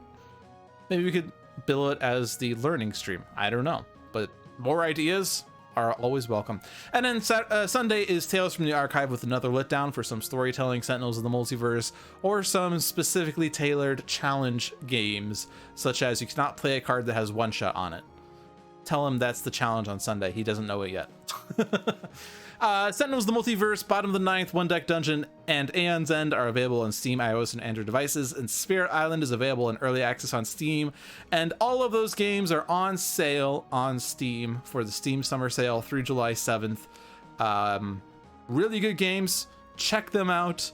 maybe we could bill it as the learning stream. I don't know, but more ideas are always welcome. And then Sunday is Tales from the Archive with another lit down for some storytelling, Sentinels of the Multiverse, or some specifically tailored challenge games, such as you cannot play a card that has one shot on it. Tell him that's the challenge on Sunday. He doesn't know it yet. Sentinels of the Multiverse, Bottom of the Ninth, One Deck Dungeon, and Aeon's End are available on Steam, iOS, and Android devices, and Spirit Island is available in early access on Steam, and all of those games are on sale on Steam for the Steam Summer Sale through July 7th. Really good games. Check them out.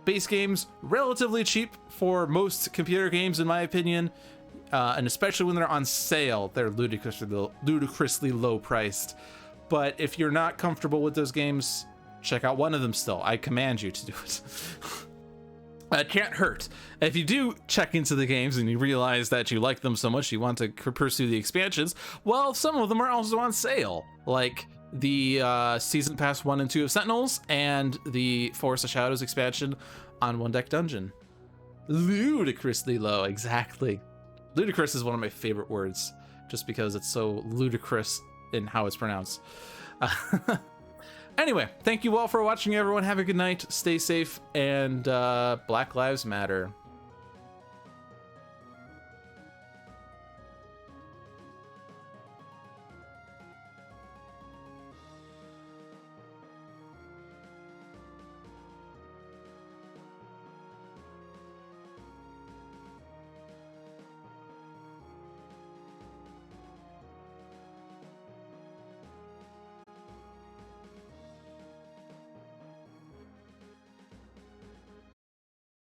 Base games, relatively cheap for most computer games, in my opinion, and especially when they're on sale, they're ludicrously low priced. But if you're not comfortable with those games, check out one of them still. I command you to do it. It can't hurt. If you do check into the games and you realize that you like them so much you want to pursue the expansions, well, some of them are also on sale, like the Season Pass 1 and 2 of Sentinels and the Forest of Shadows expansion on One Deck Dungeon. Ludicrously low, exactly. Ludicrous is one of my favorite words, just because it's so ludicrous in how it's pronounced. Anyway, thank you all for watching, everyone. Have a good night, stay safe, and Black Lives Matter.